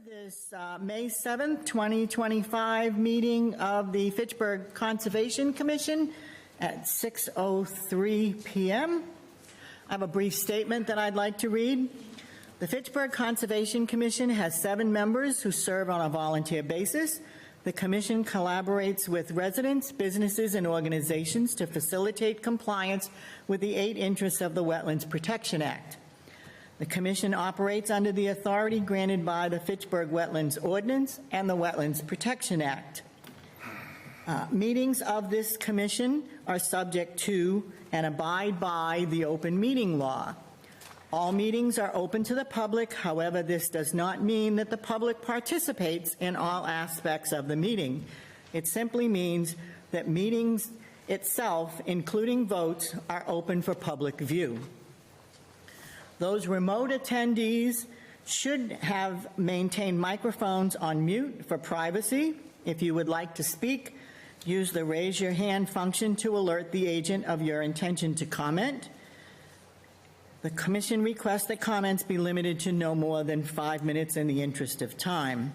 This May 7th, 2025 meeting of the Fitchburg Conservation Commission at 6:03 p.m. I have a brief statement that I'd like to read. The Fitchburg Conservation Commission has 7 members who serve on a volunteer basis. The commission collaborates with residents, businesses, and organizations to facilitate compliance with the 8 interests of the Wetlands Protection Act. The Commission operates under the authority granted by the Fitchburg Wetlands Ordinance and the Wetlands Protection Act. Meetings of this Commission are subject to and abide by the open meeting law. All meetings are open to the public. However, this does not mean that the public participates in all aspects of the meeting. It simply means that meetings itself, including votes, are open for public view. Those remote attendees should have maintained microphones on mute for privacy. If you would like to speak, use the raise your hand function to alert the agent of your intention to comment. The Commission requests that comments be limited to no more than 5 minutes in the interest of time.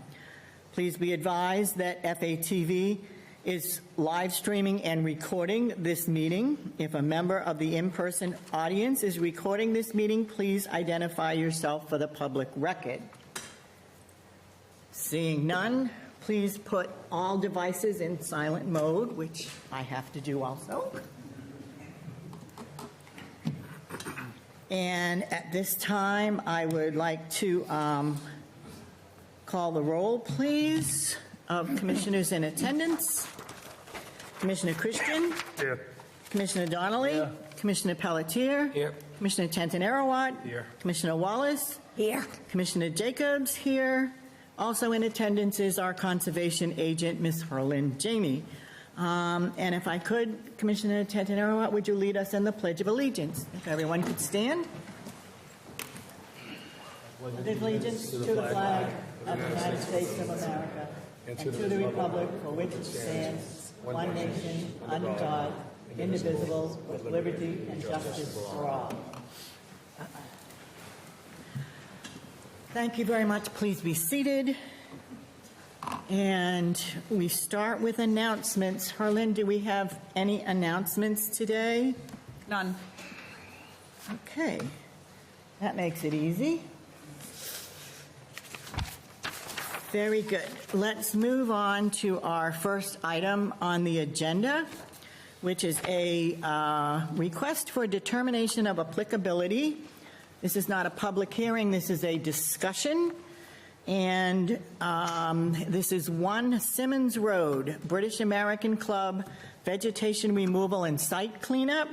Please be advised that FATV is live streaming and recording this meeting. If a member of the in-person audience is recording this meeting, please identify yourself for the public record. Seeing none, please put all devices in silent mode, which I have to do also. And at this time, I would like to call the roll, please, of commissioners in attendance. Commissioner Christian. Here. Commissioner Donnelly. Here. Commissioner Pelletier. Here. Commissioner Tantanarowat. Here. Commissioner Wallace. Here. Commissioner Jacobs here. Also in attendance is our conservation agent, Ms. Harlan Jamie. And if I could, Commissioner Tantanarowat, would you lead us in the Pledge of Allegiance? If everyone could stand. Pledge of allegiance to the flag of the United States of America and to the republic for which it stands, one nation, under God, indivisible, with liberty and justice for all. Thank you very much. Please be seated. And we start with announcements. Harlan, do we have any announcements today? None. Okay. That makes it easy. Very good. Let's move on to our first item on the agenda, which is a request for determination of applicability. This is not a public hearing. This is a discussion. And this is 1 Simonds Road, British American Club, vegetation removal and site cleanup.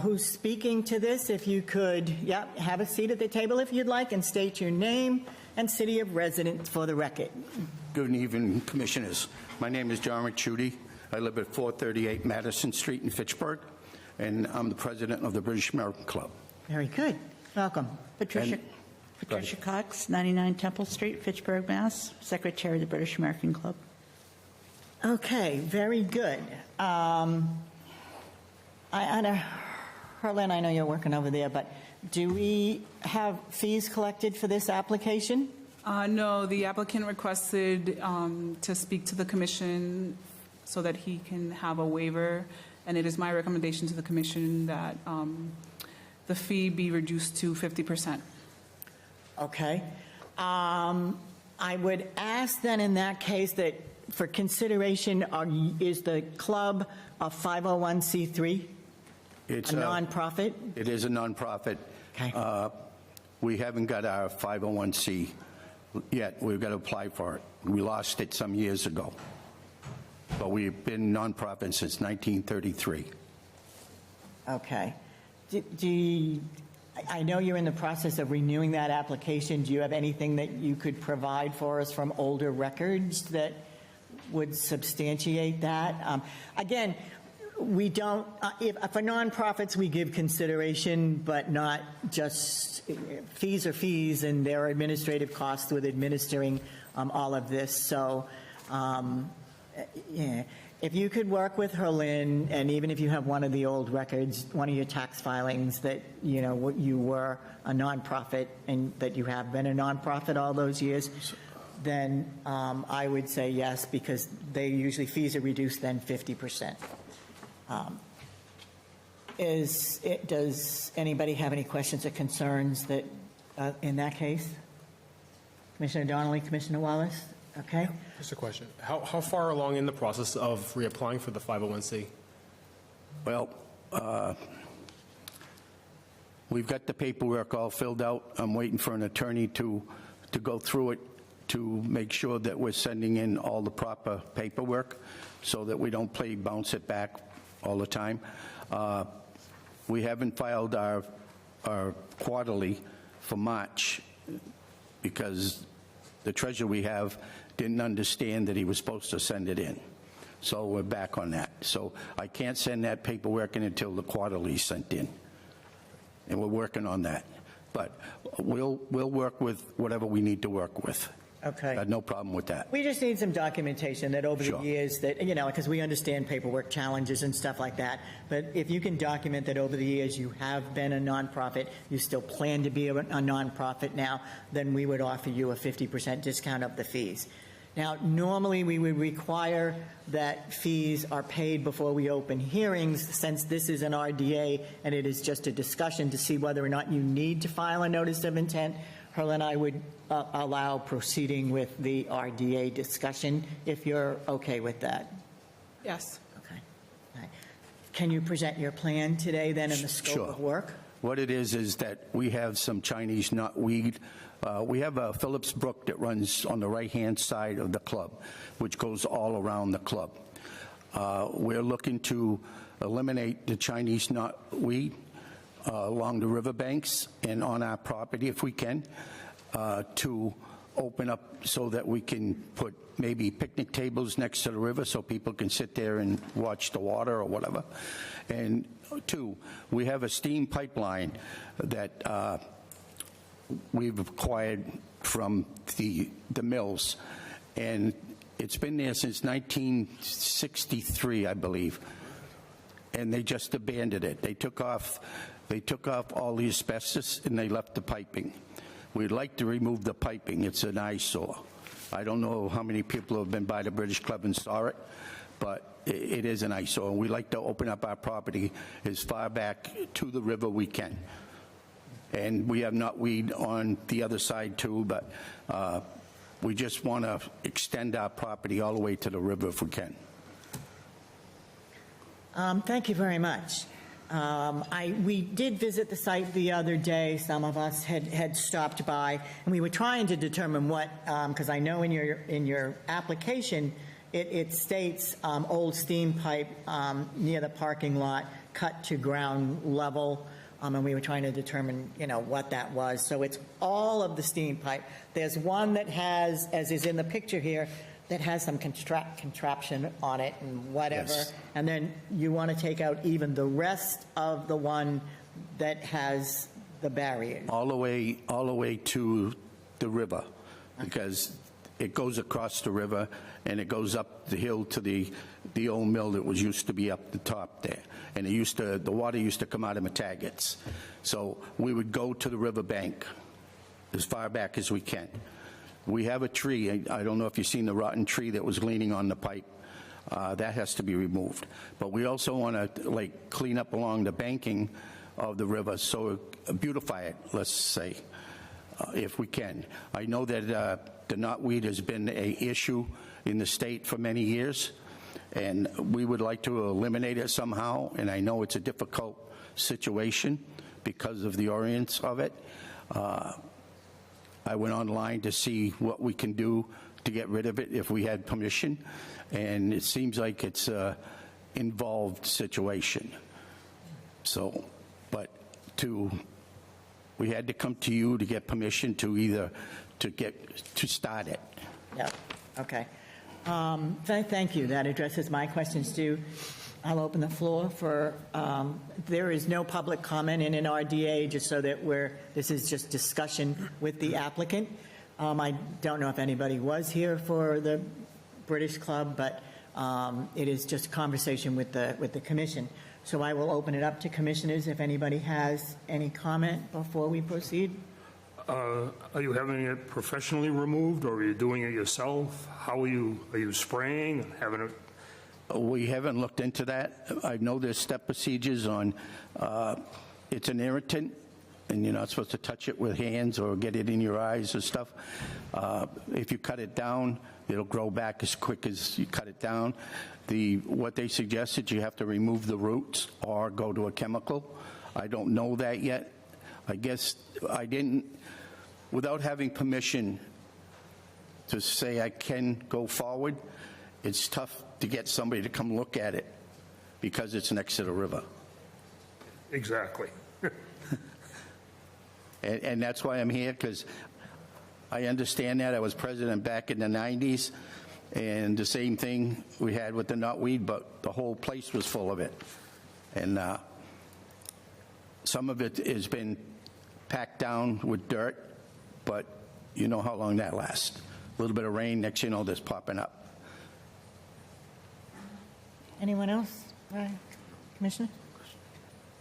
Who's speaking to this? If you could, have a seat at the table if you'd like, and state your name and city of residence for the record. Good evening, Commissioners. My name is John Ricciuti. I live at 438 Madison Street in Fitchburg, and I'm the president of the British American Club. Very good. Welcome. Patricia Cox, 99 Temple Street, Fitchburg, Mass., Secretary of the British American Club. Okay, very good. Harlan, I know you're working over there, but do we have fees collected for this application? No, the applicant requested to speak to the commission so that he can have a waiver, and it is my recommendation to the commission that the fee be reduced to 50%. Okay. I would ask then in that case that for consideration, is the club a 501c3? It's a nonprofit? It is a nonprofit. Okay. We haven't got our 501c yet. We've got to apply for it. We lost it some years ago. But we've been nonprofit since 1933. Okay. I know you're in the process of renewing that application. Do you have anything that you could provide for us from older records that would substantiate that? Again, we don't, for nonprofits, we give consideration, but not just fees are fees, and there are administrative costs with administering all of this. So, yeah. If you could work with her, Lynn, and even if you have one of the old records, one of your tax filings that, you know, what you were a nonprofit and that you have been a nonprofit all those years, then I would say yes, because they usually, fees are reduced then 50%. Does anybody have any questions or concerns that, in that case? Commissioner Donnelly, Commissioner Wallace? Okay. Just a question. How far along in the process of reapplying for the 501c? Well, we've got the paperwork all filled out. I'm waiting for an attorney to go through it to make sure that we're sending in all the proper paperwork so that we don't bounce it back all the time. We haven't filed our quarterly for March because the treasurer we have didn't understand that he was supposed to send it in. So we're back on that. So I can't send that paperwork in until the quarterly is sent in. And we're working on that. But we'll work with whatever we need to work with. Okay. No problem with that. We just need some documentation that over the Sure. years that, you know, because we understand paperwork challenges and stuff like that. But if you can document that over the years you have been a nonprofit, you still plan to be a nonprofit now, then we would offer you a 50% discount of the fees. Now, normally we would require that fees are paid before we open hearings, since this is an RDA and it is just a discussion to see whether or not you need to file a notice of intent. Herl and I would allow proceeding with the RDA discussion if you're okay with that. Yes. Okay. All right. Can you present your plan today then in the scope of work? What it is that we have some Chinese knotweed. We have a Phillips Brook that runs on the right-hand side of the club, which goes all around the club. We're looking to eliminate the Chinese knotweed along the riverbanks and on our property if we can, to open up so that we can put maybe picnic tables next to the river so people can sit there and watch the water or whatever. And two, we have a steam pipeline that we've acquired from the mills, and it's been there since 1963, I believe, and they just abandoned it. They took off all the asbestos and they left the piping. We'd like to remove the piping. It's an eyesore. I don't know how many people have been by the British Club and saw it, but it is an eyesore. We'd like to open up our property as far back to the river we can. And we have knotweed on the other side too, but we just want to extend our property all the way to the river if we can. Thank you very much. We did visit the site the other day. Some of us had stopped by, and we were trying to determine what, because I know in your application it states old steam pipe near the parking lot cut to ground level, and we were trying to determine, you know, what that was. So it's all of the steam pipe. There's one that has, as is in the picture here, that has some contraption on it and whatever. Yes. And then you want to take out even the rest of the one that has the barrier. All the way to the river, because it goes across the river and it goes up the hill to the old mill that was used to be up the top there. And the water used to come out of Metaggets. So we would go to the river bank as far back as we can. We have a tree. I don't know if you've seen the rotten tree that was leaning on the pipe. That has to be removed. But we also want to clean up along the banking of the river, so beautify it, let's say, if we can. I know that the knotweed has been an issue in the state for many years, and we would like to eliminate it somehow. And I know it's a difficult situation because of the orients of it. I went online to see what we can do to get rid of it if we had permission, and it seems like it's an involved situation. So, but we had to come to you to get permission to start it. Yeah, okay. Thank you. That addresses my questions too. I'll open the floor for, there is no public comment in an RDA, just so that this is just discussion with the applicant. I don't know if anybody was here for the British Club, but It is just a conversation with the commission. So I will open it up to commissioners if anybody has any comment before we proceed. Are you having it professionally removed, or are you doing it yourself? How are you spraying and having it? We haven't looked into that. I know there's step procedures on, it's an irritant, and you're not supposed to touch it with hands or get it in your eyes or stuff. If you cut it down, it'll grow back as quick as you cut it down. What they suggested, you have to remove the roots or go to a chemical. I don't know that yet. I guess I didn't, without having permission to say I can go forward, it's tough to get somebody to come look at it because it's next to the river. Exactly. And that's why I'm here, because I understand that. I was president back in the 90s, and the same thing we had with the knotweed, but the whole place was full of it. And some of it has been packed down with dirt, but you know how long that lasts. A little bit of rain, next thing you know, it's popping up. Anyone else? Commissioner?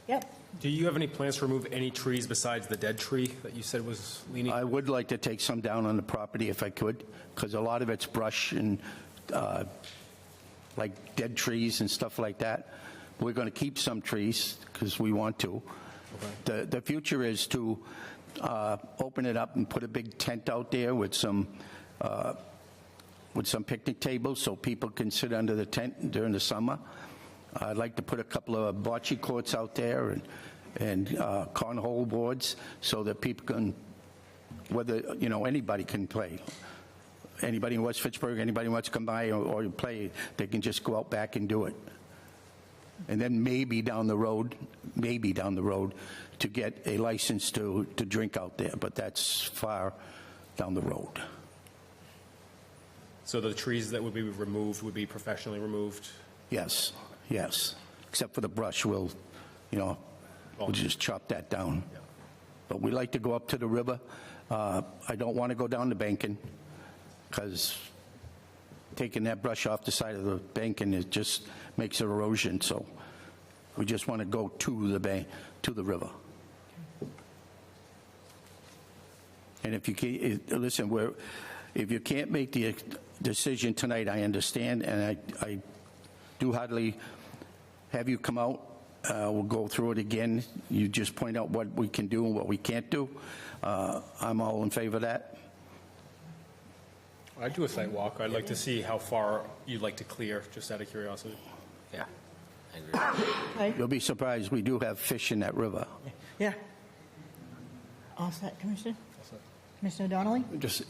Yep. Do you have any plans to remove any trees besides the dead tree that you said was leaning? I would like to take some down on the property if I could, because a lot of it's brush and like dead trees and stuff like that. We're going to keep some trees because we want to. Okay. The future is to open it up and put a big tent out there with some picnic tables so people can sit under the tent during the summer. I'd like to put a couple of bocce courts out there and cornhole boards so that people can, whether, anybody can play. Anybody in West Fitchburg, anybody wants to come by or play, they can just go out back and do it. And then maybe down the road, to get a license to drink out there, but that's far down the road. So the trees that would be removed would be professionally removed? Yes, except for the brush, we'll just chop that down. Yeah. But we like to go up to the river. I don't want to go down the banking, because taking that brush off the side of the banking, it just makes erosion. So we just want to go to the bank, to the river. And if you can't, listen, if you can't make the decision tonight, I understand, and I do hardly have you come out. We'll go through it again. You just point out what we can do and what we can't do. I'm all in favor of that. I'd do a site walk. I'd like to see how far you'd like to clear, just out of curiosity. Yeah, I agree. Okay. You'll be surprised, we do have fish in that river. Yeah. All set, Commissioner? Commissioner Donnelly? Just,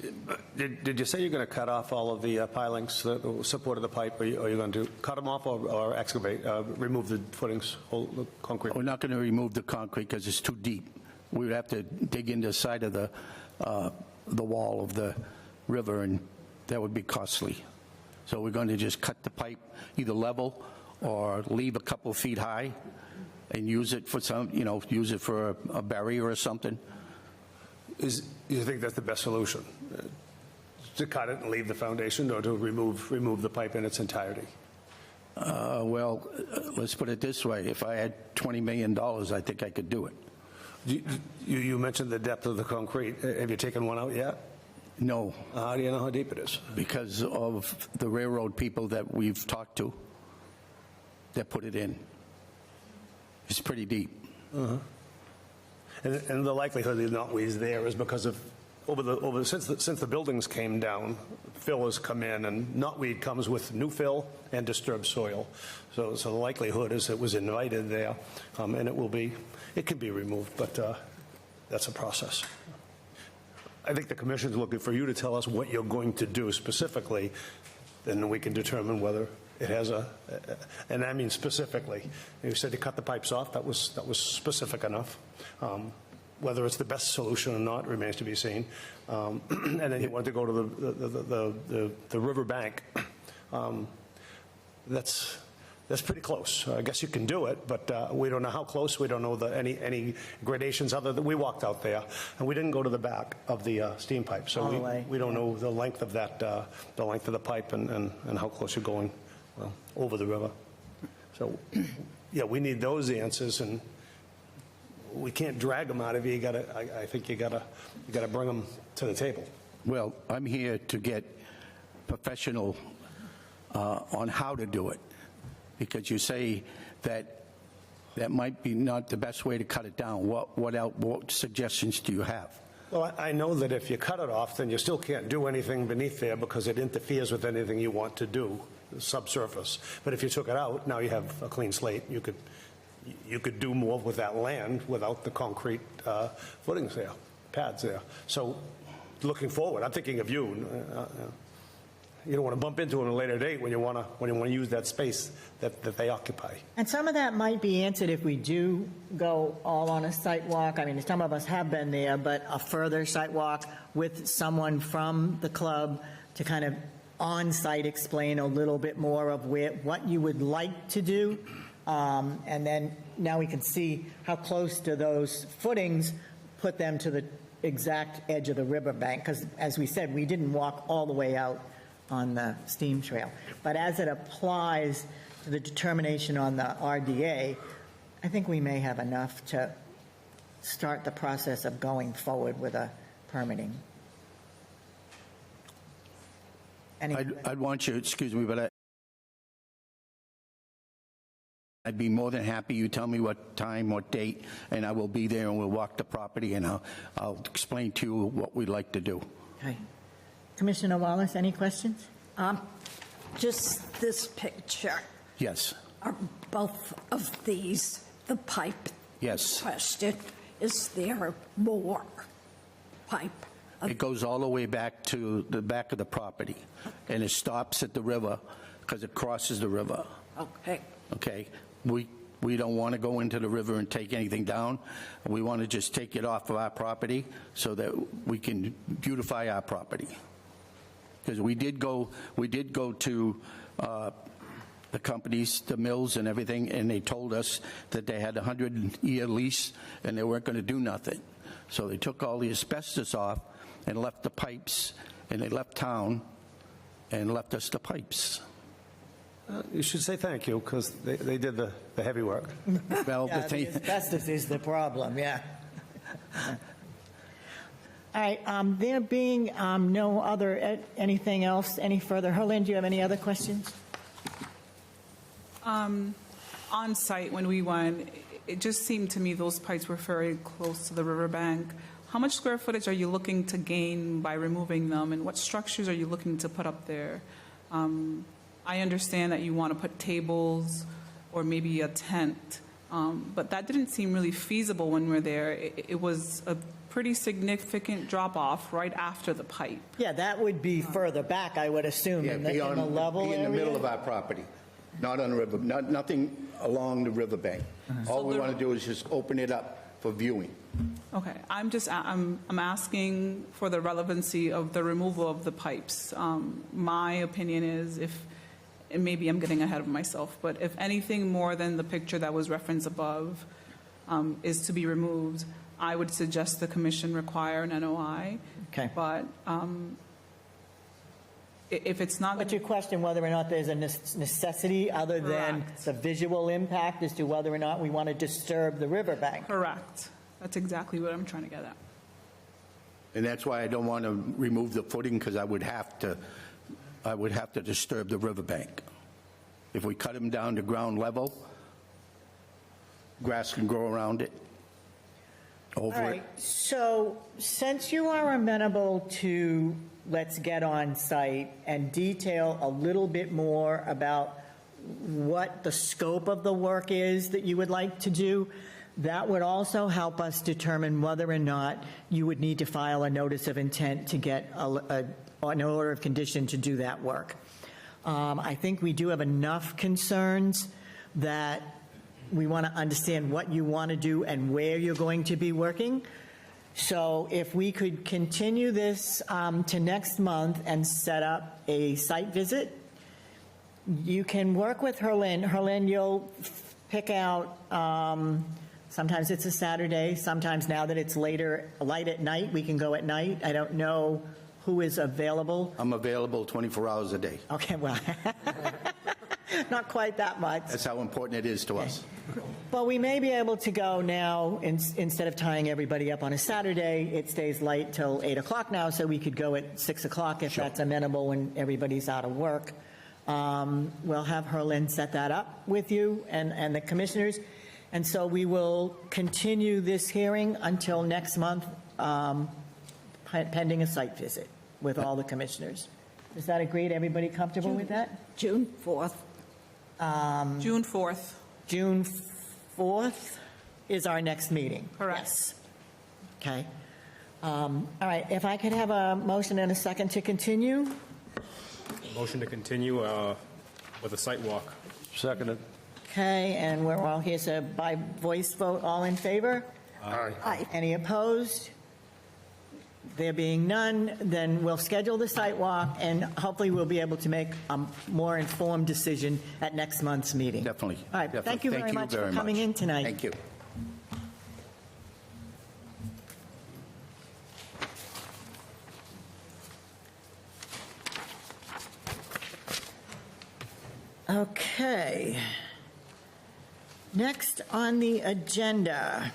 did you say you're going to cut off all of the pilings that supported the pipe, or are you going to cut them off or excavate, remove the footings, whole the concrete? We're not going to remove the concrete because it's too deep. We would have to dig into the side of the wall of the river, and that would be costly. So we're going to just cut the pipe either level or leave a couple of feet high and use it for use it for a barrier or something. You think that's the best solution? To cut it and leave the foundation, or to remove the pipe in its entirety? Well, let's put it this way. If I had $20 million, I think I could do it. You mentioned the depth of the concrete. Have you taken one out yet? No. How do you know how deep it is? Because of the railroad people that we've talked to that put it in. It's pretty deep. Uh-huh. And the likelihood that knotweed's there is because of since the buildings came down, fill has come in, and knotweed comes with new fill and disturbed soil. So the likelihood is it was invited there, and it can be removed, but that's a process. I think the commission's looking for you to tell us what you're going to do specifically, then we can determine whether it has and I mean specifically. You said to cut the pipes off. That was specific enough. Whether it's the best solution or not remains to be seen. And then you want to go to the river bank. That's pretty close. I guess you can do it, but we don't know how close. We don't know any gradations other than we walked out there, and we didn't go to the back of the steam pipe, so we don't know the length of that, the length of the pipe, and how close you're going well, over the river. So, yeah, we need those answers, and we can't drag them out of you. I think you gotta bring them to the table. Well, I'm here to get professional on how to do it, because you say that might be not the best way to cut it down. What suggestions do you have? Well, I know that if you cut it off, then you still can't do anything beneath there because it interferes with anything you want to do, subsurface. But if you took it out, now you have a clean slate. You could do more with that land without the concrete footings there, pads there. So looking forward, I'm thinking of you. You don't want to bump into them at a later date when you want to use that space that they occupy. And some of that might be answered if we do go all on a site walk. I mean, some of us have been there, but a further site walk with someone from the club to kind of on-site explain a little bit more of what you would like to do. And then now we can see how close to those footings put them to the exact edge of the riverbank. Because as we said, we didn't walk all the way out on the steam trail. But as it applies to the determination on the RDA, I think we may have enough to start the process of going forward with a permitting. I'd want you, excuse me, but I'd be more than happy. You tell me what time, what date, and I will be there, and we'll walk the property, and I'll explain to you what we'd like to do. Okay. Commissioner Wallace, any questions? Just this picture. Yes. Are both of these the pipe? Yes. Question, is there more pipe? It goes all the way back to the back of the property, and it stops at the river because it crosses the river. Okay. Okay? We don't want to go into the river and take anything down. We want to just take it off of our property so that we can beautify our property. Because we did go to the companies, the mills and everything, and they told us that they had a 100-year lease and they weren't going to do nothing. So they took all the asbestos off and left the pipes, and they left town and left us the pipes. You should say thank you because they did the heavy work. Well, Yeah, the asbestos is the problem, yeah. All right, there being no other, anything else, any further? Herlin, do you have any other questions? On site, when we went, it just seemed to me those pipes were very close to the riverbank. How much square footage are you looking to gain by removing them, and what structures are you looking to put up there? I understand that you want to put tables or maybe a tent, but that didn't seem really feasible when we were there. It was a pretty significant drop-off right after the pipe. Yeah, that would be further back, I would assume, in the level be in the area. middle of our property, not on the river, nothing along the riverbank. All we want to do is just open it up for viewing. Okay, I'm asking for the relevancy of the removal of the pipes. My opinion is and maybe I'm getting ahead of myself, but if anything more than the picture that was referenced above is to be removed, I would suggest the commission require an NOI. Okay. But if it's not... But you question whether or not there's a necessity other than Correct. the visual impact as to whether or not we want to disturb the riverbank. Correct. That's exactly what I'm trying to get at. And that's why I don't want to remove the footing, because I would have to disturb the riverbank. If we cut them down to ground level, grass can grow around it, over All it. right, so since you are amenable to, let's get on site and detail a little bit more about what the scope of the work is that you would like to do, that would also help us determine whether or not you would need to file a notice of intent to get an order of condition to do that work. I think we do have enough concerns that we want to understand what you want to do and where you're going to be working. So if we could continue this to next month and set up a site visit, you can work with Herlin. Herlin, you'll pick out, sometimes it's a Saturday, sometimes now that it's light at night, we can go at night. I don't know who is available. I'm available 24 hours a day. Okay, well, Not quite that much. That's how important it is to us. But we may be able to go now, instead of tying everybody up on a Saturday, it stays light till 8 o'clock now, so we could go at 6 o'clock if that's amenable when everybody's out of work. We'll have Herlin set that up with you and the commissioners. And so we will continue this hearing until next month, pending a site visit with all the commissioners. Is that agreed? Everybody comfortable with that? June 4th. June 4th. June 4th is our next meeting. Correct. Yes. Okay. All right, if I could have a motion and a second to continue? Motion to continue with a site walk. Seconded. Okay, and we're all here, so by voice vote, all in favor? Aye. Any opposed? There being none, then we'll schedule the site walk, and hopefully we'll be able to make a more informed decision at next month's meeting. Definitely. All right, Definitely. thank you very much for coming in tonight. Thank you. Okay. Next on the agenda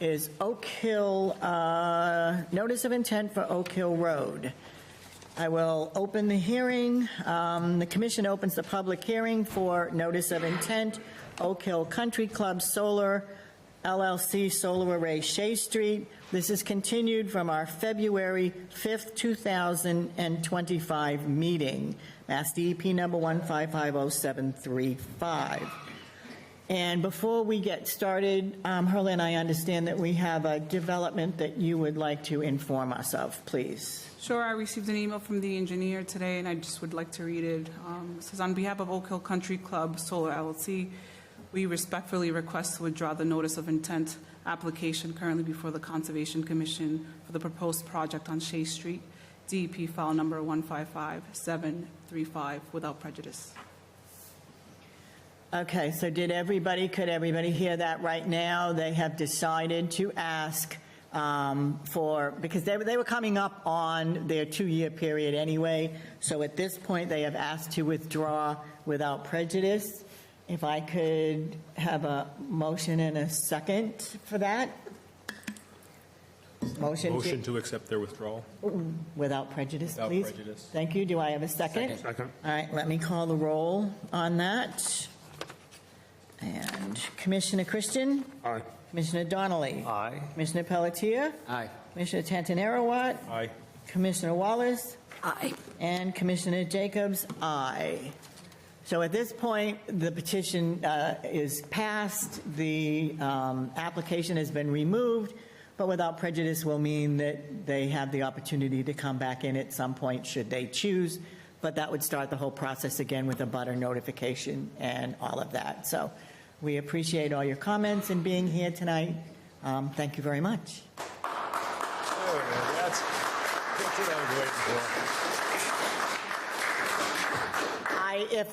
is Oakhill, notice of intent for Oakhill Road. I will open the hearing. The commission opens the public hearing for notice of intent, Oakhill Country Club Solar LLC Solar Array Shea Street. This is continued from our February 5th, 2025 meeting. Mass DEP number 1550735. And before we get started, Herlin, I understand that we have a development that you would like to inform us of, please. Sure, I received an email from the engineer today, and I just would like to read it. It says, on behalf of Oakhill Country Club Solar LLC, we respectfully request to withdraw the notice of intent application currently before the Conservation Commission for the proposed project on Shea Street, DEP file number 155735, without prejudice. Okay, so could everybody hear that right now? They have decided to ask because they were coming up on their 2-year period anyway. So at this point, they have asked to withdraw without prejudice. If I could have a motion and a second for that? Motion to accept their withdrawal. Without prejudice, Without please. prejudice. Thank you. Do I have a second? Second. All right, let me call the roll on that. And Commissioner Christian? Aye. Commissioner Donnelly? Aye. Commissioner Pelletier? Aye. Commissioner Tantanarowat? Aye. Commissioner Wallace? Aye. And Commissioner Jacobs? Aye. So at this point, the petition is passed, the application has been removed, but without prejudice will mean that they have the opportunity to come back in at some point should they choose, but that would start the whole process again with a butter notification and all of that. So we appreciate all your comments and being here tonight. Thank you very much. That's what I was waiting for. If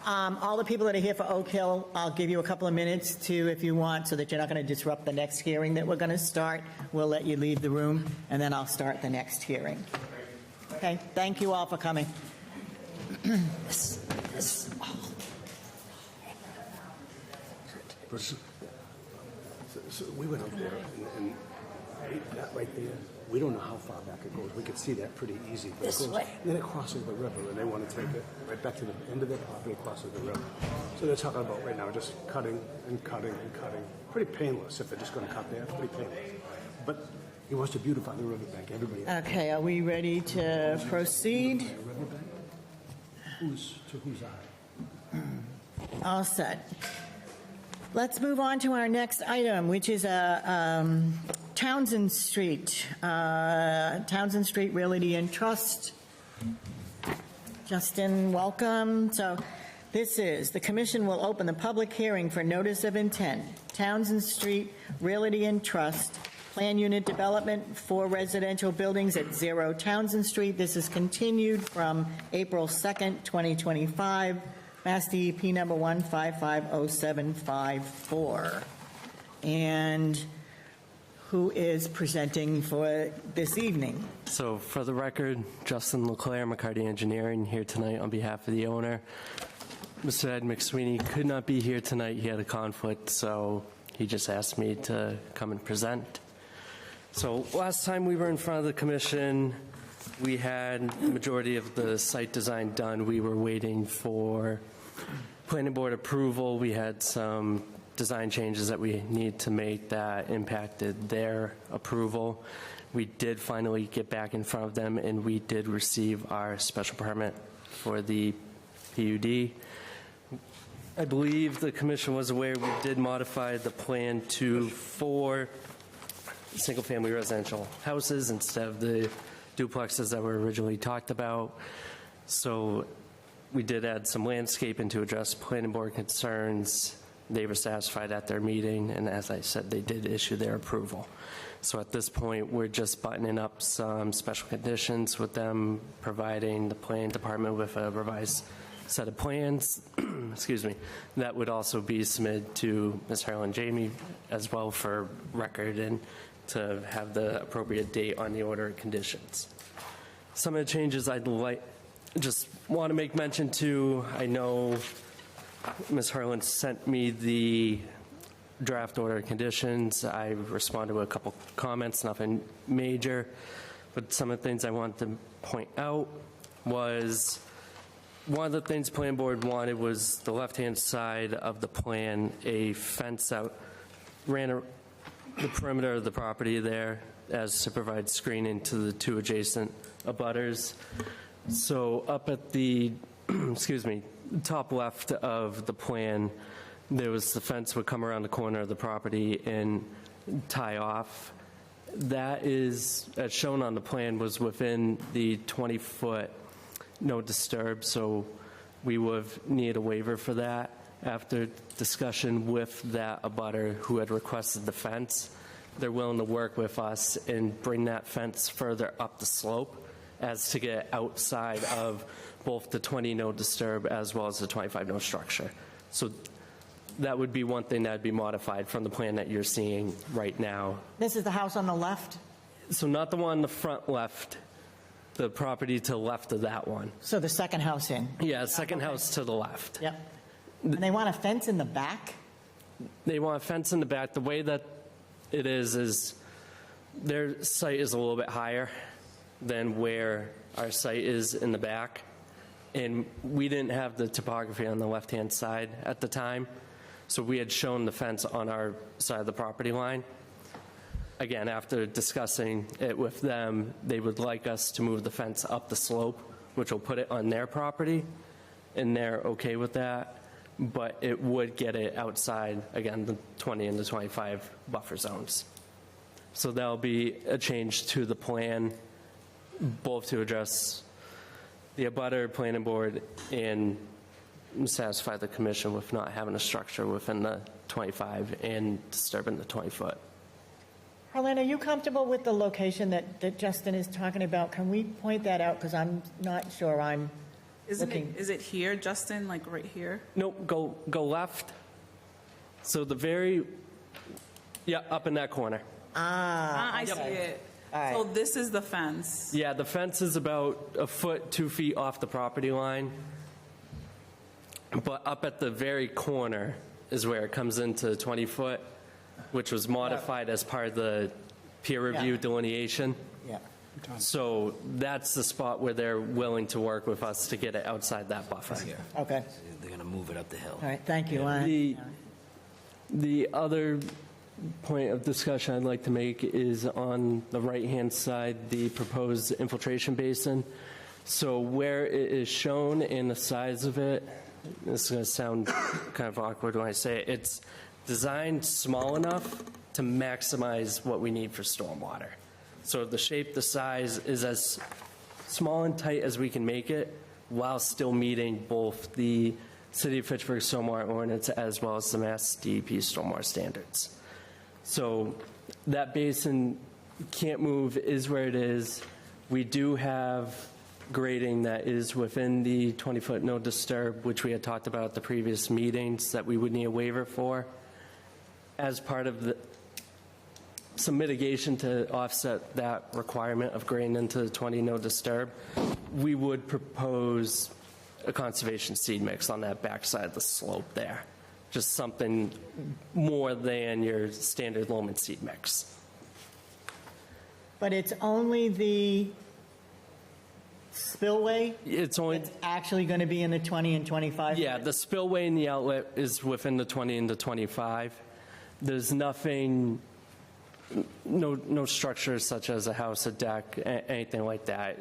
all the people that are here for Oakhill, I'll give you a couple of minutes to, if you want, so that you're not going to disrupt the next hearing that we're going to start. We'll let you leave the room, and then I'll start the next hearing. Okay, thank you all for coming. So we went out there, and that right there, we don't know how far back it goes. We could see that pretty easy. But This it goes, way. Then it crosses the river, and they want to take it right back to the end of their property, crosses the river. So they're talking about right now just cutting and cutting and cutting. Pretty painless if they're just going to cut there. Pretty painless. But he wants to beautify the riverbank. Everybody. Okay, are we ready to proceed? Riverbank? Whose eye? All set. Let's move on to our next item, which is Townsend Street. Townsend Street Realty and Trust. Justin, welcome. So this is, the commission will open the public hearing for notice of intent. Townsend Street Realty and Trust, plan unit development for residential buildings at 0 Townsend Street. This is continued from April 2nd, 2025. Mass DEP number 1550754. And who is presenting for this evening. So for the record, Justin LeClaire, McCarty Engineering, here tonight on behalf of the owner. Mr. Ed McSweeney could not be here tonight. He had a conflict, so he just asked me to come and present. So last time we were in front of the commission, we had the majority of the site design done. We were waiting for planning board approval. We had some design changes that we need to make that impacted their approval. We did finally get back in front of them, and we did receive our special permit for the PUD. I believe the commission was aware we did modify the plan to 4 single-family residential houses instead of the duplexes that were originally talked about. So we did add some landscaping to address planning board concerns. They were satisfied at their meeting, and as I said, they did issue their approval. So at this point, we're just buttoning up some special conditions with them, providing the planning department with a revised set of plans, excuse me, that would also be submitted to Ms. Harlan Jamie as well for record and to have the appropriate date on the order of conditions. Some of the changes I'd just want to make mention to, I know Ms. Harlan sent me the draft order of conditions. I responded with a couple comments, nothing major, but some of the things I wanted to point out was one of the things planning board wanted was the left-hand side of the plan, a fence out, ran the perimeter of the property there as to provide screening to the 2 adjacent abutters. So up at the, excuse me, top left of the plan, there was the fence would come around the corner of the property and tie off. That is, as shown on the plan, was within the 20-foot no disturb, so we would need a waiver for that. After discussion with that abutter who had requested the fence, they're willing to work with us and bring that fence further up the slope as to get outside of both the 20 no disturb as well as the 25 no structure. So that would be one thing that would be modified from the plan that you're seeing right now. This is the house on the left? So not the one on the front left, the property to the left of that one. So the second house in? Yeah, second house to the left. Yep. And they want a fence in the back? They want a fence in the back. The way that it is their site is a little bit higher than where our site is in the back. And we didn't have the topography on the left-hand side at the time. So we had shown the fence on our side of the property line. Again, after discussing it with them, they would like us to move the fence up the slope, which will put it on their property, and they're okay with that. But it would get it outside, again, the 20 and the 25 buffer zones. So that'll be a change to the plan, both to address the abutter planning board and satisfy the commission with not having a structure within the 25 and disturbing the 20-foot. Harlan, are you comfortable with the location that Justin is talking about? Can we point that out? Because I'm not sure I'm looking. Is it here, Justin, like right here? Nope, go left. So the very, yeah, up in that corner. I see it. All right. So this is the fence. Yeah, the fence is about a foot, 2 feet off the property line. But up at the very corner is where it comes into 20-foot, which was modified as part of the peer review delineation. Yeah. So that's the spot where they're willing to work with us to get it outside that buffer. Okay. They're going to move it up the hill. All right, thank you. The other point of discussion I'd like to make is on the right-hand side, the proposed infiltration basin. So where it is shown in the size of it, this is going to sound kind of awkward when I say it, it's designed small enough to maximize what we need for stormwater. So the shape, the size is as small and tight as we can make it while still meeting both the City of Fitchburg stormwater ordinance as well as the Mass DEP stormwater standards. So that basin can't move, is where it is. We do have grading that is within the 20-foot no disturb, which we had talked about at the previous meetings that we would need a waiver for. As part of some mitigation to offset that requirement of grading into the 20 no disturb, we would propose a conservation seed mix on that backside of the slope there. Just something more than your standard loam seed mix. But it's only the spillway It's only, that's actually going to be in the 20 and 25? yeah, the spillway and the outlet is within the 20 and the 25. There's nothing, no structures such as a house, a deck, anything like that.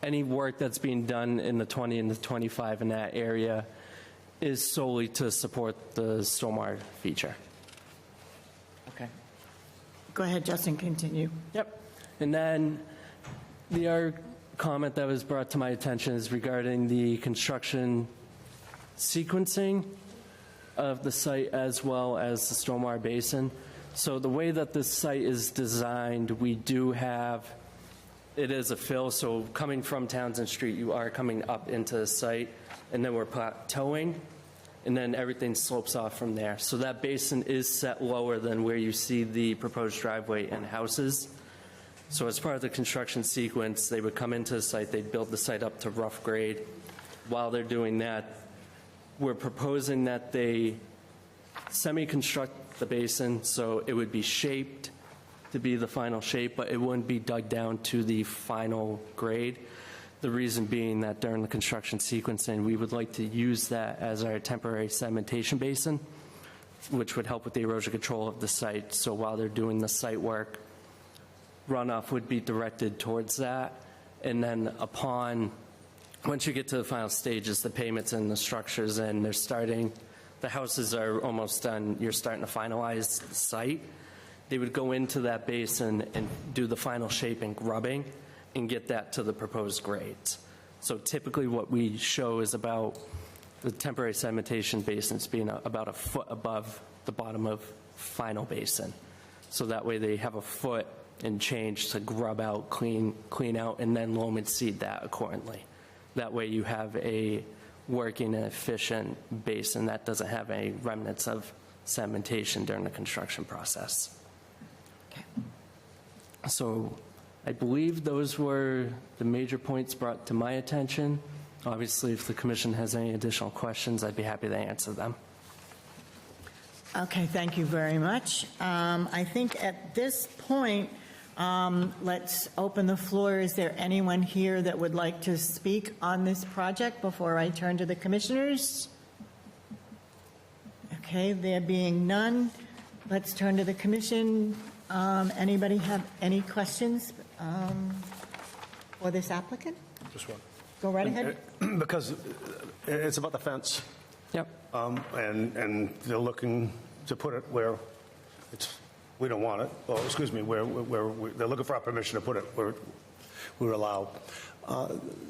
Any work that's being done in the 20 and the 25 in that area is solely to support the stormwater feature. Okay. Go ahead, Justin, continue. Yep. And then the other comment that was brought to my attention is regarding the construction sequencing of the site as well as the stormwater basin. So the way that this site is designed, we do have, it is a fill, so coming from Townsend Street, you are coming up into the site, and then we're plateauing, and then everything slopes off from there. So that basin is set lower than where you see the proposed driveway and houses. So as part of the construction sequence, they would come into the site, they'd build the site up to rough grade. While they're doing that, we're proposing that they semi-construct the basin, so it would be shaped to be the final shape, but it wouldn't be dug down to the final grade. The reason being that during the construction sequencing, we would like to use that as our temporary sedimentation basin, which would help with the erosion control of the site. So while they're doing the site work, runoff would be directed towards that. And then once you get to the final stages, the payments and the structures, and the houses are almost done, you're starting to finalize the site, they would go into that basin and do the final shape and grubbing and get that to the proposed grades. So typically what we show is about the temporary sedimentation basins being about a foot above the bottom of final basin. So that way they have a foot and change to grub out, clean out, and then loam and seed that accordingly. That way you have a working and efficient basin that doesn't have any remnants of sedimentation during the construction process. Okay. So I believe those were the major points brought to my attention. Obviously, if the commission has any additional questions, I'd be happy to answer them. Okay, thank you very much. I think at this point, let's open the floor. Is there anyone here that would like to speak on this project before I turn to the commissioners? Okay, there being none, let's turn to the commission. Anybody have any questions for this applicant? Just one. Go right ahead. Because it's about the fence. Yep. And they're looking to put it where we don't want it, or excuse me, where they're looking for our permission to put it where we're allowed.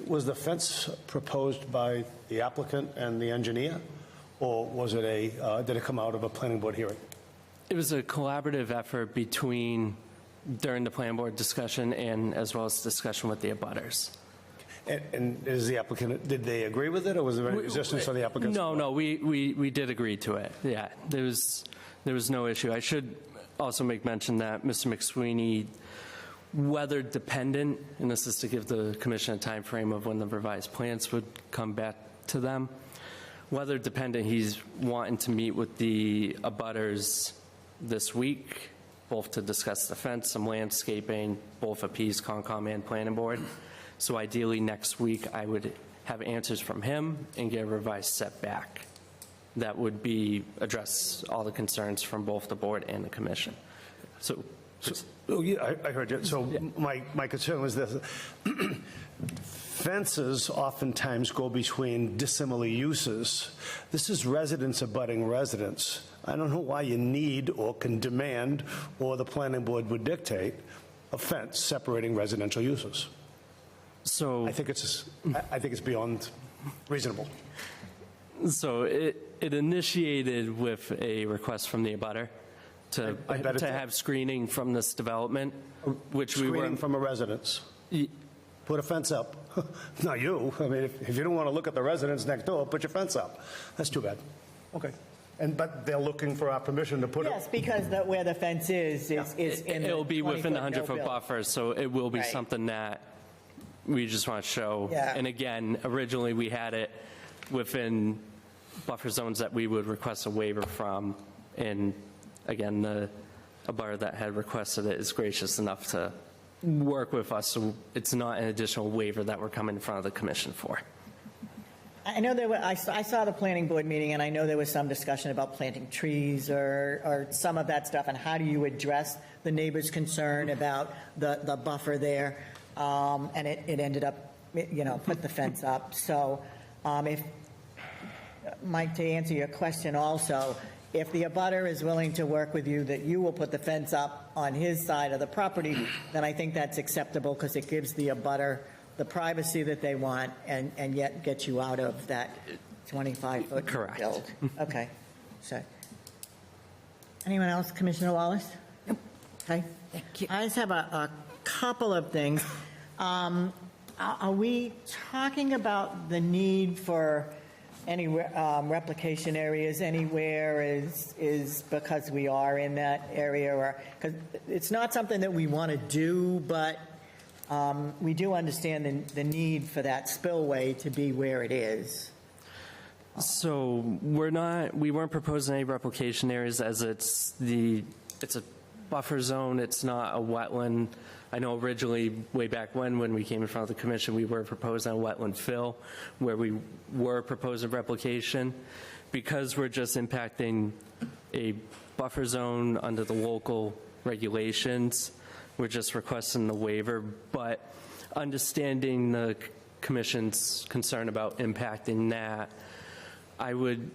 Was the fence proposed by the applicant and the engineer, or was it did it come out of a planning board hearing? It was a collaborative effort during the planning board discussion and as well as discussion with the abutters. And is the applicant, did they agree with it, or was there any resistance from the applicant? No, we did agree to it. Yeah, there was no issue. I should also make mention that Mr. McSweeney, weather dependent, and this is to give the commission a time frame of when the revised plans would come back to them. Weather dependent, he's wanting to meet with the abutters this week, both to discuss the fence, some landscaping, both appease Concom and Planning Board. So ideally next week, I would have answers from him and get a revised setback that would address all the concerns from both the board and the commission. So yeah, I heard you. So my concern was this. Fences oftentimes go between dissimilar uses. This is residents abutting residents. I don't know why you need or can demand, or the planning board would dictate, a fence separating residential uses. So I think it's beyond reasonable. So it initiated with a request from the abutter to have screening from this development, which we were Screening from a residence. Put a fence up. Not you. I mean, if you don't want to look at the residence next door, put your fence up. That's too bad. Okay. But they're looking for our permission to put it. Yes, because where the fence is in the It'll be within the 20-foot 100-foot no-build. buffer, so it will be Right. something that we just want to show. Yeah. And again, originally, we had it within buffer zones that we would request a waiver from, and again, the abutter that had requested it is gracious enough to work with us, so it's not an additional waiver that we're coming in front of the commission for. I know I saw the planning board meeting, and I know there was some discussion about planting trees or some of that stuff, and how do you address the neighbor's concern about the buffer there? And it ended up, put the fence up. So if, Mike, to answer your question also, if the abutter is willing to work with you that you will put the fence up on his side of the property, then I think that's acceptable because it gives the abutter the privacy that they want and yet gets you out of that 25-foot Correct. build. Okay. So, anyone else? Commissioner Wallace? Nope. Okay. Thank you. I just have a couple of things. Are we talking about the need for any replication areas anywhere is because we are in that area, or because it's not something that we want to do, but we do understand the need for that spillway to be where it is. So we weren't proposing any replication areas, as it's a buffer zone, it's not a wetland. I know originally, way back when we came in front of the commission, we were proposing a wetland fill, where we were proposing replication. Because we're just impacting a buffer zone under the local regulations, we're just requesting the waiver, but understanding the commission's concern about impacting that, I would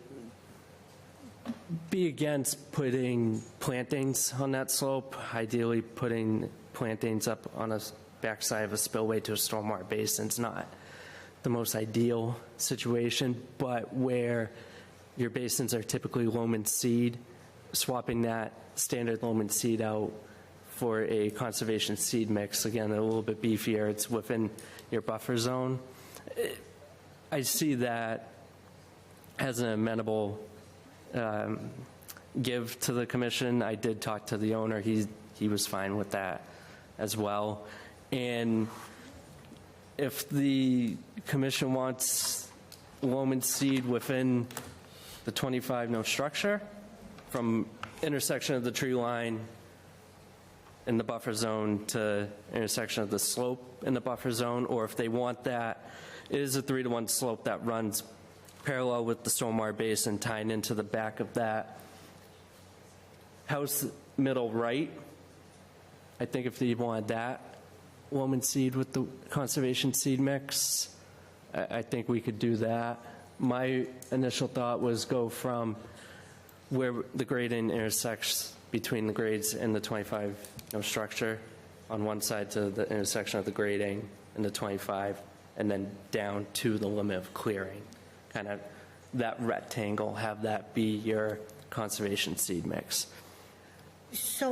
be against putting plantings on that slope, ideally putting plantings up on a backside of a spillway to a stormwater basin. It's not the most ideal situation, but where your basins are typically loam and seed, swapping that standard loam and seed out for a conservation seed mix, again, a little bit beefier, it's within your buffer zone. I see that as an amenable give to the commission. I did talk to the owner. He was fine with that as well. And if the commission wants loam and seed within the 25 no structure from intersection of the tree line in the buffer zone to intersection of the slope in the buffer zone, or if they want that, it is a 3-to-1 slope that runs parallel with the stormwater basin, tying into the back of that house middle right. I think if they wanted that loam and seed with the conservation seed mix, I think we could do that. My initial thought was go from where the grading intersects between the grades and the 25 no structure on one side to the intersection of the grading and the 25, and then down to the limit of clearing. Kind of that rectangle, have that be your conservation seed mix. So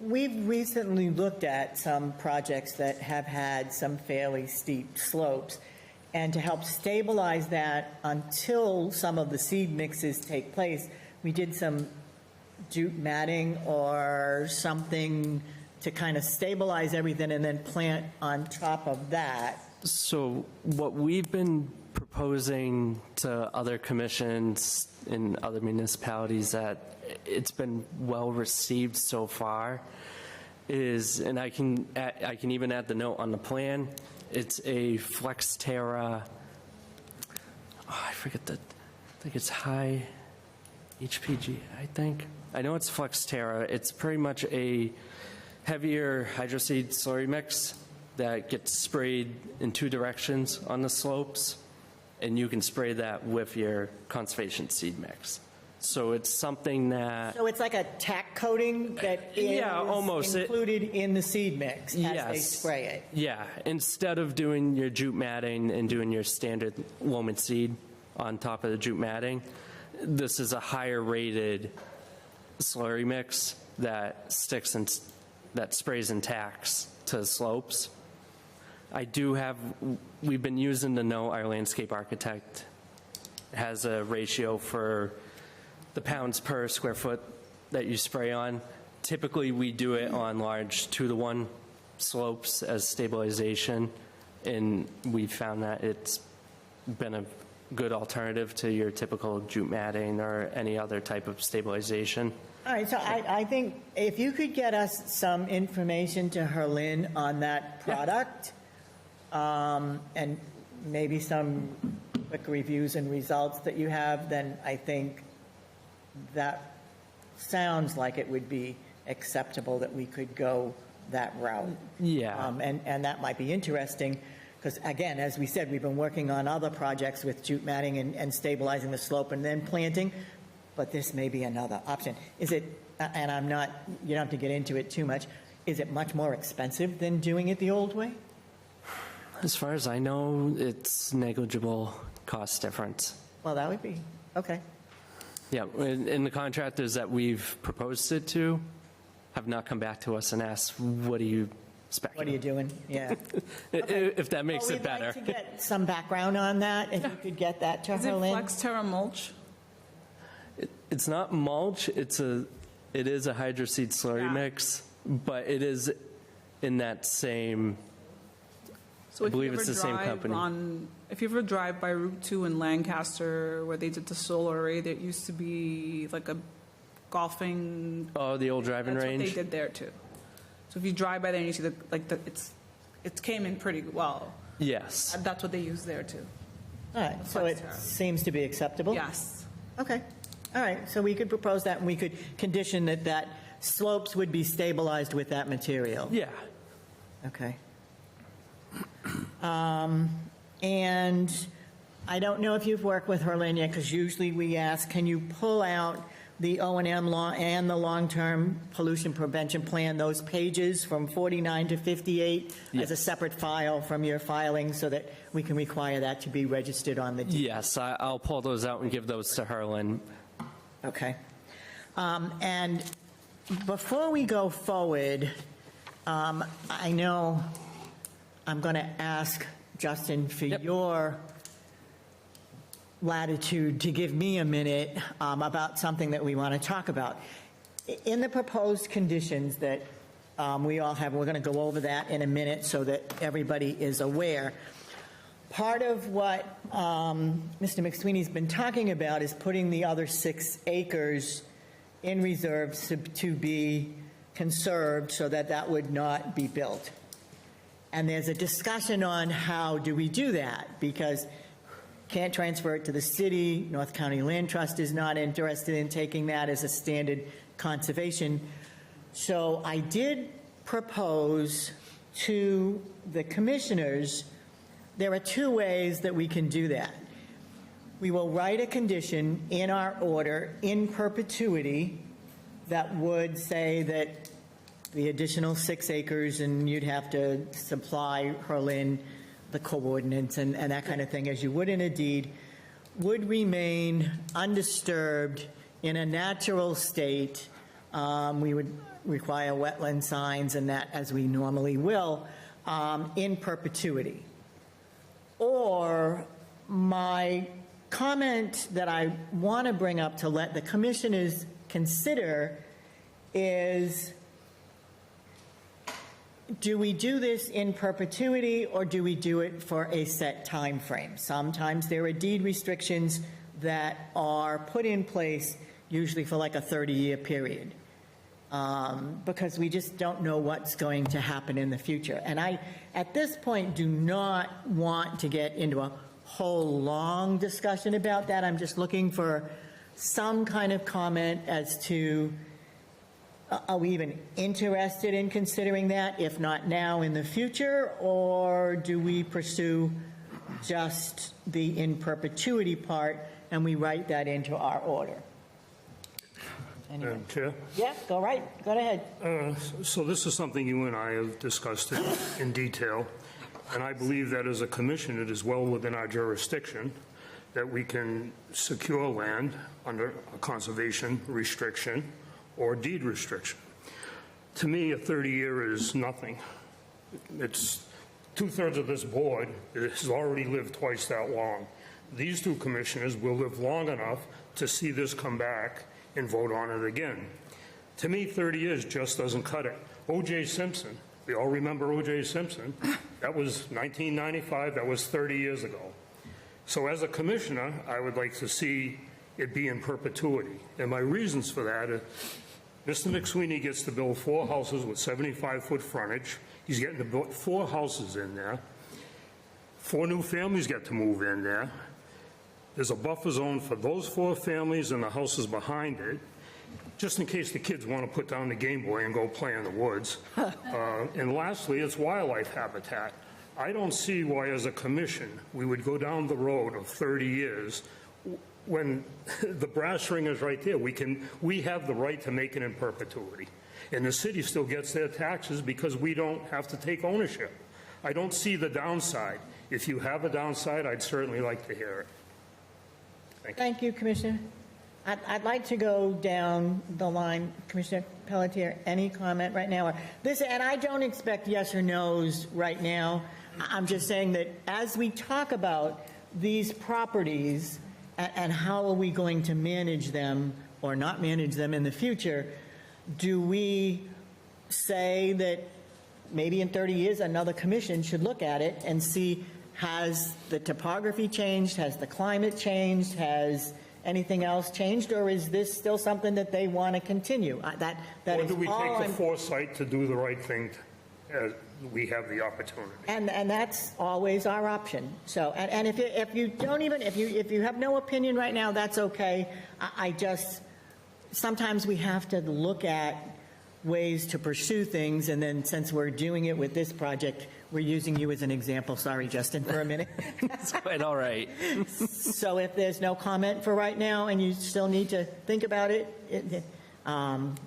we've recently looked at some projects that have had some fairly steep slopes, and to help stabilize that until some of the seed mixes take place, we did some jute matting or something to kind of stabilize everything and then plant on top of that. So what we've been proposing to other commissions in other municipalities that it's been well received so far is, and I can even add the note on the plan, it's a FlexTerra, I think it's high HPG, I think. I know it's FlexTerra. It's pretty much a heavier hydroseed slurry mix that gets sprayed in 2 directions on the slopes, and you can spray that with your conservation seed mix. So it's something that... So it's like a tack coating that is almost. included in the seed mix as Yes. they spray it. Yeah, instead of doing your jute matting and doing your standard loam and seed on top of the jute matting, this is a higher rated slurry mix that sticks and that sprays and tacks to the slopes. We've been using the note, our landscape architect has a ratio for the pounds per square foot that you spray on. Typically, we do it on large 2-to-1 slopes as stabilization, and we found that it's been a good alternative to your typical jute matting or any other type of stabilization. All right, so I think if you could get us some information to Herlin on that product, and maybe some quick reviews and results that you have, then I think that sounds like it would be acceptable that we could go that route. Yeah. And that might be interesting, because again, as we said, we've been working on other projects with jute matting and stabilizing the slope and then planting, but this may be another option. Is it, and I'm not, you don't have to get into it too much, is it much more expensive than doing it the old way? As far as I know, it's negligible cost difference. Well, that would be, okay. Yeah, and the contractors that we've proposed it to have not come back to us and asked, what are you specing? What are you doing? Yeah. If that makes Well, it better. We'd like to get some background on that, if you could get that to Is it Herlin. Flex Terra mulch? It's not mulch, it is a hydroseed slurry Yeah. mix, but it is in that same, So I if you believe ever it's the same drive company. If you ever drive by Route 2 in Lancaster, where they did the solar array, there used to be like a golfing. oh, the old driving That's range? what they did there too. So if you drive by there and you see it came in pretty well. Yes. That's what they used there too. All right, so it seems to be acceptable? Yes. Okay, all right, so we could propose that, and we could condition that slopes would be stabilized with that material. Yeah. Okay. And I don't know if you've worked with Herlin yet, because usually we ask, can you pull out the O&M law and the long-term pollution prevention plan, those pages from 49 to 58, as a Yes. separate file from your filing, so that we can require that to be registered on the deed? Yes, I'll pull those out and give those to Herlin. Okay. And before we go forward, I know I'm going to ask Justin for your latitude to give me a minute about something that we want to talk about. In the proposed conditions that we all have, we're going to go over that in a minute so that everybody is aware. Part of what Mr. McSweeney's been talking about is putting the other 6 acres in reserve to be conserved so that that would not be built. And there's a discussion on how do we do that, because can't transfer it to the city. North County Land Trust is not interested in taking that as a standard conservation. So I did propose to the commissioners, there are 2 ways that we can do that. We will write a condition in our order in perpetuity that would say that the additional 6 acres, and you'd have to supply Herlin the coordinates and that kind of thing, as you would in a deed, would remain undisturbed in a natural state. We would require wetland signs and that, as we normally will, in perpetuity. Or my comment that I want to bring up to let the commissioners consider is, do we do this in perpetuity, or do we do it for a set time frame? Sometimes there are deed restrictions that are put in place, usually for like a 30-year period, because we just don't know what's going to happen in the future. And I, at this point, do not want to get into a whole long discussion about that. I'm just looking for some kind of comment as to, are we even interested in considering that? If not now, in the future, or do we pursue just the in perpetuity part and we write that into our order? Anyway. Madam Chair? Yeah, go right. Go ahead. So this is something you and I have discussed in detail, and I believe that as a commission, it is well within our jurisdiction that we can secure land under a conservation restriction or deed restriction. To me, a 30-year is nothing. It's 2/3 of this board has already lived twice that long. These 2 commissioners will live long enough to see this come back and vote on it again. To me, 30 years just doesn't cut it. O.J. Simpson, we all remember O.J. Simpson. That was 1995, that was 30 years ago. So as a commissioner, I would like to see it be in perpetuity. And my reasons for that are, Mr. McSweeney gets to build 4 houses with 75-foot frontage. He's getting to build 4 houses in there. 4 new families get to move in there. There's a buffer zone for those 4 families and the houses behind it, just in case the kids want to put down the Game Boy and go play in the woods. And lastly, it's wildlife habitat. I don't see why, as a commission, we would go down the road of 30 years when the brass ring is right there. We have the right to make it in perpetuity. And the city still gets their taxes because we don't have to take ownership. I don't see the downside. If you have a downside, I'd certainly like to hear it. Thank you. Thank you, Commissioner. I'd like to go down the line. Commissioner Pelletier, any comment right now? And I don't expect yes or no's right now. I'm just saying that as we talk about these properties and how are we going to manage them or not manage them in the future, do we say that maybe in 30 years another commission should look at it and see, has the topography changed, has the climate changed, has anything else changed, or is this still something that they want to continue? That Or is do we all take the I'm- foresight to do the right thing as we have the opportunity? And that's always our option. So, and if you don't even, if you have no opinion right now, that's okay. I just, sometimes we have to look at ways to pursue things, and then since we're doing it with this project, we're using you as an example. Sorry, Justin, for a minute. It's quite all right. So if there's no comment for right now and you still need to think about it,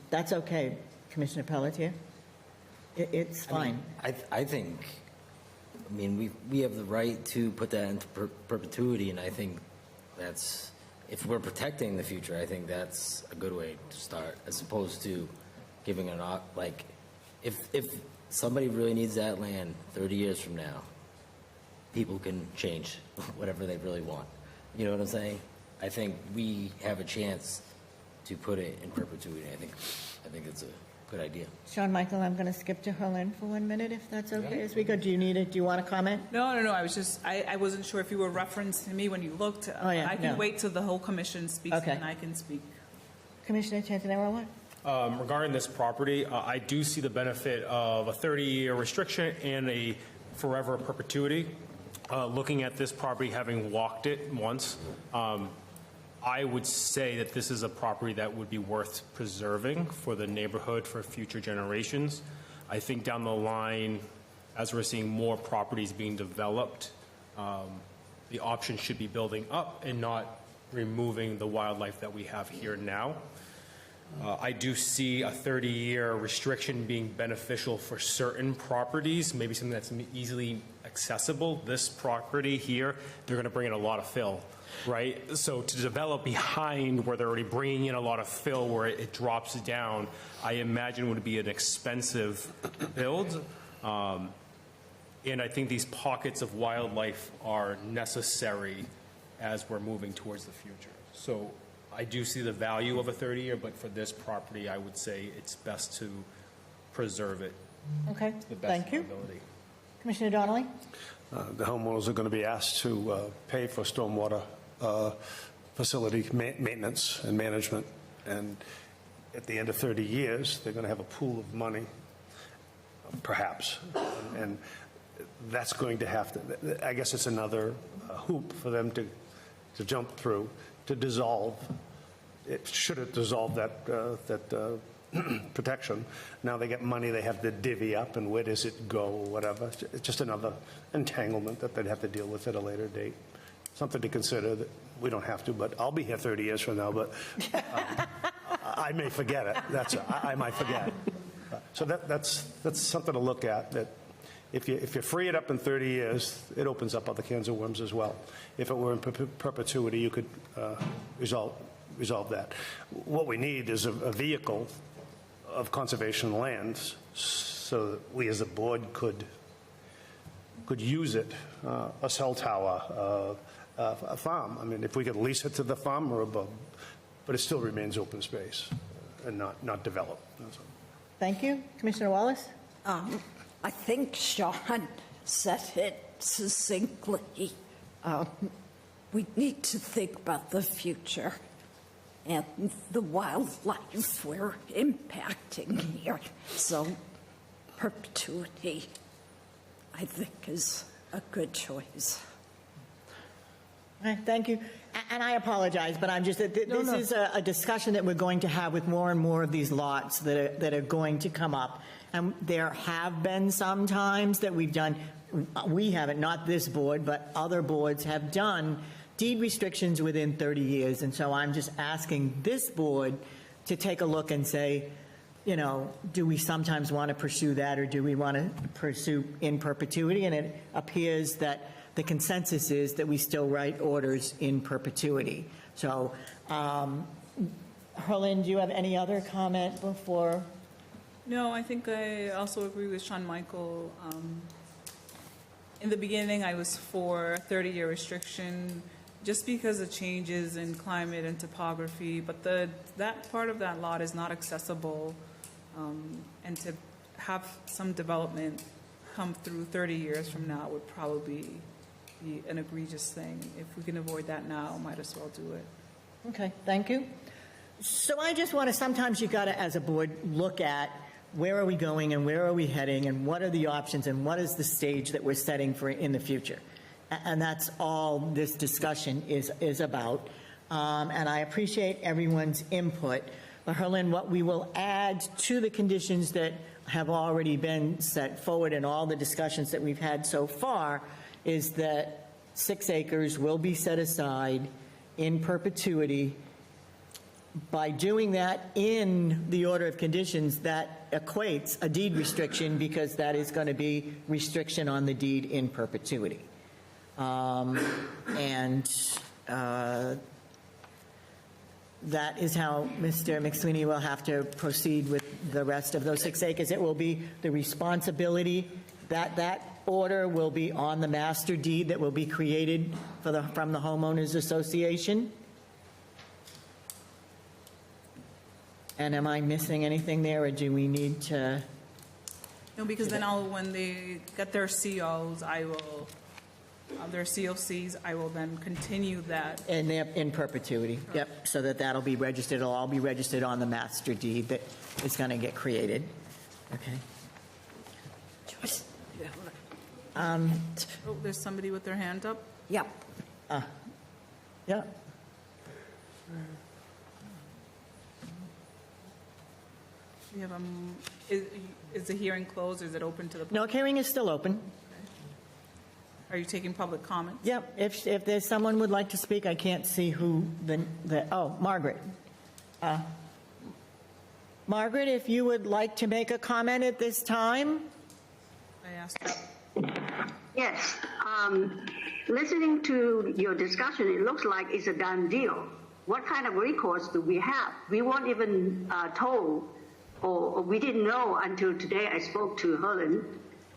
that's okay, Commissioner Pelletier. It's fine. I think, I mean, we have the right to put that into perpetuity, and I think that's, if we're protecting the future, I think that's a good way to start, as opposed to giving an, like, if somebody really needs that land 30 years from now, people can change whatever they really want. You know what I'm saying? I think we have a chance to put it in perpetuity. I think it's a good idea. Sean Michael, I'm going to skip to Helen for 1 minute, if that's okay as we go. Do you need it? Do you want to comment? No. I was just, I wasn't sure if you were referencing me when you looked. Oh, yeah, I can no. wait till the whole commission speaks, Okay. and I can speak. Commissioner Tantanaro? Regarding this property, I do see the benefit of a 30-year restriction and a forever perpetuity. Looking at this property, having walked it once, I would say that this is a property that would be worth preserving for the neighborhood for future generations. I think down the line, as we're seeing more properties being developed, the option should be building up and not removing the wildlife that we have here now. I do see a 30-year restriction being beneficial for certain properties, maybe something that's easily accessible. This property here, they're going to bring in a lot of fill, right? So to develop behind where they're already bringing in a lot of fill, where it drops down, I imagine would be an expensive build. And I think these pockets of wildlife are necessary as we're moving towards the future. So I do see the value of a 30-year, but for this property, I would say it's best to preserve it Okay, to the best thank of you. our ability. Commissioner Donnelly? The homeowners are going to be asked to pay for stormwater facility maintenance and management, and at the end of 30 years, they're going to have a pool of money, perhaps, and that's going to have to, I guess it's another hoop for them to jump through to dissolve. Should it dissolve that protection? Now they get money, they have to divvy up, and where does it go, or whatever. It's just another entanglement that they'd have to deal with at a later date. Something to consider. That we don't have to, but I'll be here 30 years from now, but I may forget it. I might forget. So that's something to look at, that if you free it up in 30 years, it opens up other cans of worms as well. If it were in perpetuity, you could resolve that. What we need is a vehicle of conservation lands so that we as a board could use it, a cell tower, a farm. I mean, if we could lease it to the farmer above, but it still remains open space and not developed. That's all. Thank you. Commissioner Wallace? I think Sean said it succinctly. We need to think about the future and the wildlife we're impacting here. So perpetuity, I think, is a good choice. Thank you. And I apologize, but I'm just, this is a discussion that we're going to have with more and more of these lots that are going to come up. And there have been some times that we've done, we haven't, not this board, but other boards have done deed restrictions within 30 years. And so I'm just asking this board to take a look and say, you know, do we sometimes want to pursue that, or do we want to pursue in perpetuity? And it appears that the consensus is that we still write orders in perpetuity. So, Herlin, do you have any other comment before? No, I think I also agree with Sean Michael. In the beginning, I was for 30-year restriction just because of changes in climate and topography, but that part of that lot is not accessible, and to have some development come through 30 years from now would probably be an egregious thing. If we can avoid that now, might as well do it. Okay, thank you. So I just want to, sometimes you got to, as a board, look at where are we going and where are we heading and what are the options and what is the stage that we're setting for in the future. And that's all this discussion is about. And I appreciate everyone's input. But Herlin, what we will add to the conditions that have already been set forward in all the discussions that we've had so far is that 6 acres will be set aside in perpetuity. By doing that in the order of conditions, that equates a deed restriction because that is going to be restriction on the deed in perpetuity. That is how Mr. McSweeney will have to proceed with the rest of those 6 acres. It will be the responsibility that order will be on the master deed that will be created from the homeowners association. And am I missing anything there, or do we need to? No, because then when they get their COs, their COCs, I will then continue that. And they're in perpetuity, yep, so that'll be registered, it'll all be registered on the master deed that is going to get created. Okay. Joyce? Oh, there's somebody with their hand up? Yep. Yeah. We have is the hearing closed, or is it open to the public? No, hearing is still open. Are you taking public comments? Yep, if there's someone would like to speak, I can't see who Margaret. Margaret, if you would like to make a comment at this time? I asked her. Yes. Listening to your discussion, it looks like it's a done deal. What kind of recourse do we have? We weren't even told, or we didn't know until today I spoke to Herlin,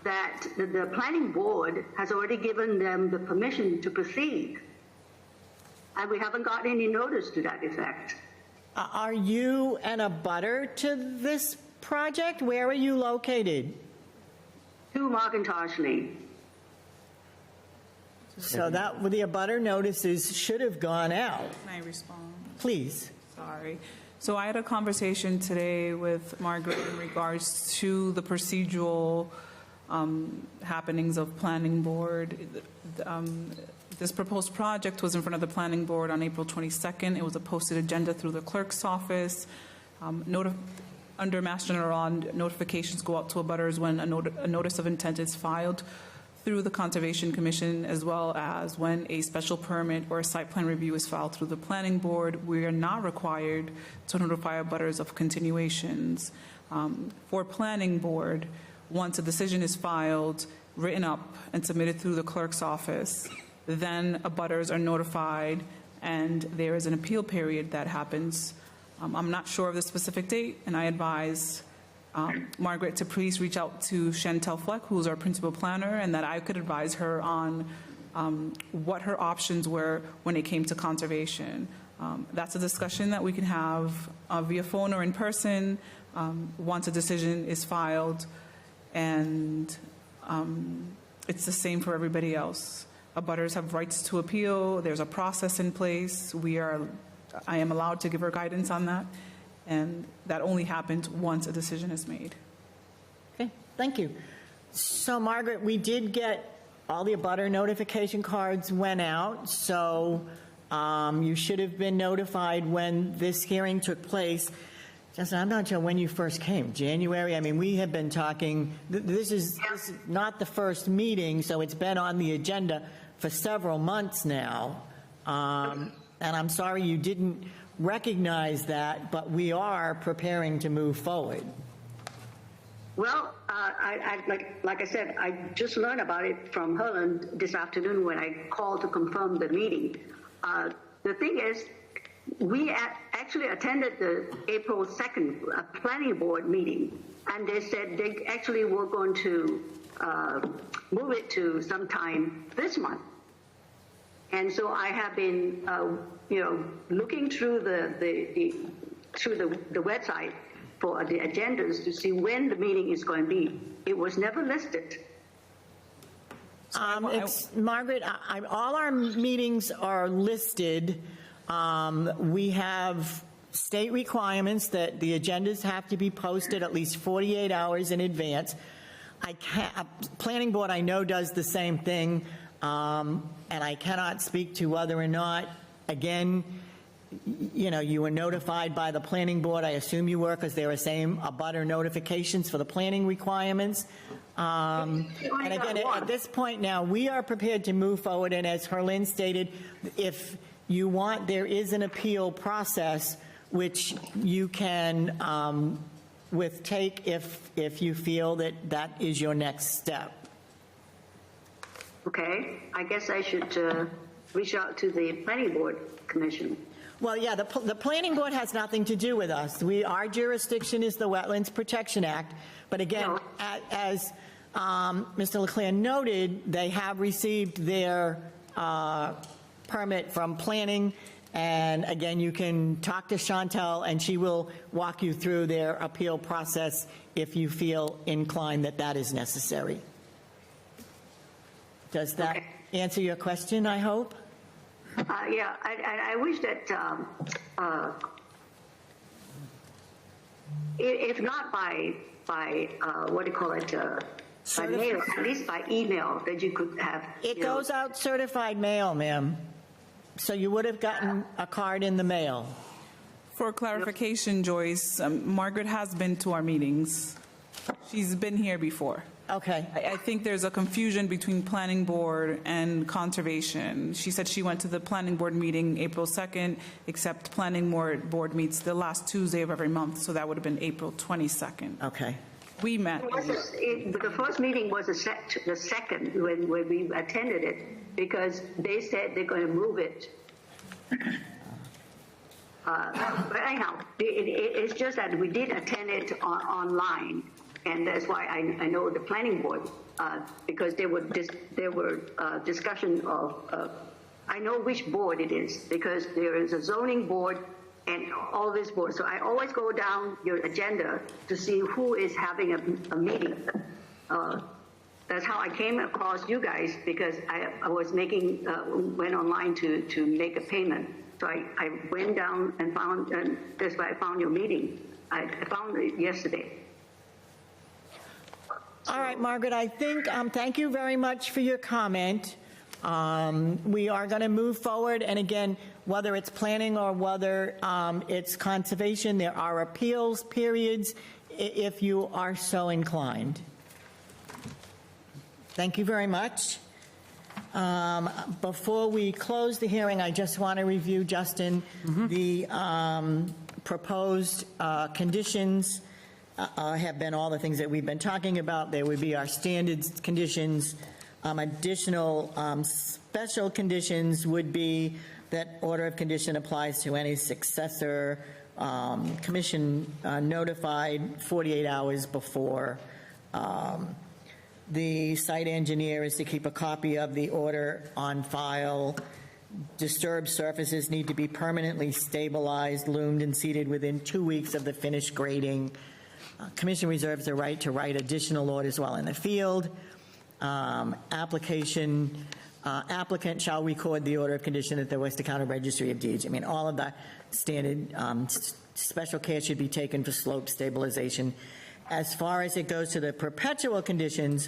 that the planning board has already given them the permission to proceed. And we haven't got any notice to that effect. Are you an abutter to this project? Where are you located? 2 Macintosh Lane. So that, the abutter notices should have gone out. Can I respond? Please. Sorry. So I had a conversation today with Margaret in regards to the procedural happenings of planning board. This proposed project was in front of the planning board on April 22nd. It was a posted agenda through the clerk's office. Under Mass General Law, notifications go out to abutters when a notice of intent is filed through the Conservation Commission, as well as when a special permit or a site plan review is filed through the planning board. We are not required to notify abutters of continuations. For planning board, once a decision is filed, written up, and submitted through the clerk's office, then abutters are notified, and there is an appeal period that happens. I'm not sure of the specific date, and I advise Margaret to please reach out to Chantel Fleck, who's our principal planner, and that I could advise her on what her options were when it came to conservation. That's a discussion that we can have via phone or in person once a decision is filed, and it's the same for everybody else. Abutters have rights to appeal. There's a process in place. I am allowed to give her guidance on that, and that only happens once a decision is made. Okay, thank you. So, Margaret, we did get all the abutter notification cards went out, so you should have been notified when this hearing took place. Justin, I'm not sure when you first came. January? I mean, we have been talking, this is not the first meeting, so it's been on the agenda for several months now. And I'm sorry you didn't recognize that, but we are preparing to move forward. Well, like I said, I just learned about it from Helen this afternoon when I called to confirm the meeting. The thing is, we actually attended the April 2nd planning board meeting, and they said they actually were going to move it to sometime this month. And so I have been, looking through the website for the agendas to see when the meeting is going to be. It was never listed. Margaret, all our meetings are listed. We have state requirements that the agendas have to be posted at least 48 hours in advance. Planning board, I know, does the same thing, and I cannot speak to whether or not, again, you were notified by the planning board. I assume you were, because they were same abutter notifications for the planning requirements. And again, at this point now, we are prepared to move forward, and as Herlyn stated, if you want, there is an appeal process which you can take if you feel that that is your next step. Okay, I guess I should reach out to the planning board commission. Well, yeah, the planning board has nothing to do with us. Our jurisdiction is the Wetlands Protection Act, but again, as Mr. Leclerc noted, they have received their permit from planning, and again, you can talk to Chantel, and she will walk you through their appeal process if you feel inclined that that is necessary. Does that answer your question, I hope? Yeah, I wish that if not by what do you call it, by mail, at least by email, that you could have. It goes out certified mail, ma'am. So you would have gotten a card in the mail. For clarification, Joyce, Margaret has been to our meetings. She's been here before. Okay. I think there's a confusion between planning board and conservation. She said she went to the planning board meeting April 2nd, except planning board meets the last Tuesday of every month, so that would have been April 22nd. Okay. We met. The first meeting was the second when we attended it, because they said they're going to move it. But anyhow, it's just that we did attend it online. And that's why I know the planning board, because there were discussion of, I know which board it is, because there is a zoning board and all these boards. So I always go down your agenda to see who is having a meeting. That's how I came across you guys, because I was went online to make a payment. So I went down and found, and that's why I found your meeting. I found it yesterday. All right, Margaret, I think, thank you very much for your comment. We are going to move forward, and again, whether it's planning or whether it's conservation, there are appeals periods if you are so inclined. Thank you very much. Before we close the hearing, I just want to review, Justin, the proposed conditions. Have been all the things that we've been talking about. There would be our standards conditions. Additional special conditions would be that order of condition applies to any successor commission notified 48 hours before the site engineer is to keep a copy of the order on file. Disturbed surfaces need to be permanently stabilized, loomed, and seeded within 2 weeks of the finished grading. Commission reserves the right to write additional orders while in the field. Applicant shall record the order of condition at the Worcester County Registry of Deeds. I mean, all of the standard special care should be taken for slope stabilization. As far as it goes to the perpetual conditions,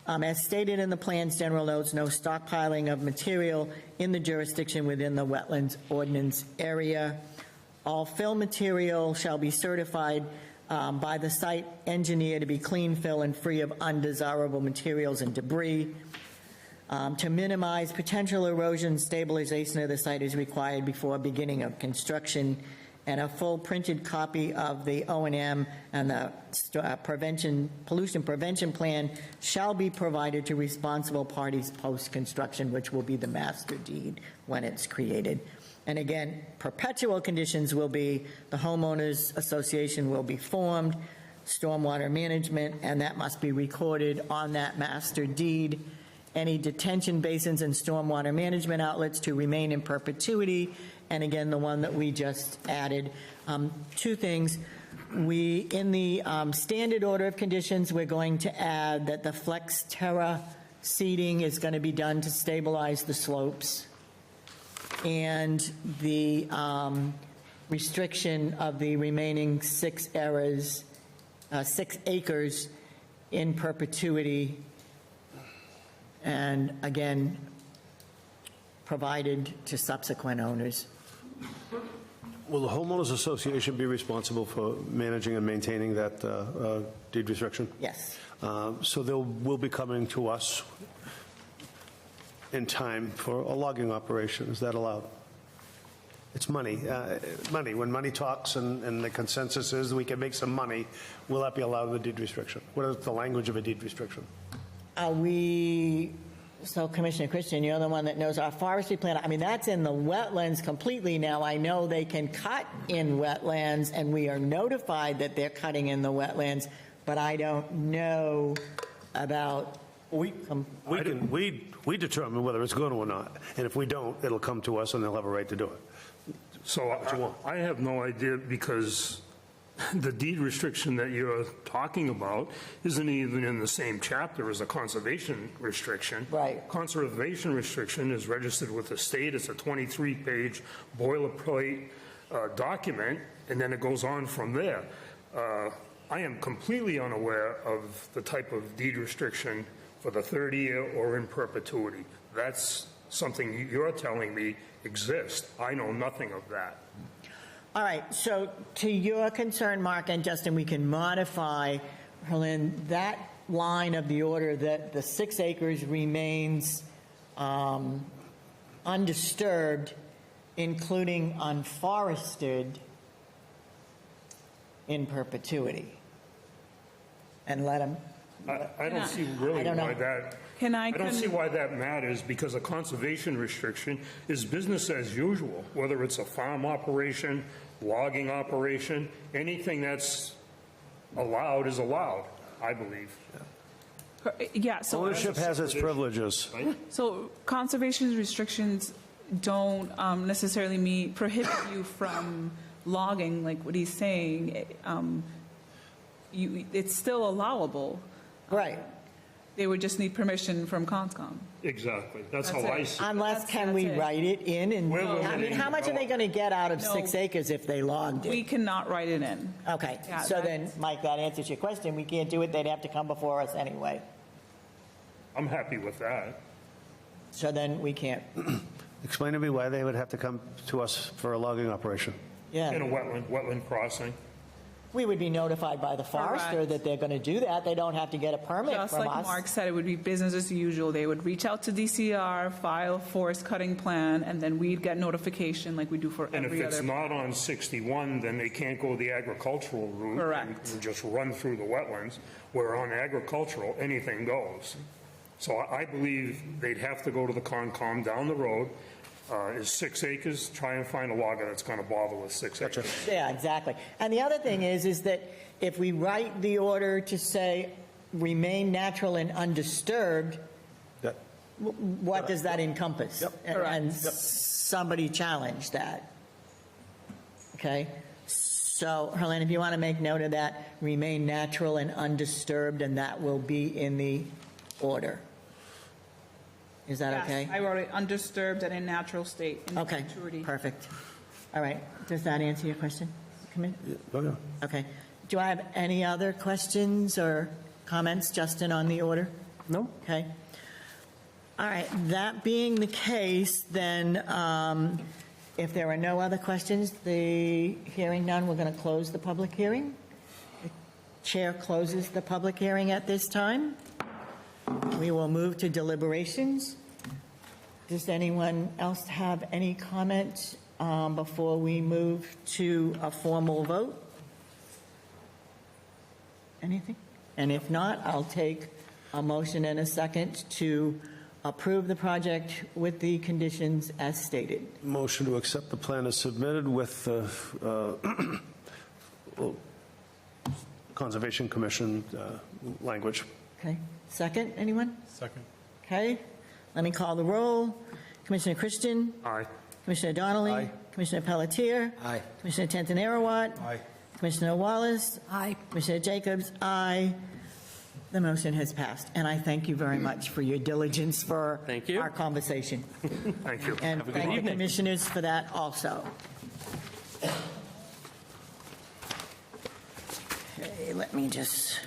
as stated in the plan's general notes, no stockpiling of material in the jurisdiction within the wetlands ordinance area. All fill material shall be certified by the site engineer to be clean fill and free of undesirable materials and debris. To minimize potential erosion, stabilization of the site is required before beginning of construction, and a full printed copy of the O&M and the pollution prevention plan shall be provided to responsible parties post-construction, which will be the master deed when it's created. And again, perpetual conditions will be the homeowners association will be formed, stormwater management, and that must be recorded on that master deed. Any detention basins and stormwater management outlets to remain in perpetuity. And again, the one that we just added. Two things. In the standard order of conditions, we're going to add that the Flex Terra seeding is going to be done to stabilize the slopes. And the restriction of the remaining 6 acres in perpetuity. And again, provided to subsequent owners. Will the homeowners association be responsible for managing and maintaining that deed restriction? Yes. So they will be coming to us in time for a logging operation. Is that allowed? It's money. Money. When money talks and the consensus is we can make some money, will that be allowed in the deed restriction? What is the language of a deed restriction? So Commissioner Christian, you're the one that knows our forestry plan. I mean, that's in the wetlands completely now. I know they can cut in wetlands, and we are notified that they're cutting in the wetlands, but I don't know about. We determine whether it's going to or not, and if we don't, it'll come to us, and they'll have a right to do it. So I have no idea, because the deed restriction that you're talking about isn't even in the same chapter as a conservation restriction. Right. Conservation restriction is registered with the state. It's a 23-page boilerplate document, and then it goes on from there. I am completely unaware of the type of deed restriction for the 30-year or in perpetuity. That's something you're telling me exists. I know nothing of that. All right, so to your concern, Mark and Justin, we can modify, Herlin, that line of the order that the 6 acres remains undisturbed, including unforested, in perpetuity. And let them. I don't see really why that. I don't see why that matters, because a conservation restriction is business as usual, whether it's a farm operation, logging operation, anything that's allowed is allowed, I believe. Yeah, so Ownership has its privileges. So conservation restrictions don't necessarily prohibit you from logging, like what he's saying. It's still allowable. Right. They would just need permission from CONSCOM. Exactly. That's how I see it. Unless, can we write it in? And I mean, how much are they going to get out of 6 acres if they logged it? We cannot write it in. Okay, Yeah, so then, Mike, that answers your question. We can't do it. They'd have to come before us anyway. I'm happy with that. So then we can't. Explain to me why they would have to come to us for a logging operation. In a Yeah, wetland crossing. we would be notified by the forester Correct. that they're going to do that. They don't have to get a permit Just from like us. Mark said, it would be business as usual. They would reach out to DCR, file a forest cutting plan, and then we'd get notification like we do for And if every it's other. not on 61, then they can't go the agricultural route. Correct. And just run through the wetlands, where on agricultural, anything goes. So I believe they'd have to go to the Concom down the road. Is 6 acres, try and find a logger that's going to bother with 6 acres. Yeah, exactly. And the other thing is that if we write the order to say remain natural and undisturbed, That- what does that encompass? Yep. And somebody challenged that. Okay? So, Herlene, if you want to make note of that, remain natural and undisturbed, and that will be in the order. Is that okay? Yes, I wrote it undisturbed and in natural state. In Okay, perpetuity. perfect. All right, does that answer your question? Oh, yeah. Okay. Do I have any other questions or comments, Justin, on the order? No? Okay. All right, that being the case, then if there are no other questions, the hearing none, we're going to close the public hearing. The chair closes the public hearing at this time. We will move to deliberations. Does anyone else have any comment before we move to a formal vote? Anything? And if not, I'll take a motion and a second to approve the project with the conditions as stated. Motion to accept the plan as submitted with the Conservation Commission language. Okay, second, anyone? Second. Okay, let me call the roll. Commissioner Christian? Aye. Commissioner Donnelly? Aye. Commissioner Pelletier? Aye. Commissioner Tantanerawat? Aye. Commissioner Wallace? Aye. Commissioner Jacobs? Aye. The motion has passed, and I thank you very much for your diligence for Thank you. our conversation. Thank you. And Have a good thank the evening. commissioners for that also. Okay, let me just...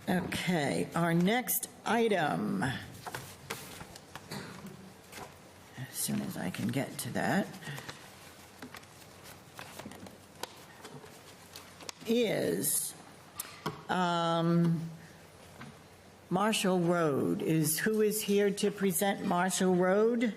Okay, our next item, as soon as I can get to that, is Marshall Road. Who is here to present Marshall Road?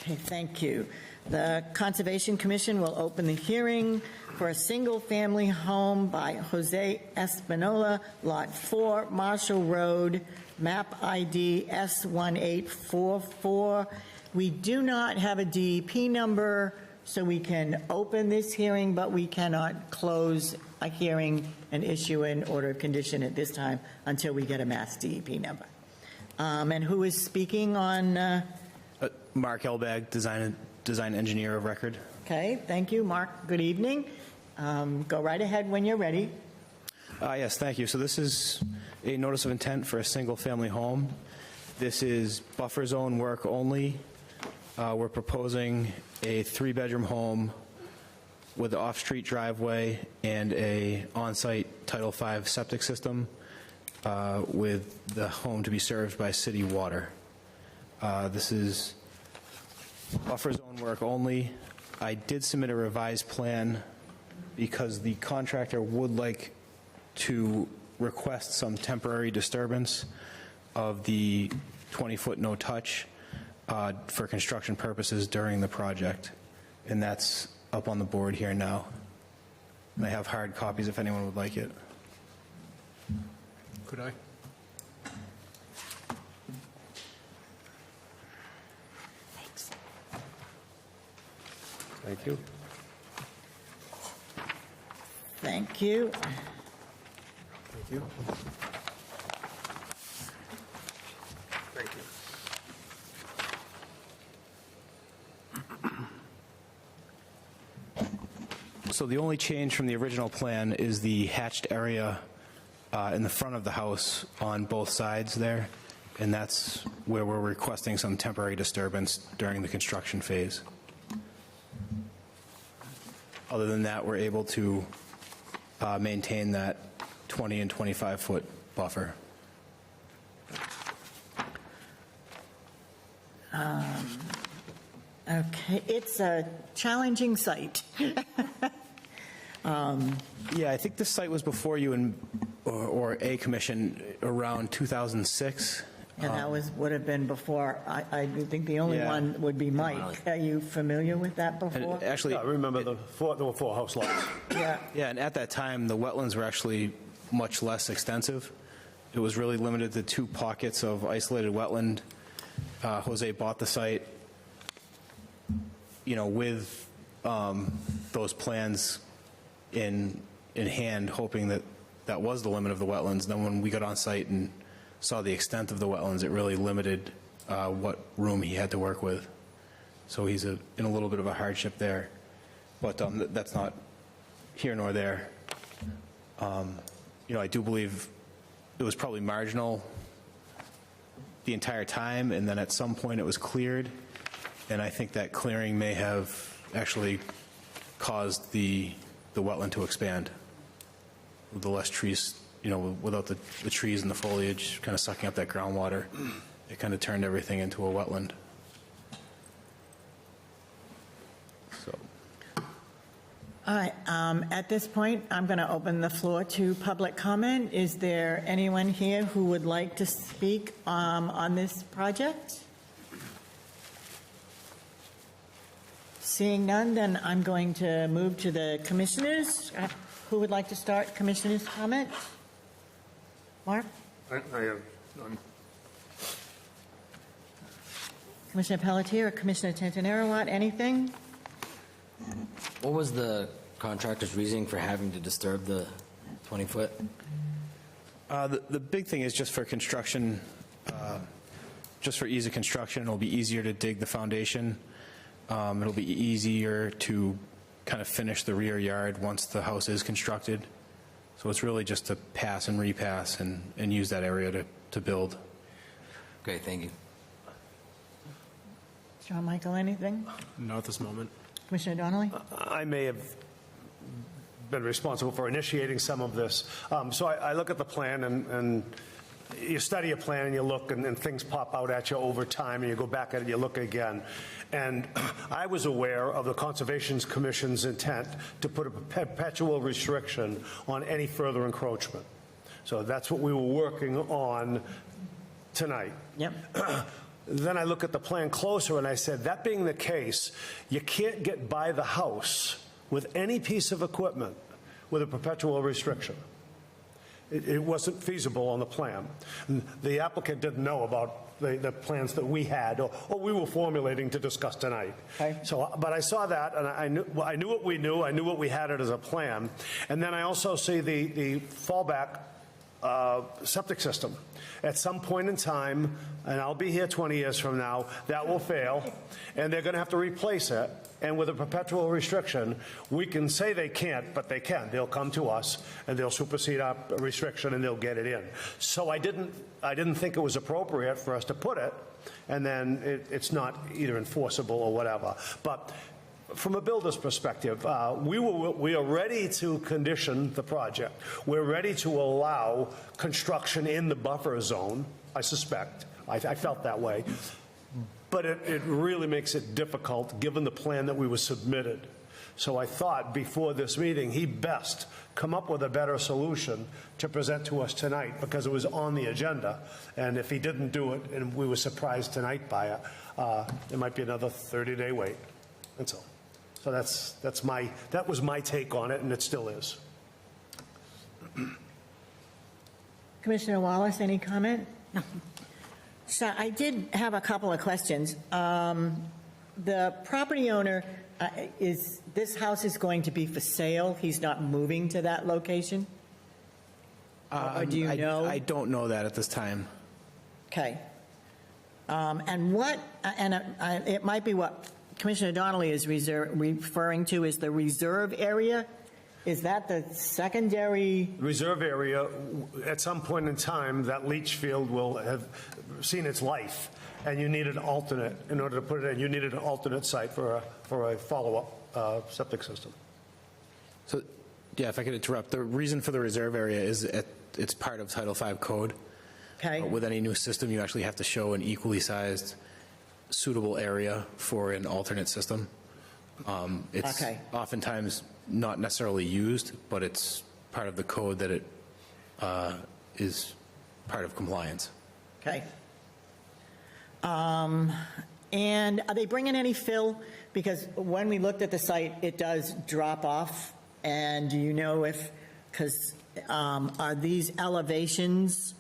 Okay, thank you. The Conservation Commission will open the hearing for a single-family home by Jose Espinola, Lot 4, Marshall Road, map ID S1844. We do not have a DEP number, so we can open this hearing, but we cannot close a hearing and issue an order of condition at this time until we get a mass DEP number. And who is speaking on... Mark Helbag, design engineer of record. Okay, thank you, Mark. Good evening. Go right ahead when you're ready. Yes, thank you. So this is a notice of intent for a single-family home. This is buffer zone work only. We're proposing a 3-bedroom home with an off-street driveway and a on-site Title V septic system with the home to be served by city water. This is buffer zone work only. I did submit a revised plan because the contractor would like to request some temporary disturbance of the 20-foot no-touch for construction purposes during the project. And that's up on the board here now. And I have hard copies if anyone would like it. Could I? Thank you. Thank you. Thank you. Thank you. So the only change from the original plan is the hatched area in the front of the house on both sides there, and that's where we're requesting some temporary disturbance during the construction phase. Other than that, we're able to maintain that 20 and 25-foot buffer. Okay, it's a challenging site. Yeah, I think this site was before you or a commission around 2006. And that would have been before, I think the only Yeah. one would be Mike. Are you familiar with that before? And actually, I remember there were 4 house lots. Yeah, yeah, and at that time, the wetlands were actually much less extensive, It was really limited to 2 pockets of isolated wetland. Jose bought the site, with those plans in hand, hoping that that was the limit of the wetlands. Then when we got on site and saw the extent of the wetlands, it really limited what room he had to work with. So he's in a little bit of a hardship there. But that's not here nor there. I do believe it was probably marginal the entire time, and then at some point it was cleared. And I think that clearing may have actually caused the wetland to expand with the less trees, without the trees and the foliage kind of sucking up that groundwater. It kind of turned everything into a wetland. So. All right, at this point, I'm going to open the floor to public comment. Is there anyone here who would like to speak on this project? Seeing none, then I'm going to move to the commissioners. Who would like to start commissioners' comment? Mark? I have none. Commissioner Pelletier or Commissioner Tantanarowat, anything? What was the contractor's reasoning for having to disturb the 20-foot? The big thing is just for construction, just for ease of construction. It'll be easier to dig the foundation. It'll be easier to kind of finish the rear yard once the house is constructed. So it's really just to pass and repass and use that area to build. Great, thank you. John Michael, anything? Not at this moment. Commissioner Donnelly? I may have been responsible for initiating some of this. So I look at the plan, and you study a plan and you look, and things pop out at you over time, and you go back at it and you look again. And I was aware of the Conservation Commission's intent to put a perpetual restriction on any further encroachment. So that's what we were working on tonight. Yep. Then I look at the plan closer and I said, that being the case, you can't get by the house with any piece of equipment with a perpetual restriction. It wasn't feasible on the plan. The applicant didn't know about the plans that we had or we were formulating to discuss tonight. Okay. So, but I saw that, and I knew what we knew. I knew what we had it as a plan. And then I also see the fallback septic system. At some point in time, and I'll be here 20 years from now, that will fail, and they're going to have to replace it. And with a perpetual restriction, we can say they can't, but they can. They'll come to us, and they'll supersede our restriction, and they'll get it in. So I didn't think it was appropriate for us to put it, and then it's not either enforceable or whatever. But from a builder's perspective, we are ready to condition the project. We're ready to allow construction in the buffer zone, I suspect. I felt that way. But it really makes it difficult given the plan that we were submitted. So I thought before this meeting, he'd best come up with a better solution to present to us tonight because it was on the agenda. And if he didn't do it and we were surprised tonight by it, there might be another 30-day wait. That's all. So that was my take on it, and it still is. Commissioner Wallace, any comment? No. So I did have a couple of questions. The property owner, this house is going to be for sale? He's not moving to that location? Or do you know? I don't know that at this time. Okay. It might be what Commissioner Donnelly is referring to is the reserve area. Is that the secondary? Reserve area, at some point in time, that leach field will have seen its life, and you need an alternate, in order to put it in, you needed an alternate site for a follow-up septic system. So, yeah, if I could interrupt, the reason for the reserve area is it's part of Title V code. Okay. With any new system, you actually have to show an equally sized, suitable area for an alternate system. It's oftentimes not necessarily used, but it's part of the code that it is part of compliance. Okay. And are they bringing any fill? Because when we looked at the site, it does drop off. And do you know if, because are these elevations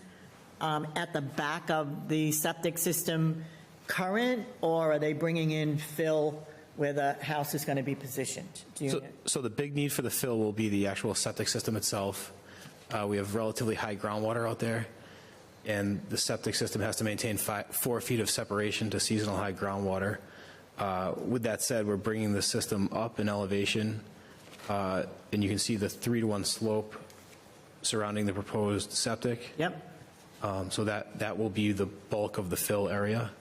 at the back of the septic system current, or are they bringing in fill where the house is going to be positioned? Do you, So the big need for the fill will be the actual septic system itself. We have relatively high groundwater out there, and the septic system has to maintain 4 feet of separation to seasonal high groundwater. With that said, we're bringing the system up in elevation, and you can see the 3-to-1 slope surrounding the proposed septic. Yep. So that will be the bulk of the fill area,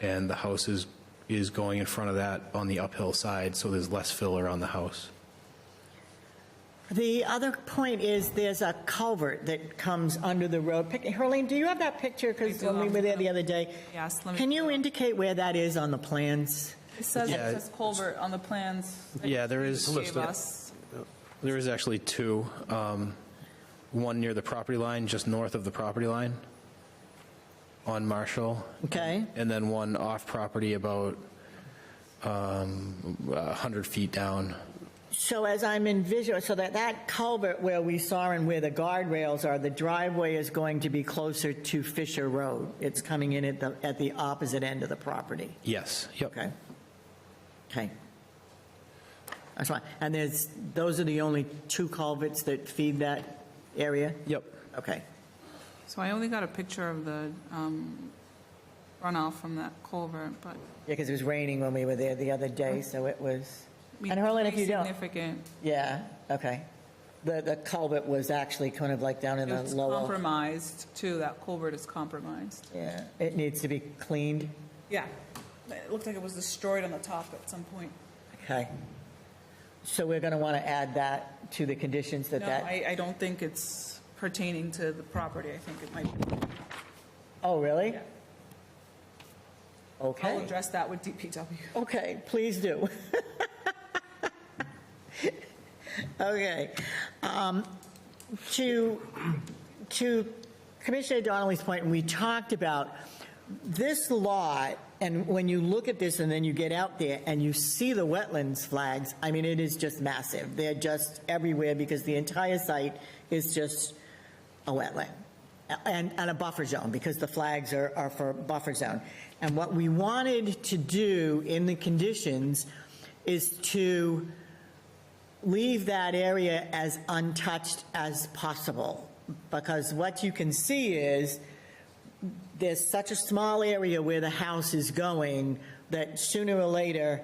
and the house is going in front of that on the uphill side, so there's less fill around the house. The other point is there's a culvert that comes under the road. Herlene, do you have that picture? Because I do. when we were there the other day, Yes, let me- can you indicate where that is on the plans? It says Yeah. it says culvert on the plans. that Yeah, there you is- gave us. There is actually two, one near the property line, just north of the property line on Marshall, Okay. and then one off property about 100 feet down. So as I'm envisioning, so that culvert where we saw and where the guardrails are, the driveway is going to be closer to Fisher Road. It's coming in at the opposite end of the property. Yes, yep. Okay. Okay. That's fine. And those are the only 2 culverts that feed that area? Yep. Okay. So I only got a picture of the runoff from that culvert, but Yeah, because it was raining when we were there the other day, so it was, I mean, and Herlene, if pretty you don't, significant. yeah, okay. The culvert was actually kind of like down in the It's lower. compromised, too. That culvert is compromised. Yeah, it needs to be cleaned. Yeah. It looked like it was destroyed on the top at some point. Okay. So we're going to want to add that to the conditions that No, that, I don't think it's pertaining to the property. I think it might be. oh, really? Yeah. Okay. I'll address that with DPW. Okay, please do. Okay. To Commissioner Donnelly's point, we talked about this lot, and when you look at this and then you get out there and you see the wetlands flags, I mean, it is just massive. They're just everywhere because the entire site is just a wetland and a buffer zone because the flags are for buffer zone. And what we wanted to do in the conditions is to leave that area as untouched as possible, because what you can see is there's such a small area where the house is going that sooner or later,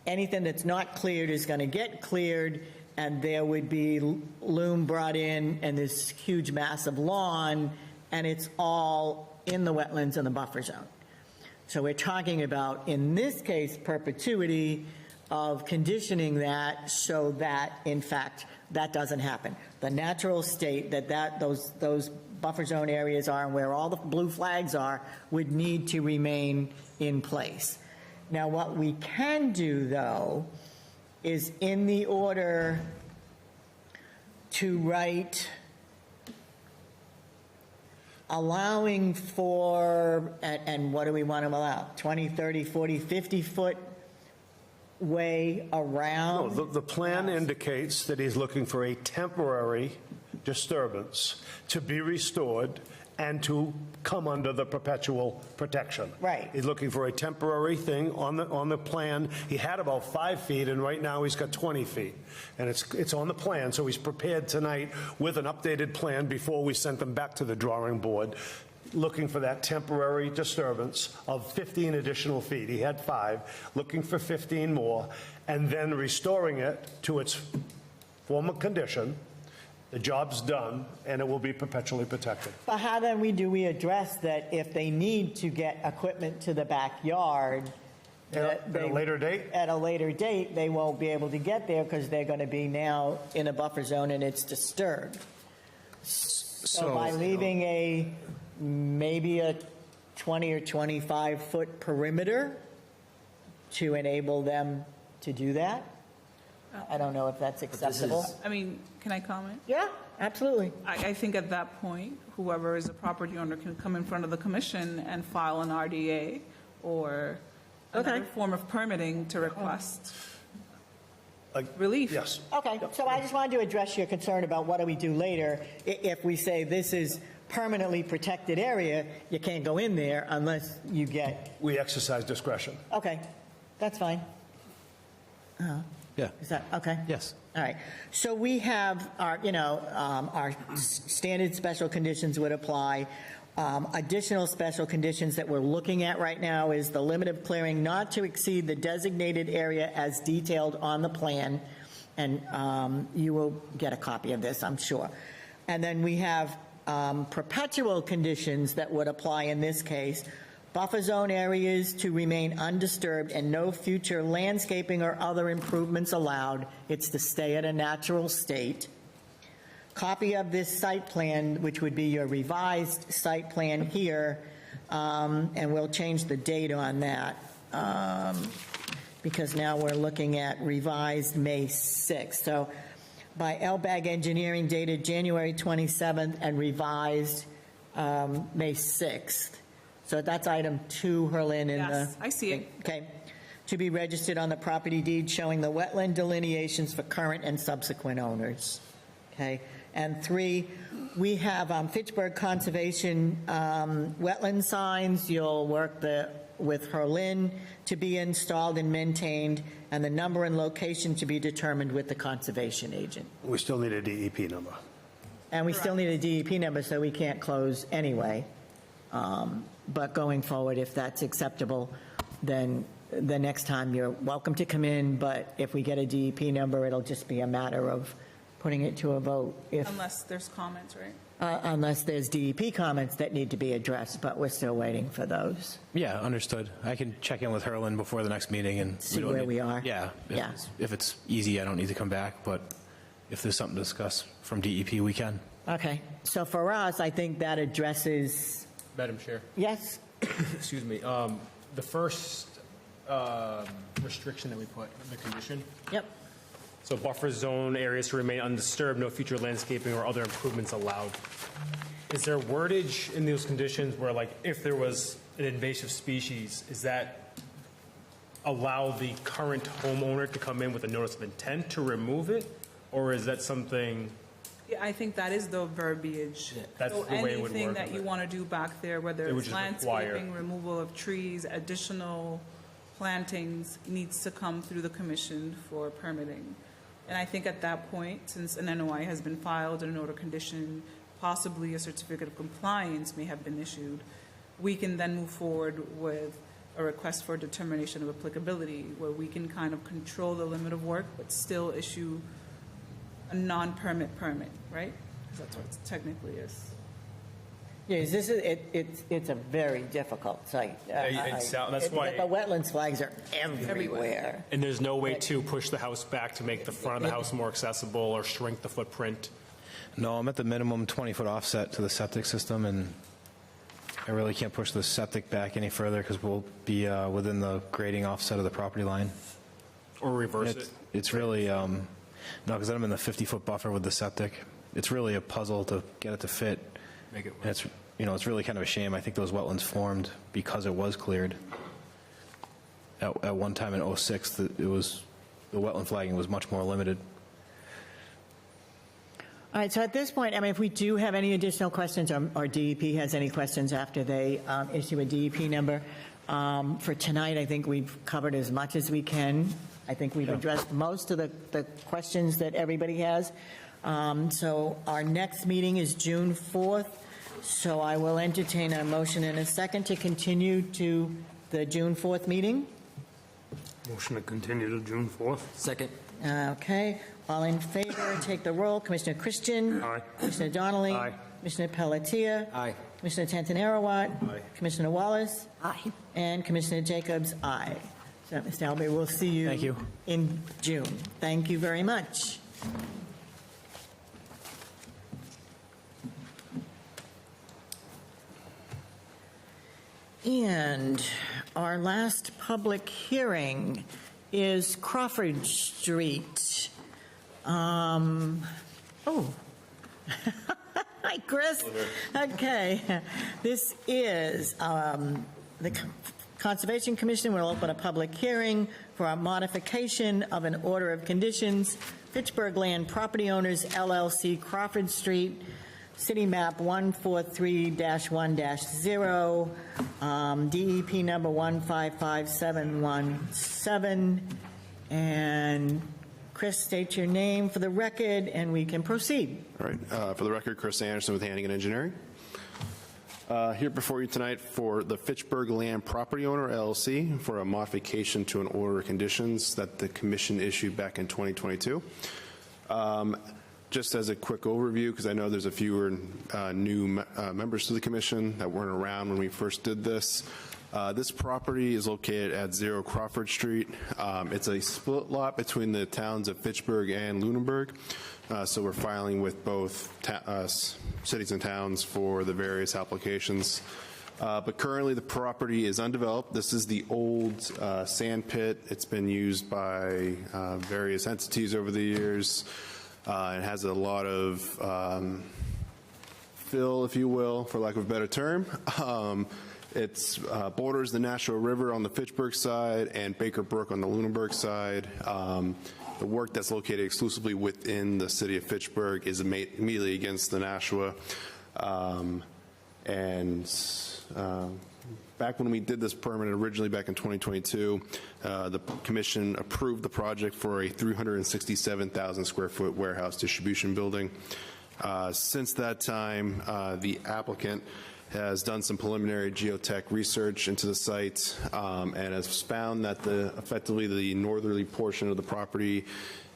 anything that's not cleared is going to get cleared, and there would be loom brought in and this huge massive lawn, and it's all in the wetlands and the buffer zone. So we're talking about, in this case, perpetuity of conditioning that so that, in fact, that doesn't happen. The natural state that those buffer zone areas are and where all the blue flags are would need to remain in place. Now, what we can do, though, is in the order to write allowing for, and what do we want to allow? 20, 30, 40, 50-foot way No, around? the plan indicates that he's looking for a temporary disturbance to be restored and to come under the perpetual protection. Right. He's looking for a temporary thing on the plan. He had about 5 feet, and right now he's got 20 feet. And it's on the plan, so he's prepared tonight with an updated plan before we sent them back to the drawing board, looking for that temporary disturbance of 15 additional feet. He had 5, looking for 15 more, and then restoring it to its former condition. The job's done, and it will be perpetually protected. But how then do we address that if they need to get equipment to the backyard? that At a later date? At a later date, they won't be able to get there because they're going to be now in a buffer zone and it's disturbed. So by leaving maybe a 20 or 25-foot perimeter to enable them to do that? I don't know if that's acceptable. I mean, can I comment? Yeah, absolutely. I think at that point, whoever is a property owner can come in front of the commission and file an RDA or another form of permitting to request relief. Yes. Okay, so I just wanted to address your concern about what do we do later if we say this is permanently protected area, you can't go in there unless you get, We exercise discretion. okay, that's fine. Yeah. Is that, okay? Yes. All right, so we have our, our standard special conditions would apply. Additional special conditions that we're looking at right now is the limit of clearing not to exceed the designated area as detailed on the plan, and you will get a copy of this, I'm sure. And then we have perpetual conditions that would apply in this case. Buffer zone areas to remain undisturbed and no future landscaping or other improvements allowed. It's to stay at a natural state. Copy of this site plan, which would be your revised site plan here, and we'll change the date on that because now we're looking at revised May 6th. So by LBAG Engineering dated January 27th and revised May 6th. So that's item 2, Herlin, in the... Yes, I see it. Okay. To be registered on the property deed showing the wetland delineations for current and subsequent owners. Okay. And 3, we have Fitchburg Conservation wetland signs. You'll work with Herlin to be installed and maintained, and the number and location to be determined with the conservation agent. We still need a DEP number. And we still need a DEP number, so we can't close anyway. But going forward, if that's acceptable, then the next time you're welcome to come in, but if we get a DEP number, it'll just be a matter of putting it to a vote. Unless there's comments, right? Unless there's DEP comments that need to be addressed, but we're still waiting for those. Yeah, understood. I can check in with Herlin before the next meeting and See where we are. Yeah. Yeah. If it's easy, I don't need to come back, but if there's something to discuss from DEP, we can. Okay, so for us, I think that addresses, Madam Chair, yes? excuse me, the first restriction that we put, the condition, Yep. so buffer zone areas to remain undisturbed, no future landscaping or other improvements allowed. Is there wordage in those conditions where, like, if there was an invasive species, is that allow the current homeowner to come in with a notice of intent to remove it? Or is that something, Yeah, I think that is the verbiage. That's So the way it would anything work, that you okay. want to do back there, whether It would it's just require- landscaping, removal of trees, additional plantings, needs to come through the commission for permitting. And I think at that point, since an NOI has been filed and an order condition, possibly a certificate of compliance may have been issued, we can then move forward with a request for determination of applicability, where we can kind of control the limit of work, but still issue a non-permit permit, right? Because that's what it technically is. Yes, this is, it's a very difficult site. that's why- The wetlands flags are everywhere. and there's no way to push the house back to make the front of the house more accessible or shrink the footprint? No, I'm at the minimum 20-foot offset to the septic system, and I really can't push the septic back any further because we'll be within the grading offset of the property line. Or reverse it? It's really, no, because I'm in the 50-foot buffer with the septic. It's really a puzzle to get it to fit. Make it work. And it's, it's really kind of a shame. I think those wetlands formed because it was cleared. At one time in '06, the wetland flagging was much more limited. All right, so at this point, I mean, if we do have any additional questions, or DEP has any questions after they issue a DEP number, for tonight, I think we've covered as much as we can. I think we've addressed most of the questions that everybody has. So our next meeting is June 4th, so I will entertain a motion in a second to continue to the June 4th meeting. Motion to continue to June 4th. Second. Okay, all in favor, take the roll. Commissioner Christian. Aye. Commissioner Donnelly. Aye. Commissioner Pelletier. Aye. Commissioner Tantanarowat. Aye. Commissioner Wallace. Aye. And Commissioner Jacobs, aye. So, Mr. Albee, we'll see you. Thank you. In June. Thank you very much. And our last public hearing is Crawford Street. Oh. Hi, Chris. Okay. This is the Conservation Commission will open a public hearing for a modification of an order of conditions, Fitchburg Land Property Owners, LLC, Crawford Street, City Map 143-1-0, DEP number 155717. And Chris, state your name for the record, and we can proceed. All right. For the record, Chris Anderson with Hannigan Engineering. Here before you tonight for the Fitchburg Land Property Owner, LLC, for a modification to an order of conditions that the commission issued back in 2022. Just as a quick overview, because I know there's a fewer new members to the commission that weren't around when we first did this. This property is located at 0 Crawford Street. It's a split lot between the towns of Fitchburg and Lunenburg. So we're filing with both cities and towns for the various applications. But currently the property is undeveloped. This is the old sand pit. It's been used by various entities over the years. It has a lot of fill, if you will, for lack of a better term. It borders the Nashua River on the Fitchburg side and Baker Brook on the Lunenburg side. The work that's located exclusively within the city of Fitchburg is immediately against the Nashua. Back when we did this permit originally back in 2022, the commission approved the project for a 367,000 square foot warehouse distribution building. Since that time, the applicant has done some preliminary geotech research into the site and has found that effectively the northerly portion of the property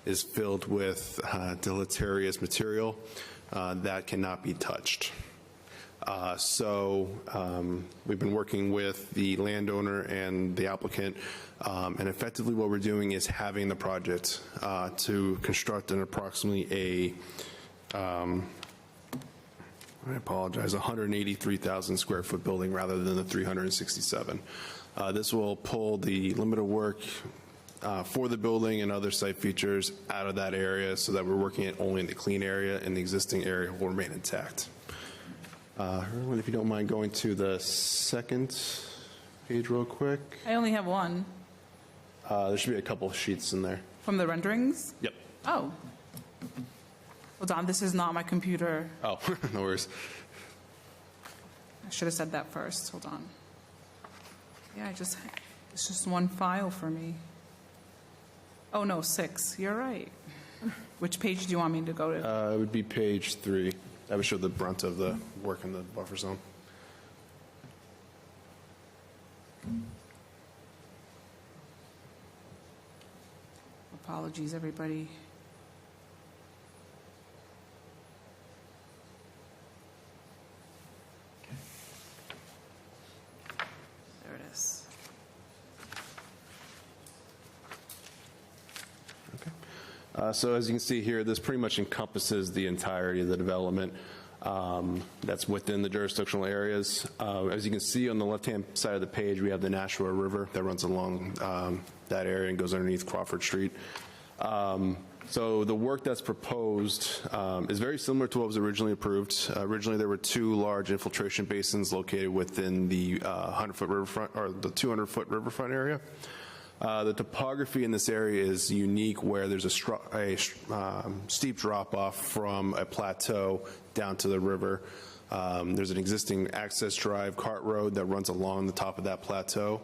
is filled with deleterious material that cannot be touched. So we've been working with the landowner and the applicant, and effectively what we're doing is having the project to construct an approximately I apologize, 183,000 square foot building rather than the 367. This will pull the limit of work for the building and other site features out of that area so that we're working it only in the clean area, and the existing area will remain intact. Everyone, if you don't mind going to the second page real quick. I only have one. There should be a couple of sheets in there. From the renderings? Yep. Oh. Hold on, this is not my computer. Oh, no worries. I should have said that first. Hold on. Yeah, it's just one file for me. Oh, no, 6. You're right. Which page do you want me to go to? It would be page 3. That would show the brunt of the work in the buffer zone. Apologies, everybody. There it is. So as you can see here, this pretty much encompasses the entirety of the development that's within the jurisdictional areas. As you can see on the left-hand side of the page, we have the Nashua River that runs along that area and goes underneath Crawford Street. So the work that's proposed is very similar to what was originally approved. Originally, there were 2 large infiltration basins located within the 100-foot riverfront, or the 200-foot riverfront area. The topography in this area is unique, where there's a steep drop-off from a plateau down to the river. There's an existing access drive cart road that runs along the top of that plateau.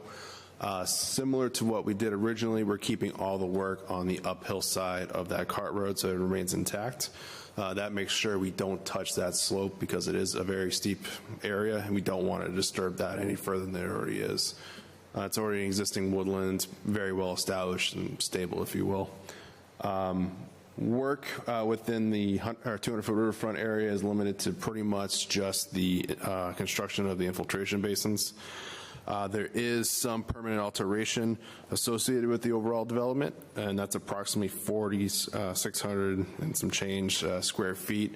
Similar to what we did originally, we're keeping all the work on the uphill side of that cart road so it remains intact. That makes sure we don't touch that slope because it is a very steep area and we don't want to disturb that any further than it already is. It's already an existing woodland, very well established and stable, if you will. Work within the 200-foot riverfront area is limited to pretty much just the construction of the infiltration basins. There is some permanent alteration associated with the overall development, and that's approximately 4,600 and some change square feet.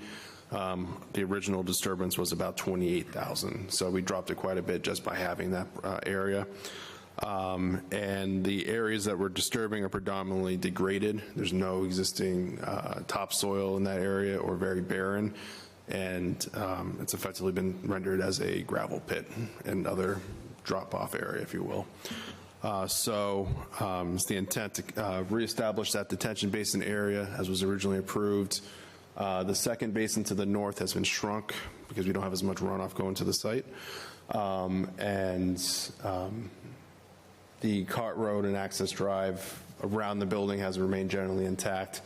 The original disturbance was about 28,000, so we dropped it quite a bit just by having that area. And the areas that we're disturbing are predominantly degraded. There's no existing topsoil in that area or very barren, and it's effectively been rendered as a gravel pit and other drop-off area, if you will. So it's the intent to reestablish that detention basin area as was originally approved. The second basin to the north has been shrunk because we don't have as much runoff going to the site. The cart road and access drive around the building has remained generally intact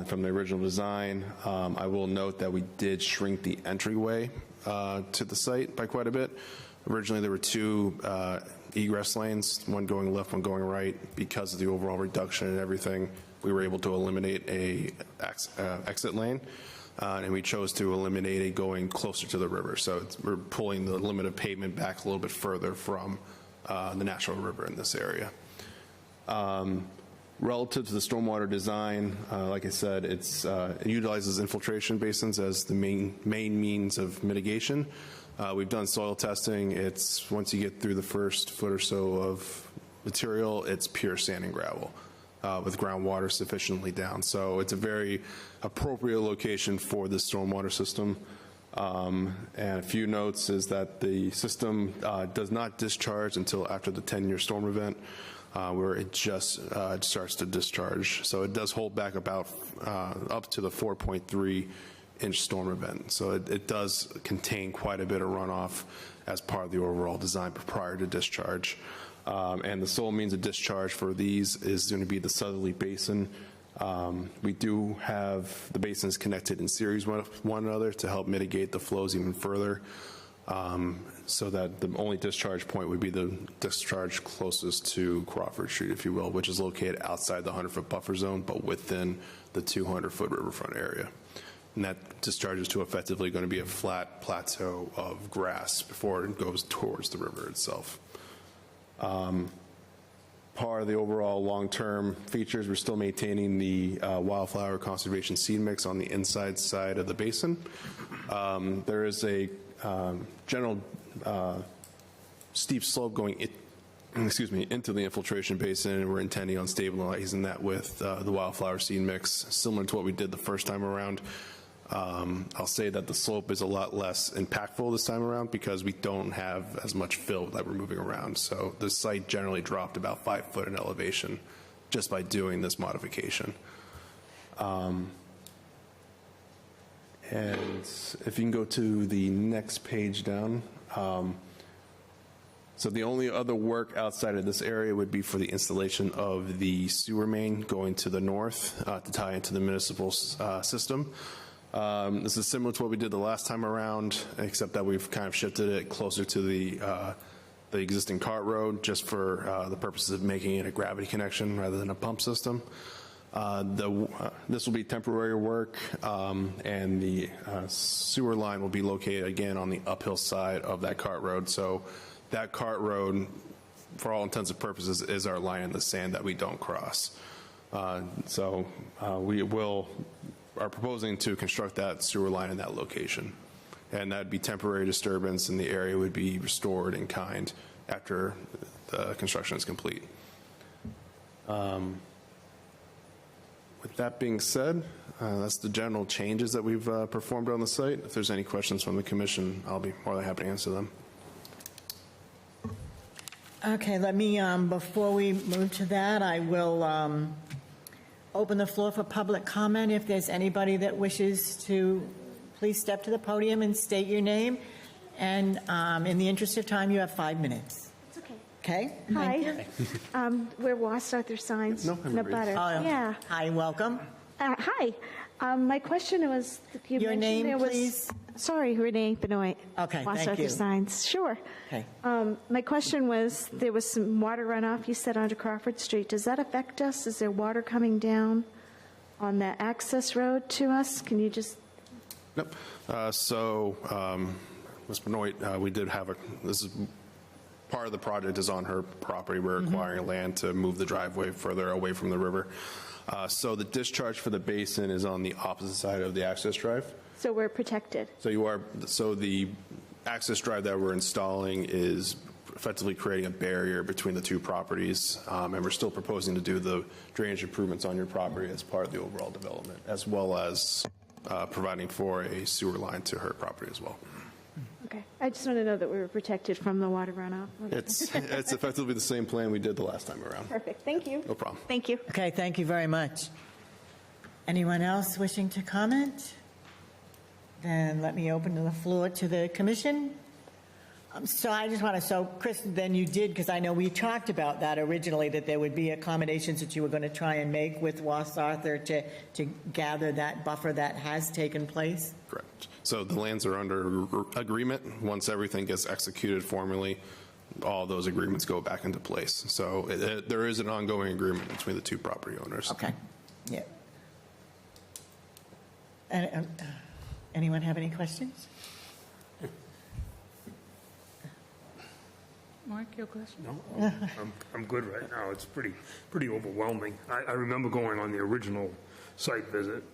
from the original design. I will note that we did shrink the entryway to the site by quite a bit. Originally, there were two egress lanes, one going left, one going right. Because of the overall reduction in everything, we were able to eliminate a exit lane, and we chose to eliminate it going closer to the river. So we're pulling the limit of pavement back a little bit further from the National River in this area. Relative to the stormwater design, like I said, it utilizes infiltration basins as the main means of mitigation. We've done soil testing. It's once you get through the first foot or so of material, it's pure sand and gravel with groundwater sufficiently down. So it's a very appropriate location for this stormwater system. And a few notes is that the system does not discharge until after the 10-year storm event, where it just starts to discharge. So it does hold back about up to the 4.3-inch storm event. So it does contain quite a bit of runoff as part of the overall design prior to discharge. And the sole means of discharge for these is going to be the southerly basin. We do have the basins connected in series with one another to help mitigate the flows even further, so that the only discharge point would be the discharge closest to Crawford Street, if you will, which is located outside the 100-foot buffer zone, but within the 200-foot riverfront area. And that discharge is to effectively going to be a flat plateau of grass before it goes towards the river itself. Part of the overall long-term features, we're still maintaining the wildflower conservation seed mix on the inside side of the basin. There is a general steep slope going into the infiltration basin, and we're intending on stabilizing that with the wildflower seed mix, similar to what we did the first time around. I'll say that the slope is a lot less impactful this time around because we don't have as much fill that we're moving around. So the site generally dropped about 5 foot in elevation just by doing this modification. And if you can go to the next page down. So the only other work outside of this area would be for the installation of the sewer main going to the north to tie into the municipal system. This is similar to what we did the last time around, except that we've kind of shifted it closer to the existing cart road, just for the purposes of making it a gravity connection rather than a pump system. This will be temporary work, and the sewer line will be located again on the uphill side of that cart road. So that cart road, for all intents and purposes, is our line in the sand that we don't cross. We are proposing to construct that sewer line in that location. And that'd be temporary disturbance, and the area would be restored in kind after the construction is complete. With that being said, that's the general changes that we've performed on the site. If there's any questions from the commission, I'll be more than happy to answer them. Okay, let me, before we move to that, I will open the floor for public comment. If there's anybody that wishes to, please step to the podium and state your name. And in the interest of time, you have 5 minutes. It's okay. Okay? Hi. We're Wass Arthur Signs. No, I'm butter. Yeah. Hi, welcome. Hi. My question was, you Your mentioned name, there was, please? Sorry, Renee Benoit. Okay, Wass thank Arthur you. Signs. Sure. Okay. My question was, there was some water runoff, you said, onto Crawford Street. Does that affect us? Is there water coming down on that access road to us? Can you just... Yep. Ms. Benoit, we did have this is part of the project is on her property. We're acquiring land to move the driveway further away from the river. So the discharge for the basin is on the opposite side of the access drive. So we're protected? So the access drive that we're installing is effectively creating a barrier between the two properties, and we're still proposing to do the drainage improvements on your property as part of the overall development, as well as providing for a sewer line to her property as well. Okay. I just want to know that we were protected from the water runoff. It's effectively the same plan we did the last time around. Perfect. Thank you. No problem. Thank you. Okay, thank you very much. Anyone else wishing to comment? Then let me open the floor to the commission. So I just want to, so Chris, then you did, because I know we talked about that originally, that there would be accommodations that you were going to try and make with Ross Arthur to gather that buffer that has taken place? Correct. So the lands are under agreement. Once everything gets executed formally, all those agreements go back into place. So there is an ongoing agreement between the two property owners. Okay. Yeah. And, anyone have any questions? Mark, your question? No, I'm good right now. It's pretty overwhelming. I remember going on the original site visit.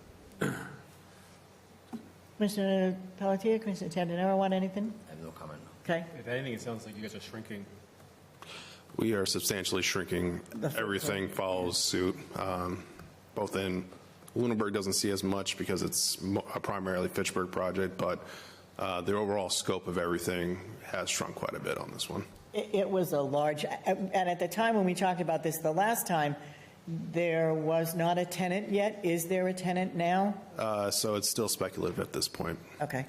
Commissioner Pelletier, Commissioner Tandonero, want anything? I have no comment. Okay. If anything, it sounds like you guys are shrinking. We are substantially shrinking. Everything follows suit. Both in Lunenburg doesn't see as much because it's a primarily Fitchburg project, but the overall scope of everything has shrunk quite a bit on this one. It was a large, and at the time when we talked about this the last time, there was not a tenant yet. Is there a tenant now? So it's still speculative at this point. Okay.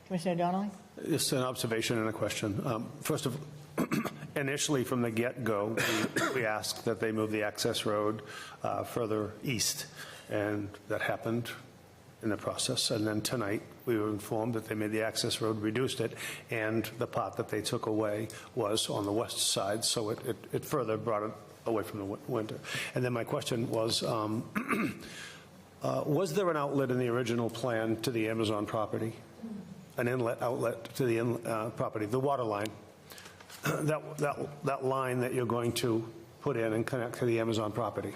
Commissioner Donnelly? Just an observation and a question. First of all, initially from the get-go, we asked that they move the access road further east, and that happened in the process. And then tonight, we were informed that they made the access road, reduced it, and the part that they took away was on the west side, so it further brought it away from the winter. And then my question was there an outlet in the original plan to the Amazon property? An inlet outlet to the property, the water line? That line that you're going to put in and connect to the Amazon property,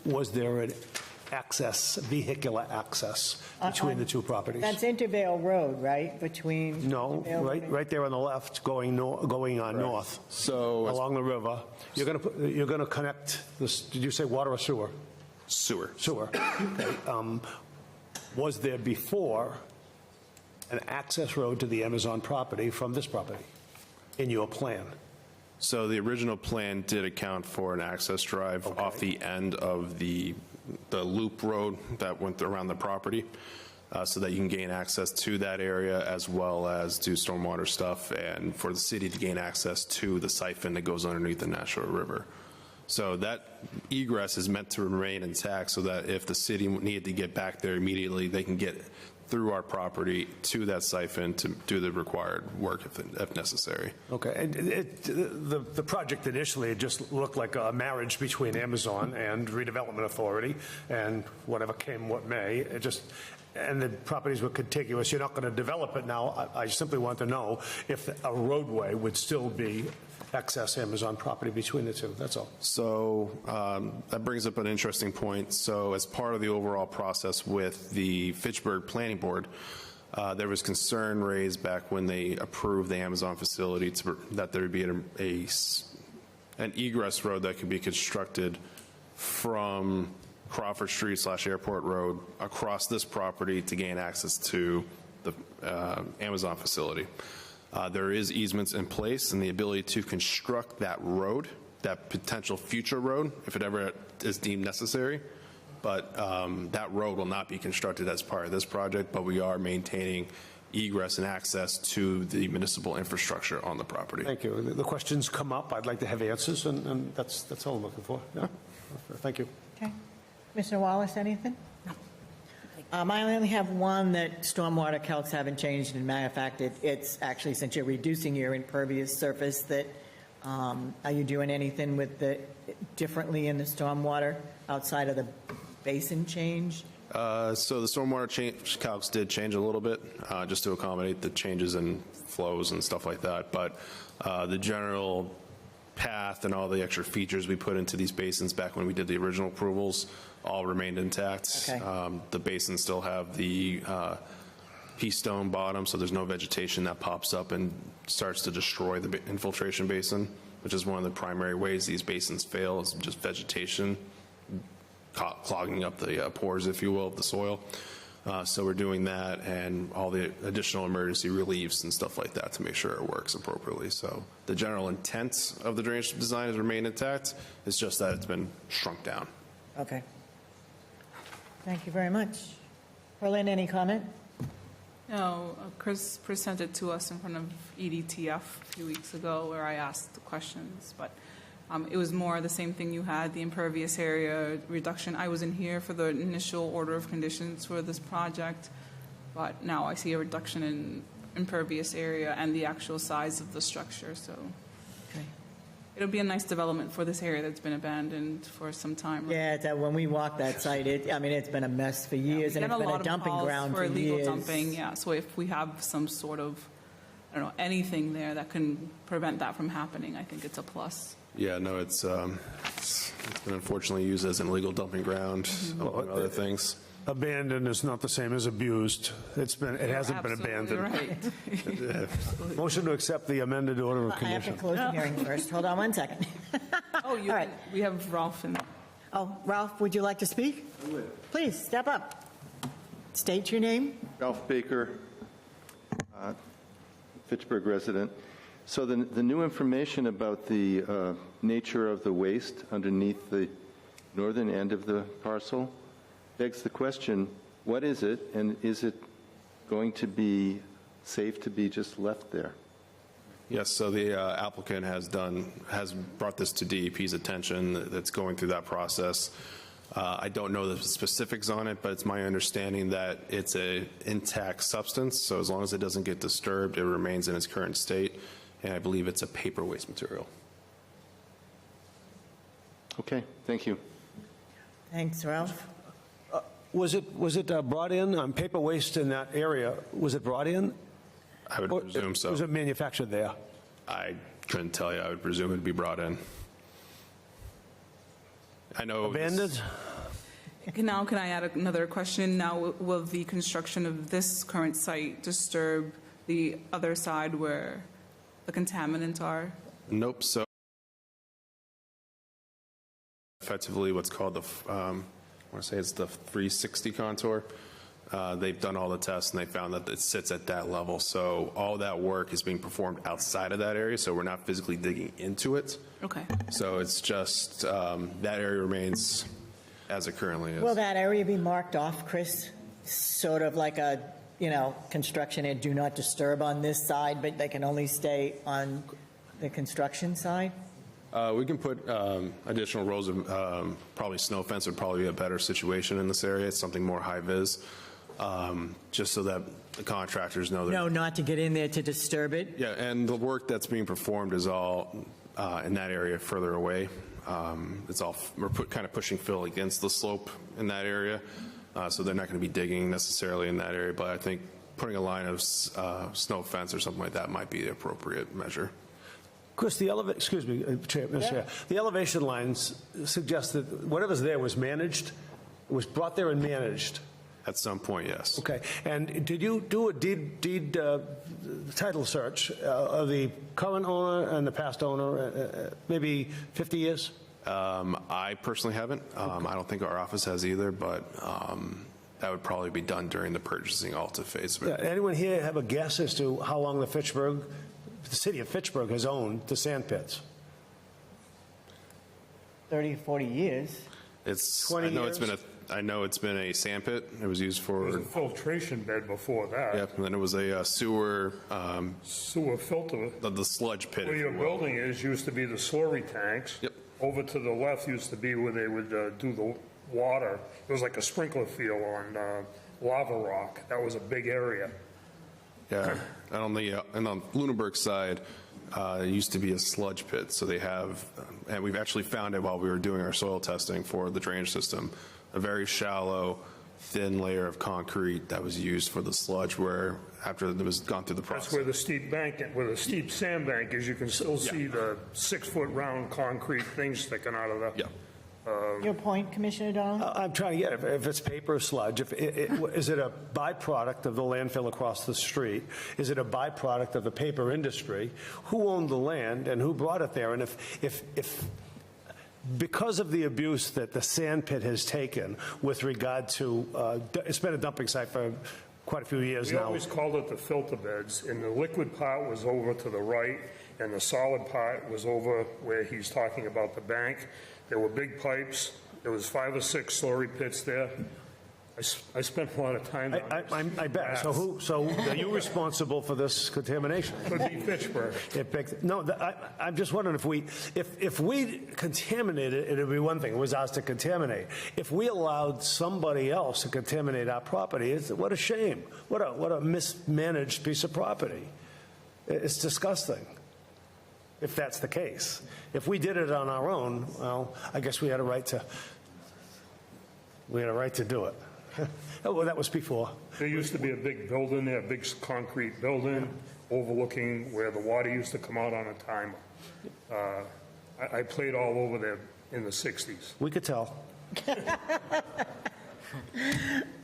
was there an access, vehicular access between the two properties? That's Intervale Road, right? Between No, right there on the left, going on north. So along the river, you're going to connect this. Did you say water or sewer? Sewer. Sewer. Okay. Was there before an access road to the Amazon property from this property in your plan? So the original plan did account for an access drive off the end of the loop road that went around the property, so that you can gain access to that area as well as do stormwater stuff, and for the city to gain access to the siphon that goes underneath the Nashua River. So that egress is meant to remain intact so that if the city needed to get back there immediately, they can get through our property to that siphon to do the required work if necessary. Okay. And the project initially, it just looked like a marriage between Amazon and Redevelopment Authority, and whatever came what may. And the properties were contiguous. You're not going to develop it now. I simply want to know if a roadway would still be excess Amazon property between the two. That's all. So that brings up an interesting point. So as part of the overall process with the Fitchburg Planning Board, there was concern raised back when they approved the Amazon facility that there would be an egress road that could be constructed from Crawford Street / Airport Road across this property to gain access to the Amazon facility. There is easements in place and the ability to construct that road, that potential future road, if it ever is deemed necessary. But that road will not be constructed as part of this project, but we are maintaining egress and access to the municipal infrastructure on the property. Thank you. The questions come up. I'd like to have answers, and that's all I'm looking for. Yeah. Thank you. Okay. Commissioner Wallace, anything? No. I only have one that stormwater calcs haven't changed. In matter of fact, it's actually, since you're reducing your impervious surface, that are you doing anything with differently in the stormwater outside of the basin change? So the stormwater calcs did change a little bit just to accommodate the changes in flows and stuff like that. But the general path and all the extra features we put into these basins back when we did the original approvals all remained intact. Okay. The basins still have the pea stone bottom, so there's no vegetation that pops up and starts to destroy the infiltration basin, which is one of the primary ways these basins fail, is just vegetation clogging up the pores, if you will, of the soil. So we're doing that and all the additional emergency reliefs and stuff like that to make sure it works appropriately. So the general intent of the drainage design has remained intact. It's just that it's been shrunk down. Okay. Thank you very much. Perlin, any comment? No, Chris presented to us in front of EDTF a few weeks ago where I asked the questions, but it was more the same thing you had, the impervious area reduction. I wasn't here for the initial order of conditions for this project, but now I see a reduction in impervious area and the actual size of the structure, so it'll be a nice development for this area that's been abandoned for some time. Yeah, when we walk that site, it's been a mess for years, and it's been a dumping ground for illegal years. dumping, yeah. So if we have some sort of, I don't know, anything there that can prevent that from happening, I think it's a plus. Yeah, no, it's been unfortunately used as an illegal dumping ground, among other things. Abandoned is not the same as abused. It hasn't been abandoned. Right. Motion to accept the amended order of I have to condition. close the hearing first. Hold on one second. Oh, All right. we have Ralph in. Oh, Ralph, would you like to speak? I would. Please, step up. State your name. Ralph Baker, Fitchburg resident. So the new information about the nature of the waste underneath the northern end of the parcel begs the question, what is it, and is it going to be safe to be just left there? Yes, so the applicant has brought this to DEP's attention. That's going through that process. I don't know the specifics on it, but it's my understanding that it's an intact substance, so as long as it doesn't get disturbed, it remains in its current state, and I believe it's a paper waste material. Okay, thank you. Thanks, Ralph. Was it brought in, paper waste in that area, was it brought in? I would presume so. Was it manufactured there? I couldn't tell you. I would presume it'd be brought in. I know. Abandoned? Now, can I add another question? Now, will the construction of this current site disturb the other side where the contaminants are? Nope. So effectively what's called the, I want to say it's the 360 contour. They've done all the tests and they found that it sits at that level. So all that work is being performed outside of that area. So we're not physically digging into it. Okay. So it's just that area remains as it currently is. Will that area be marked off, Chris? Sort of like a, construction and do not disturb on this side, but they can only stay on the construction side? We can put additional rows of probably snow fence would probably be a better situation in this area. It's something more high vis, just so that the contractors know that. No, not to get in there to disturb it? Yeah, and the work that's being performed is all in that area further away. It's all, we're kind of pushing fill against the slope in that area, so they're not going to be digging necessarily in that area, but I think putting a line of snow fence or something like that might be the appropriate measure. Chris, the Mr. Chair, the elevation lines suggest that whatever's there was managed, was brought there and managed. At some point, yes. Okay. And did you do a deed title search of the current owner and the past owner, maybe 50 years? I personally haven't. I don't think our office has either, but that would probably be done during the purchasing Alta phase. Yeah. Anyone here have a guess as to how long the city of Fitchburg has owned the sand pits? 30, 40 years. It's 20 years? I know it's been a sand pit. It was used for. There was a filtration bed before that. Yeah, and then it was a sewer. Sewer filter. The sludge pit. Where your building used to be the slurry tanks. Yep. Over to the left used to be where they would do the water. It was like a sprinkler field on lava rock. That was a big area. Yeah, and on the Lunenburg side, it used to be a sludge pit. So they have, and we've actually found it while we were doing our soil testing for the drainage system, a very shallow, thin layer of concrete that was used for the sludge. Where after it was gone through the process, that's where the steep bank, where the steep sandbank is. You can still see the 6-foot round concrete things sticking out of the. Yeah. Your point, Commissioner Dolan? I'm trying to get it. If it's paper or sludge, is it a byproduct of the landfill across the street? Is it a byproduct of the paper industry? Who owned the land and who brought it there? And if because of the abuse that the sand pit has taken with regard to, it's been a dumping site for quite a few years now. We always called it the filter beds, and the liquid part was over to the right, and the solid part was over where he's talking about the bank. There were big pipes. There was 5 or 6 slurry pits there. I spent a lot of time on this. I bet. So are you responsible for this contamination? Could be Fitchburg. No, I'm just wondering if we contaminated it, it'd be one thing. It was ours to contaminate. If we allowed somebody else to contaminate our property, what a shame. What a mismanaged piece of property. It's disgusting, if that's the case. If we did it on our own, well, I guess we had a right to do it. Well, that was before. There used to be a big building there, a big concrete building overlooking where the water used to come out on a timer. I played all over there in the 60s. We could tell.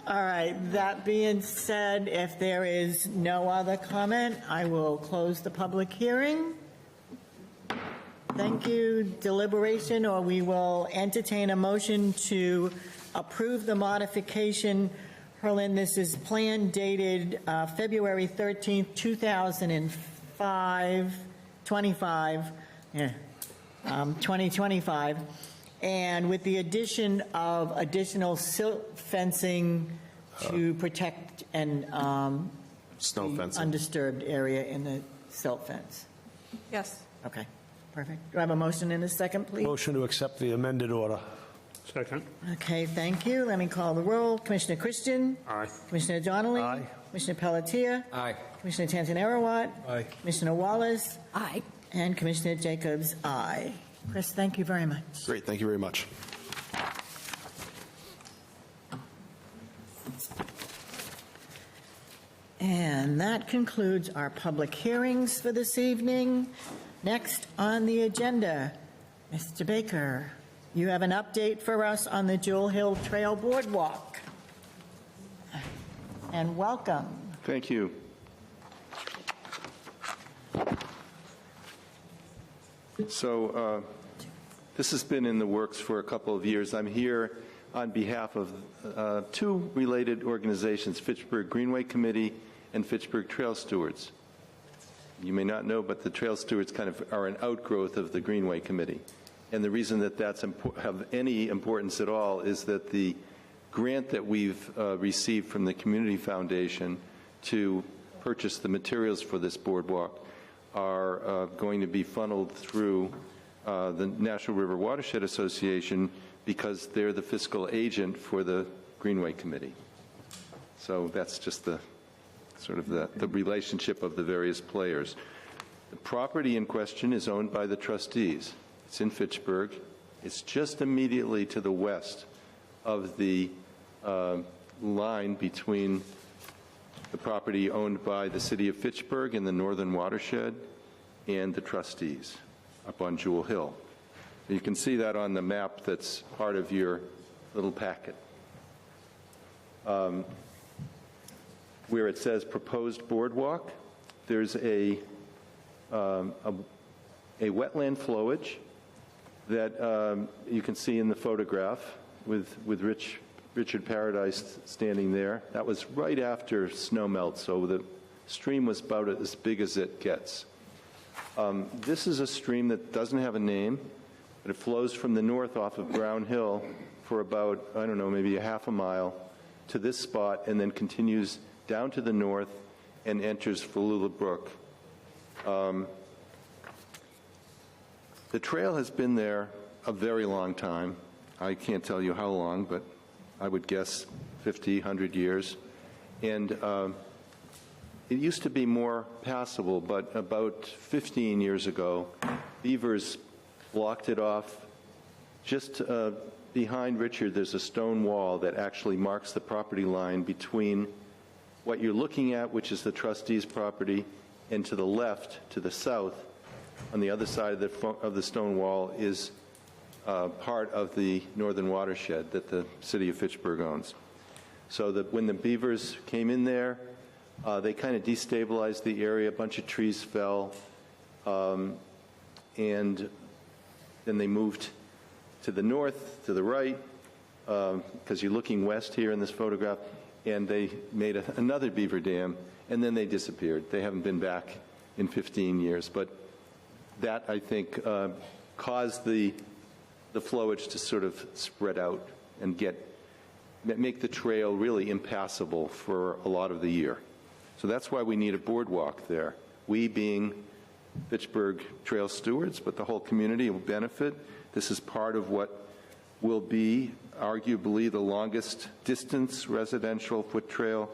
All right, that being said, if there is no other comment, I will close the public hearing. Thank you. Deliberation, or we will entertain a motion to approve the modification. Herlin, this is plan dated February 13th, 2025, and with the addition of additional silt fencing to protect and Snow fencing. undisturbed area in the silt fence. Yes. Okay, perfect. Do I have a motion in a second, please? Motion to accept the amended order. Second. Okay, thank you. Let me call the roll. Commissioner Christian? Aye. Commissioner Donnelly? Aye. Commissioner Pelletier? Aye. Commissioner Tanzan-Arawat? Aye. Commissioner Wallace? Aye. And Commissioner Jacobs, aye. Chris, thank you very much. Great, thank you very much. And that concludes our public hearings for this evening. Next on the agenda, Mr. Baker, you have an update for us on the Jewell Hill Trail Boardwalk. And welcome. Thank you. So this has been in the works for a couple of years. I'm here on behalf of two related organizations, Fitchburg Greenway Committee and Fitchburg Trail Stewards. You may not know, but the Trail Stewards kind of are an outgrowth of the Greenway Committee. And the reason that that's have any importance at all is that the grant that we've received from the Community Foundation to purchase the materials for this boardwalk are going to be funneled through the National River Watershed Association because they're the fiscal agent for the Greenway Committee. So that's just the sort of the relationship of the various players. The property in question is owned by the trustees. It's in Fitchburg. It's just immediately to the west of the line between the property owned by the city of Fitchburg and the Northern Watershed and the trustees up on Jewell Hill. You can see that on the map that's part of your little packet. Where it says proposed boardwalk, there's a wetland flowage that you can see in the photograph with Richard Paradise standing there. That was right after snow melt, so the stream was about as big as it gets. This is a stream that doesn't have a name, but it flows from the north off of Brown Hill for about, I don't know, maybe a half a mile to this spot and then continues down to the north and enters Falula Brook. The trail has been there a very long time. I can't tell you how long, but I would guess 50, 100 years. And it used to be more passable, but about 15 years ago, beavers blocked it off. Just behind Richard, there's a stone wall that actually marks the property line between what you're looking at, which is the trustee's property, and to the left, to the south, on the other side of the stone wall is part of the Northern Watershed that the city of Fitchburg owns. So that when the beavers came in there, they kind of destabilized the area. A bunch of trees fell, and then they moved to the north, to the right, because you're looking west here in this photograph, and they made another beaver dam, and then they disappeared. They haven't been back in 15 years, but that, I think, caused the flowage to sort of spread out and get make the trail really impassable for a lot of the year. So that's why we need a boardwalk there. We being Fitchburg Trail Stewards, but the whole community will benefit. This is part of what will be arguably the longest distance residential foot trail,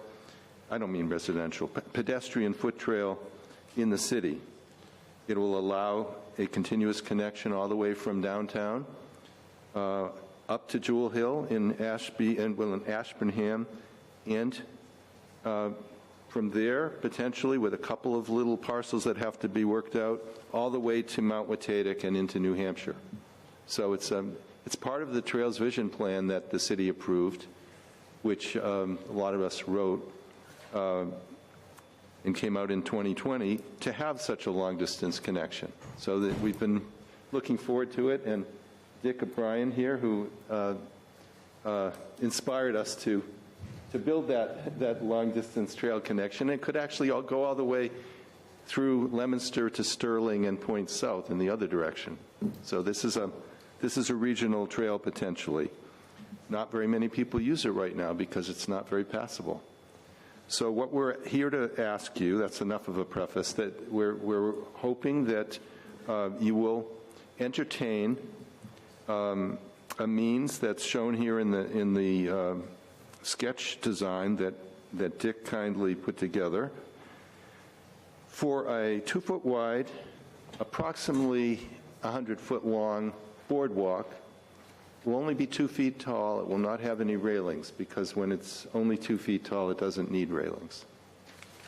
I don't mean residential, pedestrian foot trail in the city. It will allow a continuous connection all the way from downtown up to Jewell Hill in Ashburnham, and from there, potentially with a couple of little parcels that have to be worked out, all the way to Mount Watatic and into New Hampshire. So it's part of the Trails Vision Plan that the city approved, which a lot of us wrote, and came out in 2020, to have such a long-distance connection. So that we've been looking forward to it, and Dick O'Brien here, who inspired us to build that long-distance trail connection. It could actually go all the way through Leominster to Sterling and point south in the other direction. So this is a regional trail potentially. Not very many people use it right now because it's not very passable. So what we're here to ask you, that's enough of a preface, that we're hoping that you will entertain a means that's shown here in the sketch design that Dick kindly put together for a 2-foot wide, approximately 100-foot long boardwalk. It will only be 2 feet tall. It will not have any railings, because when it's only 2 feet tall, it doesn't need railings.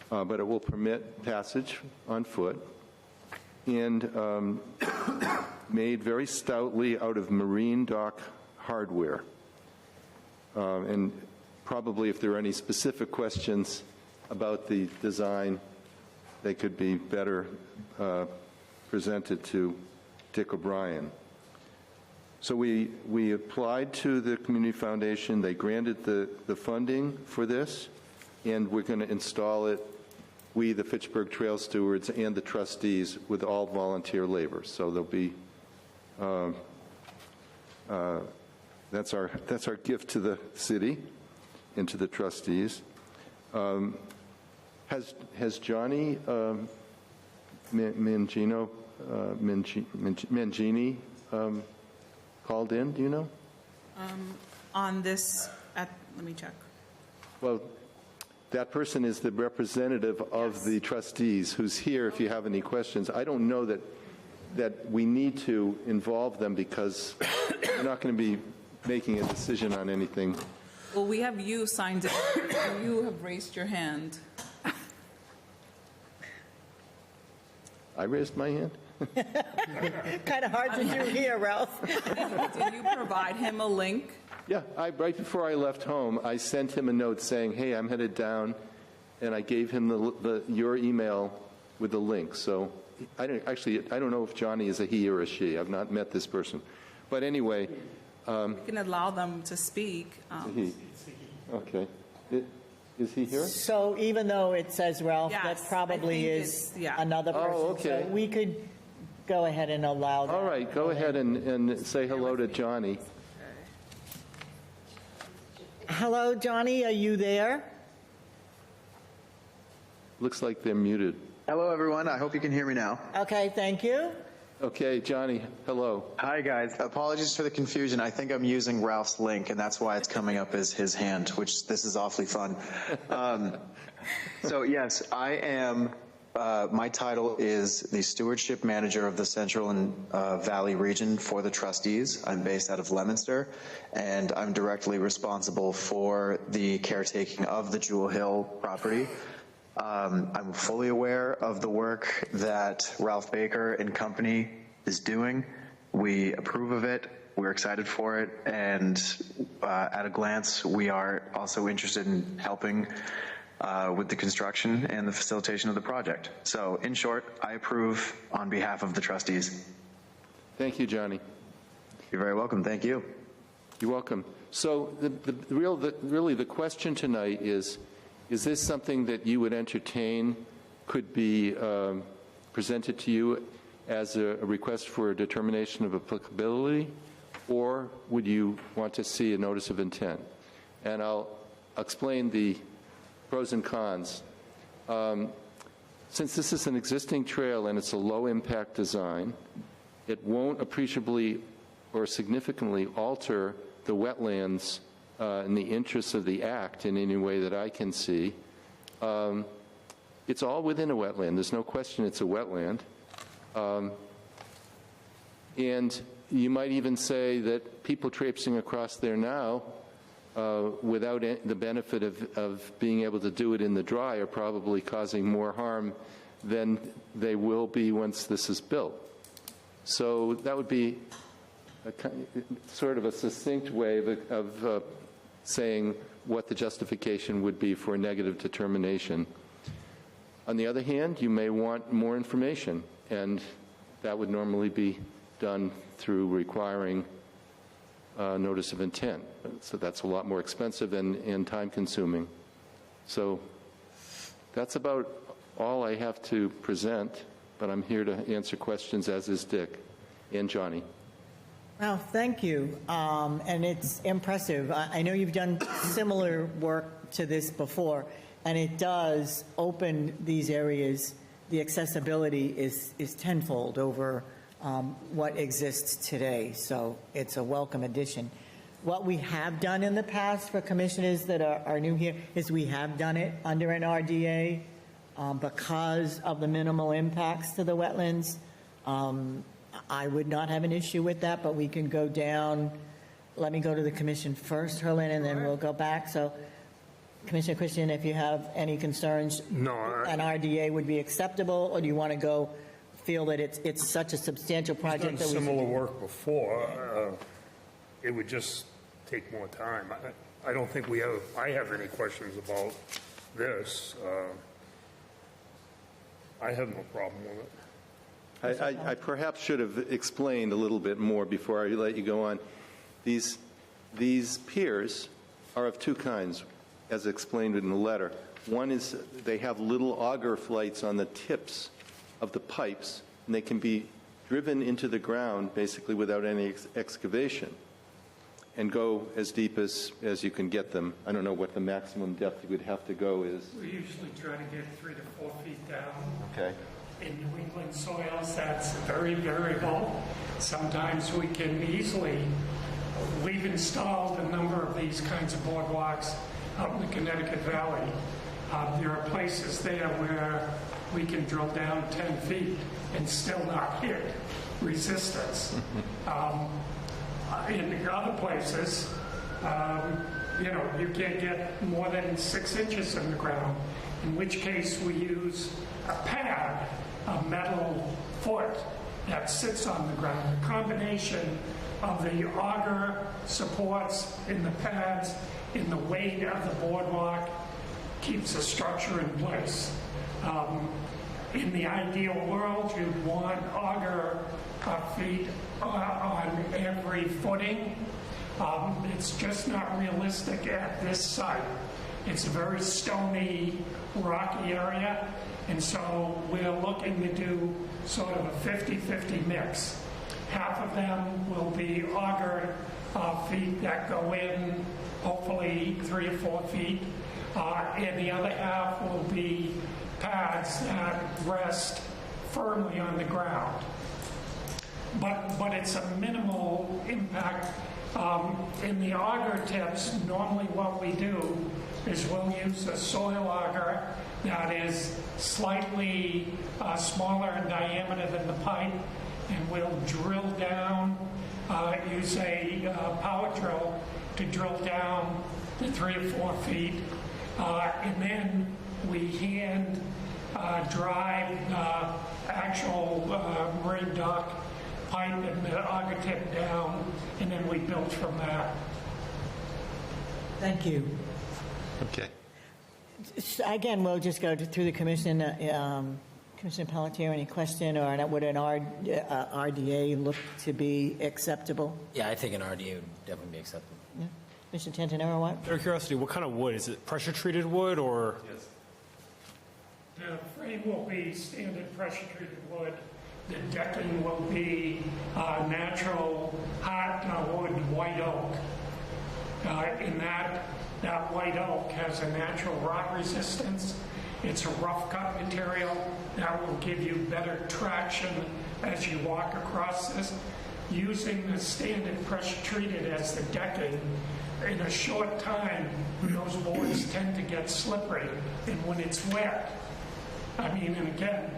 But it will permit passage on foot, and made very stoutly out of marine dock hardware. And probably if there are any specific questions about the design, they could be better presented to Dick O'Brien. So we applied to the Community Foundation. They granted the funding for this, and we're going to install it, we, the Fitchburg Trail Stewards, and the trustees, with all volunteer labor. So there'll be, that's our gift to the city and to the trustees. Has Johnny Mangini called in? Do you know? On this, let me check. Well, that person is the representative of the trustees who's here if you have any questions. I don't know that we need to involve them because we're not going to be making a decision on anything. Well, we have you signed it. You have raised your hand. I raised my hand? Kind of hard to do here, Ralph. Did you provide him a link? Yeah, right before I left home, I sent him a note saying, hey, I'm headed down, and I gave him your email with the link. So I don't know if Johnny is a he or a she. I've not met this person. But anyway. You can allow them to speak. He. Okay. Is he here? So even though it says Ralph, Yes, that probably is another person. Oh, okay. So we could go ahead and allow that. All right, go ahead and say hello to Johnny. Hello, Johnny, are you there? Looks like they're muted. Hello, everyone. I hope you can hear me now. Okay, thank you. Okay, Johnny, hello. Hi, guys. Apologies for the confusion. I think I'm using Ralph's link, and that's why it's coming up as his hand, which this is awfully fun. So, yes, I am, my title is the Stewardship Manager of the Central and Valley region for the trustees. I'm based out of Leominster, and I'm directly responsible for the caretaking of the Jewell Hill property. I'm fully aware of the work that Ralph Baker and company is doing. We approve of it. We're excited for it. And at a glance, we are also interested in helping with the construction and the facilitation of the project. So in short, I approve on behalf of the trustees. Thank you, Johnny. You're very welcome. Thank you. You're welcome. So really the question tonight is this something that you would entertain, could be presented to you as a request for a determination of applicability, or would you want to see a notice of intent? and I'll explain the pros and cons. Since this is an existing trail and it's a low-impact design, it won't appreciably or significantly alter the wetlands in the interests of the Act in any way that I can see. It's all within a wetland. There's no question it's a wetland. And you might even say that people traipsing across there now without the benefit of being able to do it in the dry are probably causing more harm than they will be once this is built. So that would be sort of a succinct way of saying what the justification would be for a negative determination. On the other hand, you may want more information, and that would normally be done through requiring notice of intent. So that's a lot more expensive and time-consuming. So that's about all I have to present, but I'm here to answer questions, as is Dick and Johnny. Well, thank you. And it's impressive. I know you've done similar work to this before, and it does open these areas. The accessibility is tenfold over what exists today, so it's a welcome addition. What we have done in the past for commissioners that are new here is we have done it under an RDA because of the minimal impacts to the wetlands. I would not have an issue with that, but we can go down. Let me go to the commission first, Herlin, and then we'll go back. So, Commissioner Christian, if you have any concerns, no, an RDA would be acceptable, or do you want to go feel that it's such a substantial project that We've done similar work before. It would just take more time. I don't think I have any questions about this. I have no problem with it. I perhaps should have explained a little bit more before I let you go on. These piers are of two kinds, as explained in the letter. One is they have little auger flights on the tips of the pipes, and they can be driven into the ground basically without any excavation and go as deep as you can get them. I don't know what the maximum depth you would have to go is. We usually try to get 3 to 4 feet down. Okay. In New England soils, that's very variable. Sometimes we can easily, we've installed a number of these kinds of boardwalks out in the Connecticut Valley. There are places there where we can drill down 10 feet and still not hit resistance. In other places, you can't get more than 6 inches in the ground, in which case we use a pad, a metal foot that sits on the ground. A combination of the auger supports in the pads, in the weight of the boardwalk, keeps the structure in place. In the ideal world, you'd want auger feet on every footing. It's just not realistic at this site. It's a very stony, rocky area, and so we're looking to do sort of a 50-50 mix. Half of them will be auger feet that go in, hopefully 3 or 4 feet, and the other half will be pads that rest firmly on the ground. But it's a minimal impact. In the auger tips, normally what we do is we'll use a soil auger that is slightly smaller in diameter than the pipe, and we'll drill down, use a power drill to drill down the 3 or 4 feet, and then we hand drive actual marine dock pipe and the auger tip down, and then we build from that. Thank you. Okay. Again, we'll just go through the commission. Commissioner Pelletier, any question, or would an RDA look to be acceptable? Yeah, I think an RDA would definitely be acceptable. Yeah. Mr. Tantanero, what? Out of curiosity, what kind of wood? Is it pressure-treated wood or? Yes. The frame will be standard pressure-treated wood. The decking will be natural hardwood white oak. In that That white oak has a natural rot resistance. It's a rough cut material that will give you better traction as you walk across this. Using the standard pressure treated as the decking, in a short time, those boards tend to get slippery. And when it's wet, I mean, and again,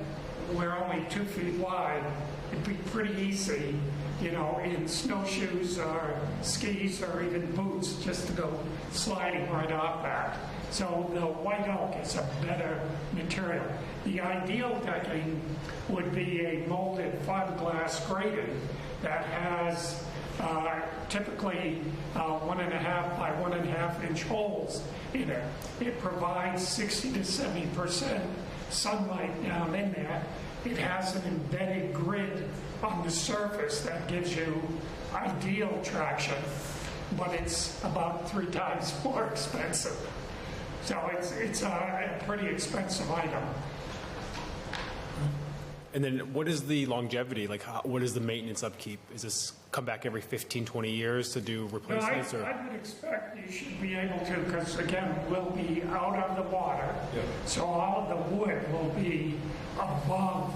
we're only 2 feet wide, it'd be pretty easy, you know, in snowshoes or skis or even boots, just to go sliding right off that. So the white oak is a better material. The ideal decking would be a molded fiberglass grated that has typically 1.5 by 1.5 inch holes in it. It provides 60 to 70% sunlight down in there. It has an embedded grid on the surface that gives you ideal traction, but it's about 3 times more expensive. So it's a pretty expensive item. And then what is the longevity? Like, what is the maintenance upkeep? Is this come back every 15, 20 years to do replacements? No, I would expect you should be able to, because again, we'll be out of the water. Yeah. So all of the wood will be above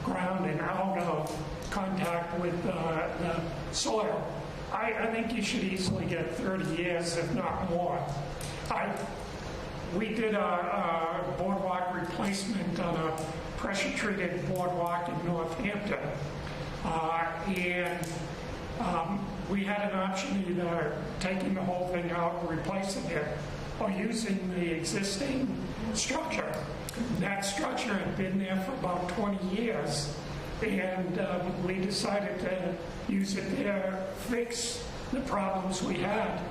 ground and out of contact with the soil. I think you should easily get 30 years, if not more. We did a boardwalk replacement on a pressure-treated boardwalk in Northampton. And we had an option either taking the whole thing out and replacing it or using the existing structure. That structure had been there for about 20 years, and we decided to use it there, fix the problems we had.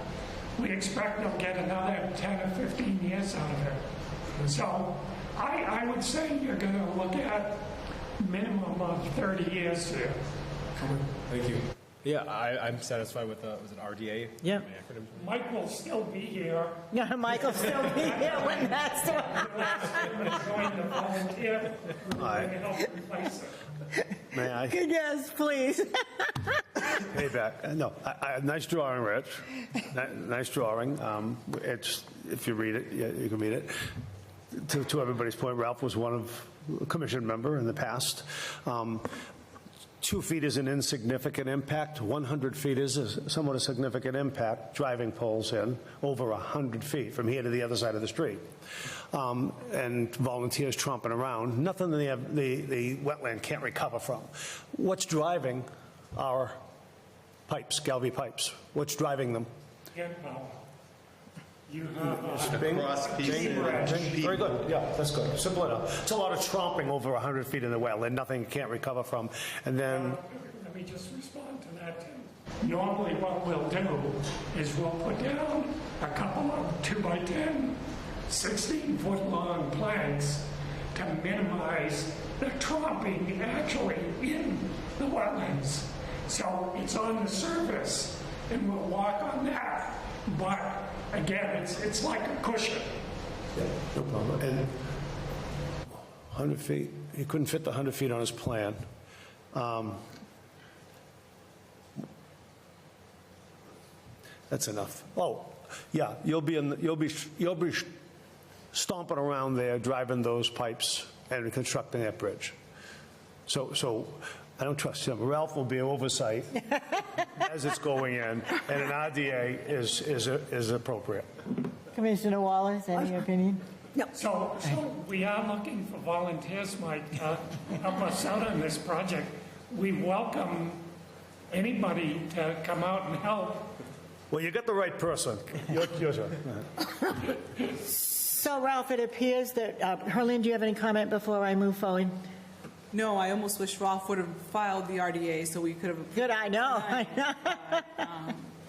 We expect they'll get another 10 or 15 years out of it. So I would say you're going to look at minimum of 30 years here. Thank you. Yeah, I'm satisfied with was it RDA? Yeah. Mike will still be here. Yeah, Mike will still be here when that's done. Going to volunteer. We're going to help replace it. May I? Yes, please. Payback. No, nice drawing, Rich. Nice drawing. It's, if you read it, yeah, you can read it. To everybody's point, Ralph was one of a commission member in the past. 2 feet is an insignificant impact. 100 feet is a somewhat a significant impact, driving poles in over 100 feet from here to the other side of the street. And volunteers tromping around. Nothing the wetland can't recover from. What's driving our pipes, Galvy pipes? What's driving them? You have Very good. Yeah, that's good. Simple enough. It's a lot of tromping over 100 feet in the wetland, nothing you can't recover from. And then let me just respond to that, Tim. Normally what we'll do is we'll put down a couple of 2x10, 16-foot long planks to minimize the tromping actually in the wetlands. So it's on the surface and we'll walk on that. But again, it's like a cushion. yeah, no problem. And 100 feet, he couldn't fit the 100 feet on his plan. That's enough. Oh, yeah, you'll be stomping around there, driving those pipes and constructing that bridge. So I don't trust him. Ralph will be oversight as it's going in, and an RDA is appropriate. Commissioner Wallace, any opinion? No. So we are looking for volunteers, Mike, to help us out on this project. We welcome anybody to come out and help. Well, you got the right person. Your turn. So, Ralph, it appears that, Herlene, do you have any comment before I move forward? No, I almost wish Ralph would have filed the RDA so we could have. Good, I know.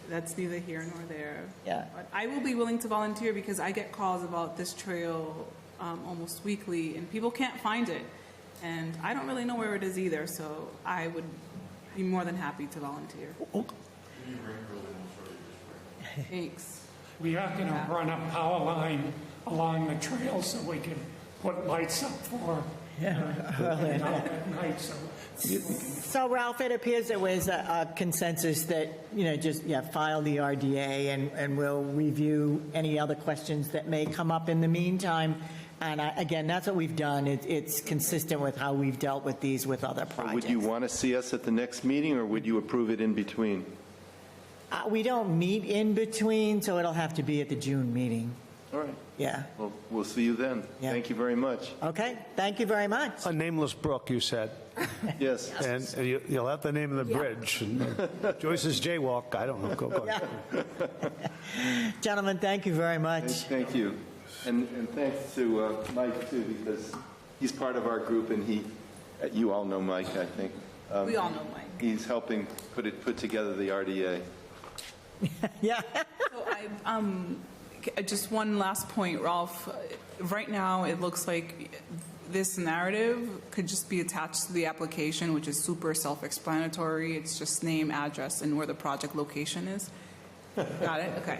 That's neither here nor there. Yeah. But I will be willing to volunteer because I get calls about this trail almost weekly, and people can't find it. And I don't really know where it is either, so I would be more than happy to volunteer. Thanks. We are going to run a power line along the trail so we can put lights up for at night, so. So Ralph, it appears there was a consensus that, just, file the RDA and we'll review any other questions that may come up in the meantime. And again, that's what we've done. It's consistent with how we've dealt with these with other projects. Would you want to see us at the next meeting, or would you approve it in between? We don't meet in between, so it'll have to be at the June meeting. All right. Yeah. Well, we'll see you then. Yeah. Thank you very much. Okay, thank you very much. A nameless brook, you said. Yes. And you'll have the name of the bridge. And Joyce's Jaywalk, I don't know. Go ahead. Gentlemen, thank you very much. Thank you. And thanks to Mike, too, because he's part of our group, and you all know Mike, I think. We all know Mike. He's helping put together the RDA. Yeah. So just one last point, Ralph. Right now, it looks like this narrative could just be attached to the application, which is super self-explanatory. It's just name, address, and where the project location is. Got it? Okay.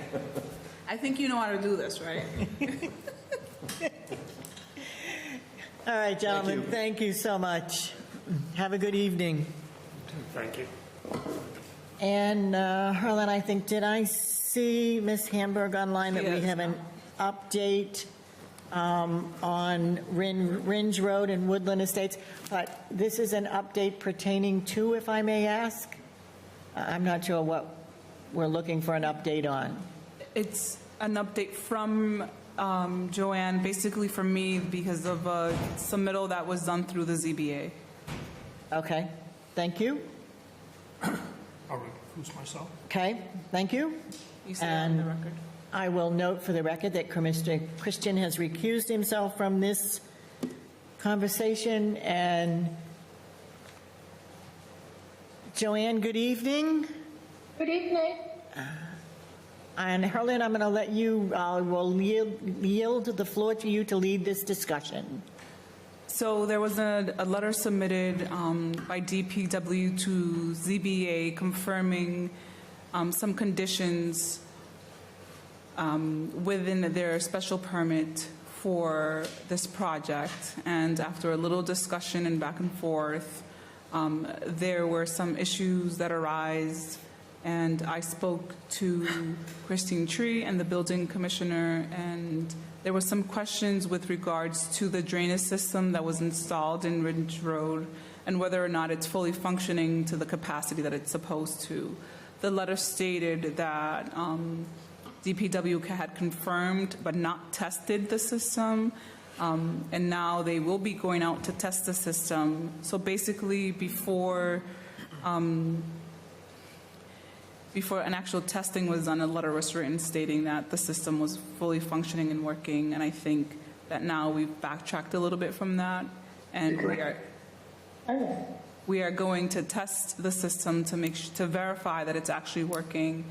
I think you know how to do this, right? All right, gentlemen, thank you so much. Have a good evening. Thank you. And Harlan, I think, did I see Ms. Hamburg online that we Yes. have an update on Rindge Road and Woodland Estates? But this is an update pertaining to, if I may ask? I'm not sure what we're looking for an update on. It's an update from Joanne, basically from me, because of a submittal that was done through the ZBA. Okay, thank you. I'll recuse myself. Okay, thank you. You say that on the record. I will note for the record that Christian has recused himself from this conversation. And Joanne, good evening. Good evening. And Harlan, I'm going to let you, will yield the floor to you to lead this discussion. So there was a letter submitted by DPW to ZBA confirming some conditions within their special permit for this project. And after a little discussion and back and forth, there were some issues that arise. And I spoke to Christine Tree and the building commissioner, and there were some questions with regards to the drainage system that was installed in Rindge Road and whether or not it's fully functioning to the capacity that it's supposed to. The letter stated that DPW had confirmed but not tested the system, and now they will be going out to test the system. So basically, before an actual testing was done, a letter was written stating that the system was fully functioning and working, and I think that now we've backtracked a little bit from that, and we are going to test the system to verify that it's actually working,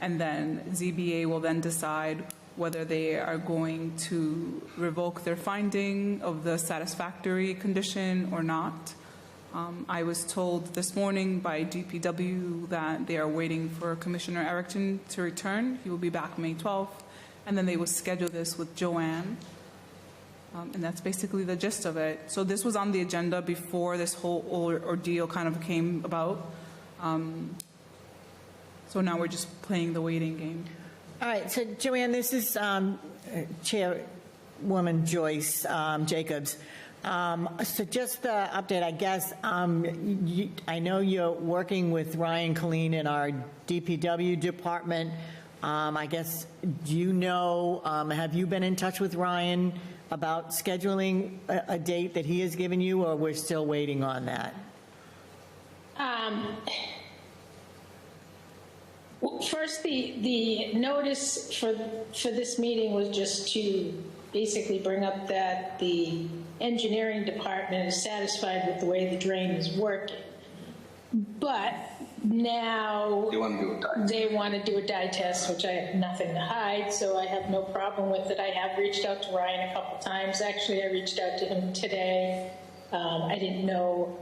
and then ZBA will then decide whether they are going to revoke their finding of the satisfactory condition or not. I was told this morning by DPW that they are waiting for Commissioner Erickson to return. He will be back May 12th, and then they will schedule this with Joanne. And that's basically the gist of it. So this was on the agenda before this whole ordeal kind of came about. So now we're just playing the waiting game. All right, so Joanne, this is Chairwoman Joyce Jacobs. So just the update, I guess, I know you're working with Ryan Colleen in our DPW department. I guess, do you know, have you been in touch with Ryan about scheduling a date that he has given you, or we're still waiting on that? Well, first, the notice for this meeting was just to basically bring up that the engineering department is satisfied with the way the drain is working. But now they want to do a dye test, which I have nothing to hide, so I have no problem with it. I have reached out to Ryan a couple times. Actually, I reached out to him today. I didn't know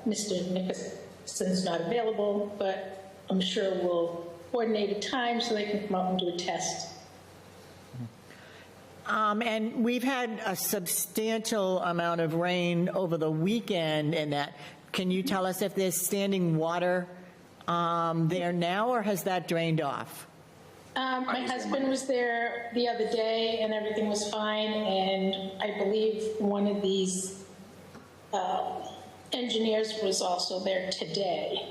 Mr. Nicholson's not available, but I'm sure we'll coordinate a time so they can come out and do a test. And we've had a substantial amount of rain over the weekend, and that, can you tell us if there's standing water there now, or has that drained off? My husband was there the other day, and everything was fine, and I believe one of these engineers was also there today.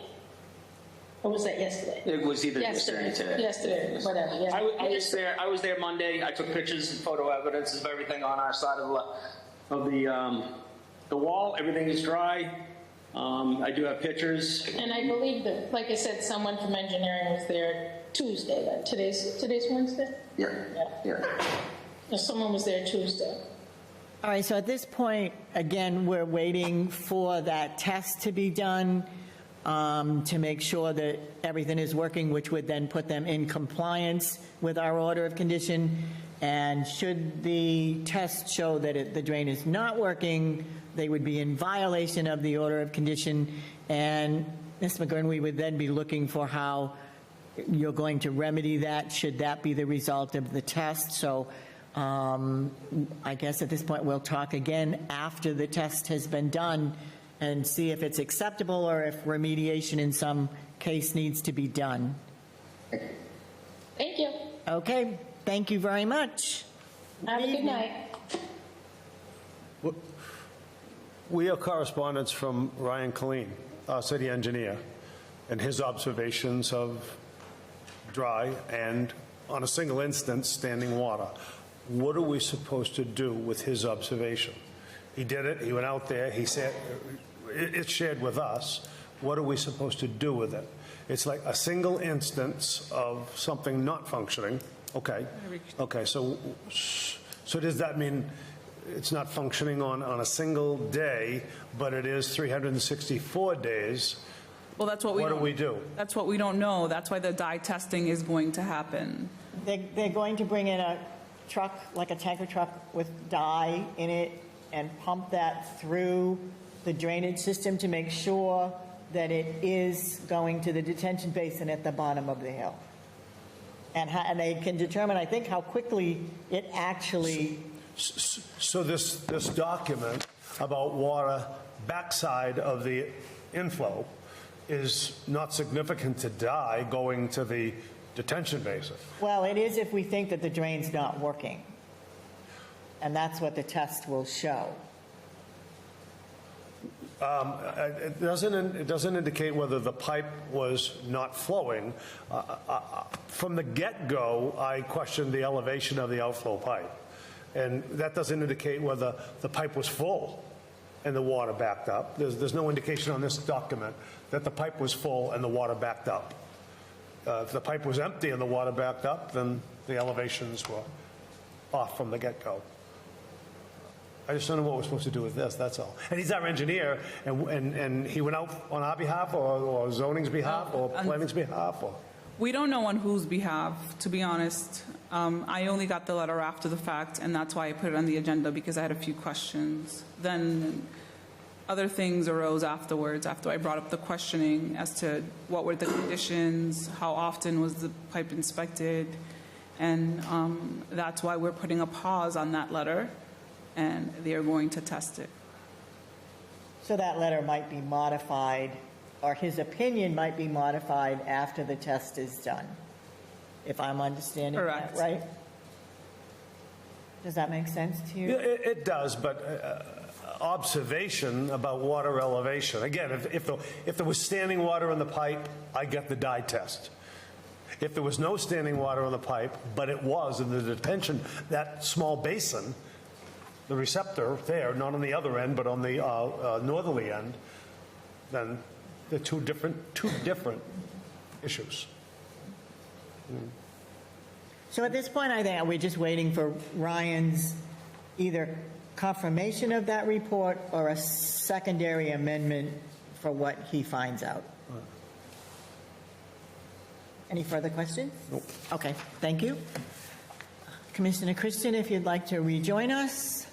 Or was that yesterday? It was either yesterday or today. Yesterday, whatever. Yeah. I was there Monday. I took pictures and photo evidence of everything on our side of the wall. Everything is dry. I do have pictures. And I believe that, like I said, someone from engineering was there Tuesday. Then today's Wednesday. Yeah. Someone was there Tuesday. All right, so at this point, again, we're waiting for that test to be done to make sure that everything is working, which would then put them in compliance with our order of condition. And should the test show that the drain is not working, they would be in violation of the order of condition. And Ms. McGurn, we would then be looking for how you're going to remedy that, should that be the result of the test. So I guess at this point we'll talk again after the test has been done and see if it's acceptable or if remediation in some case needs to be done. Thank you. Okay, thank you very much. Have a good night. We have correspondence from Ryan Colleen, our city engineer, and his observations of dry and, on a single instance, standing water. What are we supposed to do with his observation? He did it, he went out there, he said, it's shared with us. What are we supposed to do with it? It's like a single instance of something not functioning. Okay, so does that mean it's not functioning on a single day, but it is 364 days? Well, that's what What do we do? That's what we don't know. That's why the dye testing is going to happen. They're going to bring in a truck, like a tanker truck with dye in it, and pump that through the drainage system to make sure that it is going to the detention basin at the bottom of the hill. And they can determine, I think, how quickly it actually... So this document about water backside of the inflow is not significant to dye going to the detention basin. Well, it is if we think that the drain's not working. And that's what the test will show. It doesn't indicate whether the pipe was not flowing. From the get-go, I questioned the elevation of the outflow pipe. And that doesn't indicate whether the pipe was full and the water backed up. There's no indication on this document that the pipe was full and the water backed up. If the pipe was empty and the water backed up, then the elevations were off from the get-go. I just don't know what we're supposed to do with this, that's all. And he's our engineer, and he went out on our behalf, or zoning's behalf, or planning's behalf, or... We don't know on whose behalf, to be honest. I only got the letter after the fact, and that's why I put it on the agenda, because I had a few questions. Then other things arose afterwards, after I brought up the questioning as to what were the conditions, how often was the pipe inspected, and that's why we're putting a pause on that letter, and they are going to test it. So that letter might be modified, or his opinion might be modified after the test is done, if I'm understanding Correct. that right? Does that make sense to you? Yeah, it does, but observation about water elevation. Again, if there was standing water in the pipe, I get the dye test. If there was no standing water in the pipe, but it was in the detention, that small basin, the receptor there, not on the other end, but on the northerly end, then they're two different issues. So at this point, I think we're just waiting for Ryan's either confirmation of that report or a secondary amendment for what he finds out. Any further questions? Nope. Okay, thank you. Commissioner Christian, if you'd like to rejoin us.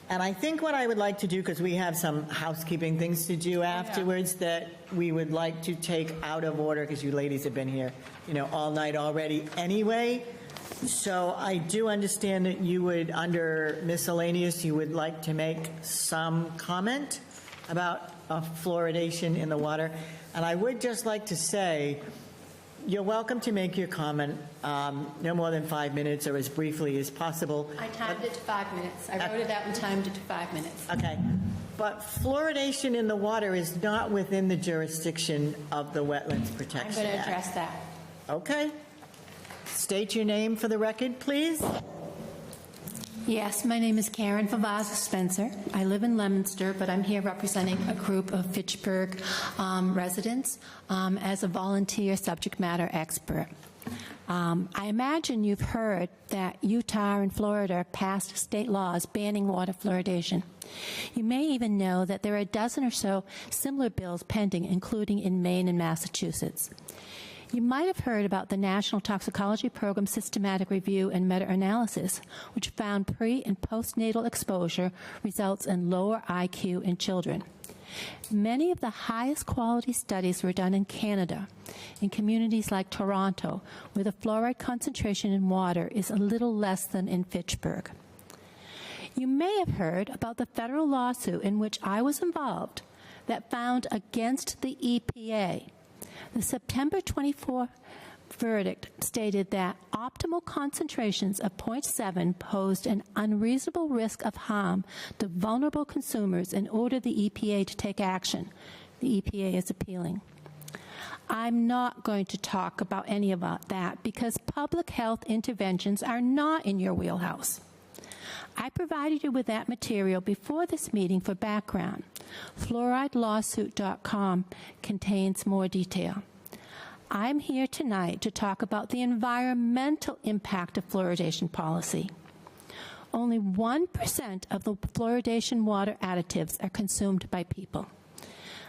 And I think what I would like to do, because we have some housekeeping things to do afterwards that we would like to take out of order, because you ladies have been here, all night already anyway. So I do understand that you would, under miscellaneous, you would like to make some comment about fluoridation in the water. And I would just like to say, you're welcome to make your comment no more than 5 minutes or as briefly as possible. I timed it to 5 minutes. I wrote it out and timed it to 5 minutes. Okay. But fluoridation in the water is not within the jurisdiction of the Wetlands Protection Act. I'm going to address that. Okay. State your name for the record, please. Yes, my name is Karen Favazza Spencer. I live in Leominster, but I'm here representing a group of Fitchburg residents as a volunteer subject matter expert. I imagine you've heard that Utah and Florida passed state laws banning water fluoridation. You may even know that there are a dozen or so similar bills pending, including in Maine and Massachusetts. You might have heard about the National Toxicology Program systematic review and meta-analysis, which found pre- and postnatal exposure results in lower IQ in children. Many of the highest quality studies were done in Canada, in communities like Toronto, where the fluoride concentration in water is a little less than in Fitchburg. You may have heard about the federal lawsuit in which I was involved that found against the EPA. The September 24 verdict stated that optimal concentrations of 0.7 posed an unreasonable risk of harm to vulnerable consumers and ordered the EPA to take action. The EPA is appealing. I'm not going to talk about any of that because public health interventions are not in your wheelhouse. I provided you with that material before this meeting for background. FluorideLawsuit.com contains more detail. I'm here tonight to talk about the environmental impact of fluoridation policy. Only 1% of the fluoridation water additives are consumed by people.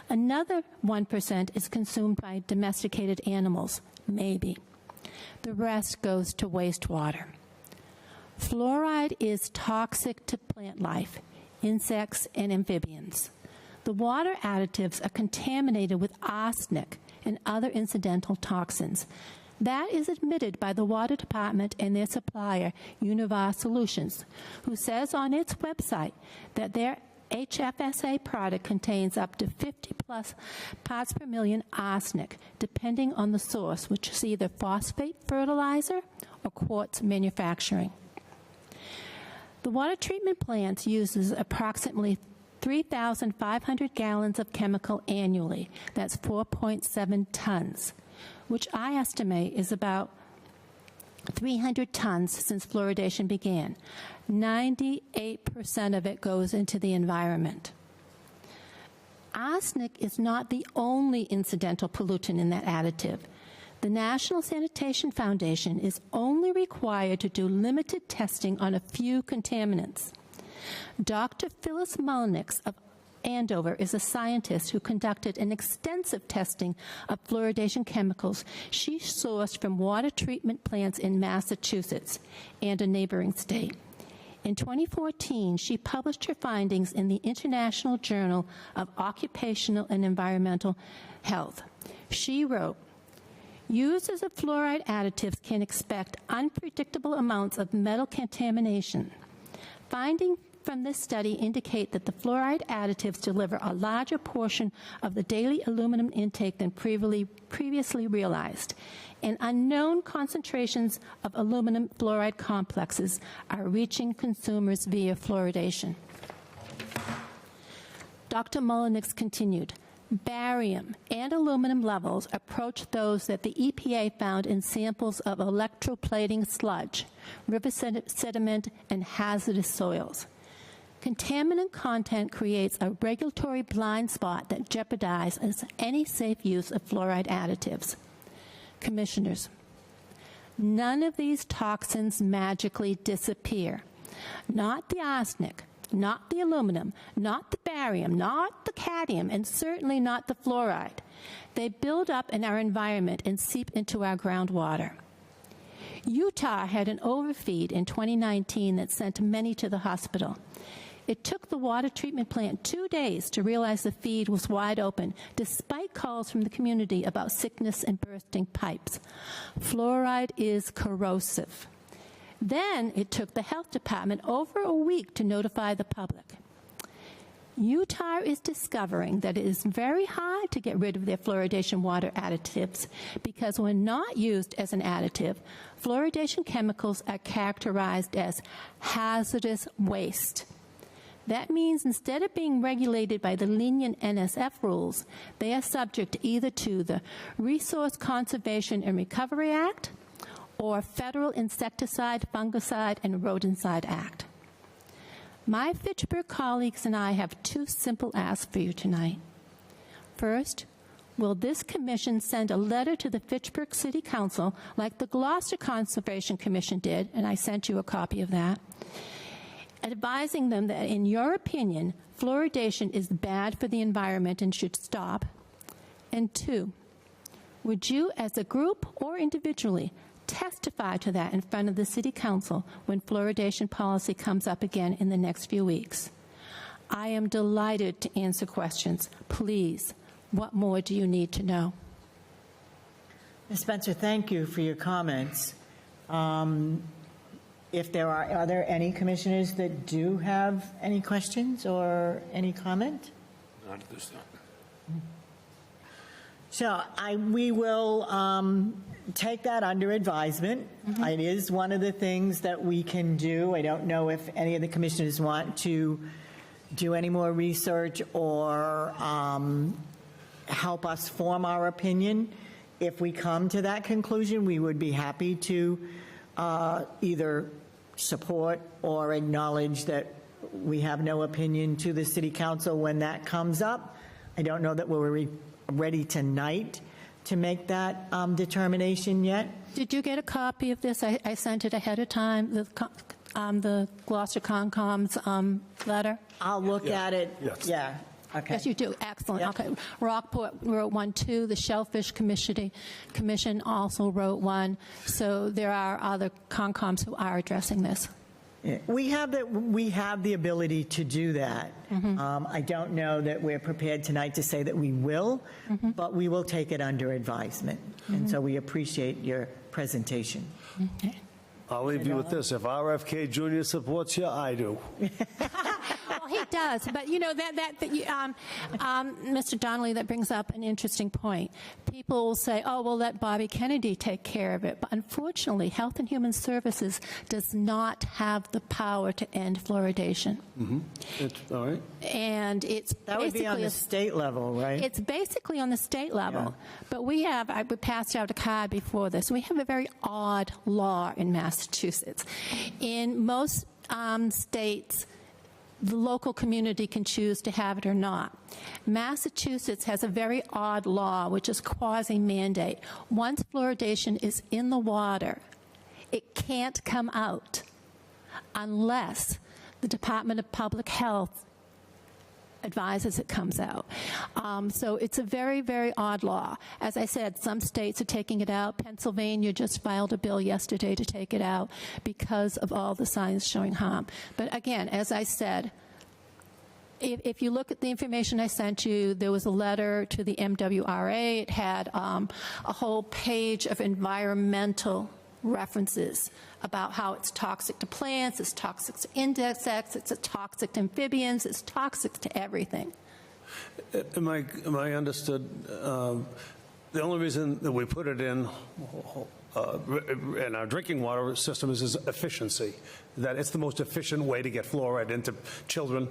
Another 1% is consumed by domesticated animals, maybe. The rest goes to wastewater. Fluoride is toxic to plant life, insects, and amphibians. The water additives are contaminated with arsenic and other incidental toxins. That is admitted by the Water Department and their supplier, Univar Solutions, who says on its website that their HFSA product contains up to 50+ parts per million arsenic, depending on the source, which is either phosphate fertilizer or quartz manufacturing. The water treatment plant uses approximately 3,500 gallons of chemical annually. That's 4.7 tons, which I estimate is about 300 tons since fluoridation began. 98% of it goes into the environment. Arsenic is not the only incidental pollutant in that additive. The National Sanitation Foundation is only required to do limited testing on a few contaminants. Dr. Phyllis Mullenix of Andover is a scientist who conducted an extensive testing of fluoridation chemicals she sourced from water treatment plants in Massachusetts and a neighboring state. In 2014, she published her findings in the International Journal of Occupational and Environmental Health. She wrote, "Users of fluoride additives can expect unpredictable amounts of metal contamination. Findings from this study indicate that the fluoride additives deliver a larger portion of the daily aluminum intake than previously realized, and unknown concentrations of aluminum fluoride complexes are reaching consumers via fluoridation." Dr. Mullenix continued, "Barium and aluminum levels approach those that the EPA found in samples of electroplating sludge, river sediment, and hazardous soils. Contaminant content creates a regulatory blind spot that jeopardizes any safe use of fluoride additives." Commissioners, none of these toxins magically disappear. Not the arsenic, not the aluminum, not the barium, not the cadmium, and certainly not the fluoride. They build up in our environment and seep into our groundwater. Utah had an overfeed in 2019 that sent many to the hospital. It took the water treatment plant 2 days to realize the feed was wide open, despite calls from the community about sickness and bursting pipes. Fluoride is corrosive. Then it took the health department over a week to notify the public. Utah is discovering that it is very hard to get rid of their fluoridation water additives because when not used as an additive, fluoridation chemicals are characterized as hazardous waste. That means instead of being regulated by the lenient NSF rules, they are subject either to the Resource Conservation and Recovery Act or Federal Insecticide, Fungicide, and Rodenticide Act. My Fitchburg colleagues and I have two simple asks for you tonight. First, will this commission send a letter to the Fitchburg City Council like the Gloucester Conservation Commission did, and I sent you a copy of that, advising them that, in your opinion, fluoridation is bad for the environment and should stop? And two, would you, as a group or individually, testify to that in front of the City Council when fluoridation policy comes up again in the next few weeks? I am delighted to answer questions. Please, what more do you need to know? Ms. Spencer, thank you for your comments. If there are there any commissioners that do have any questions or any comment? Not at this time. So we will take that under advisement. It is one of the things that we can do. I don't know if any of the commissioners want to do any more research or help us form our opinion. If we come to that conclusion, we would be happy to either support or acknowledge that we have no opinion to the City Council when that comes up. I don't know that we're ready tonight to make that determination yet. Did you get a copy of this? I sent it ahead of time, the Gloucester Concom's letter. I'll look at it. Yes. Yeah. Okay. Yes, you do. Excellent. Yep. Okay. Rockport wrote one too. The Shellfish Commission also wrote one. So there are other Concoms who are addressing this. Yeah. We have the ability to do that. I don't know that we're prepared tonight to say that we will, but we will take it under advisement. And so we appreciate your presentation. Okay. I'll leave you with this. If RFK Jr. supports you, I do. Well, he does, but you know Mr. Donnelly, that brings up an interesting point. People will say, "Oh, we'll let Bobby Kennedy take care of it," but unfortunately, Health and Human Services does not have the power to end fluoridation. All right. And it's that would be on the state level, right? It's basically on the state level, but we passed out a card before this. We have a very odd law in Massachusetts. In most states, the local community can choose to have it or not. Massachusetts has a very odd law, which is quasi-mandate. Once fluoridation is in the water, it can't come out unless the Department of Public Health advises it comes out. So it's a very, very odd law. As I said, some states are taking it out. Pennsylvania just filed a bill yesterday to take it out because of all the signs showing harm. But again, as I said, if you look at the information I sent you, there was a letter to the MWRA. It had a whole page of environmental references about how it's toxic to plants, it's toxic to insects, it's toxic to amphibians, it's toxic to everything. Am I understood? The only reason that we put it in our drinking water system is efficiency, that it's the most efficient way to get fluoride into children.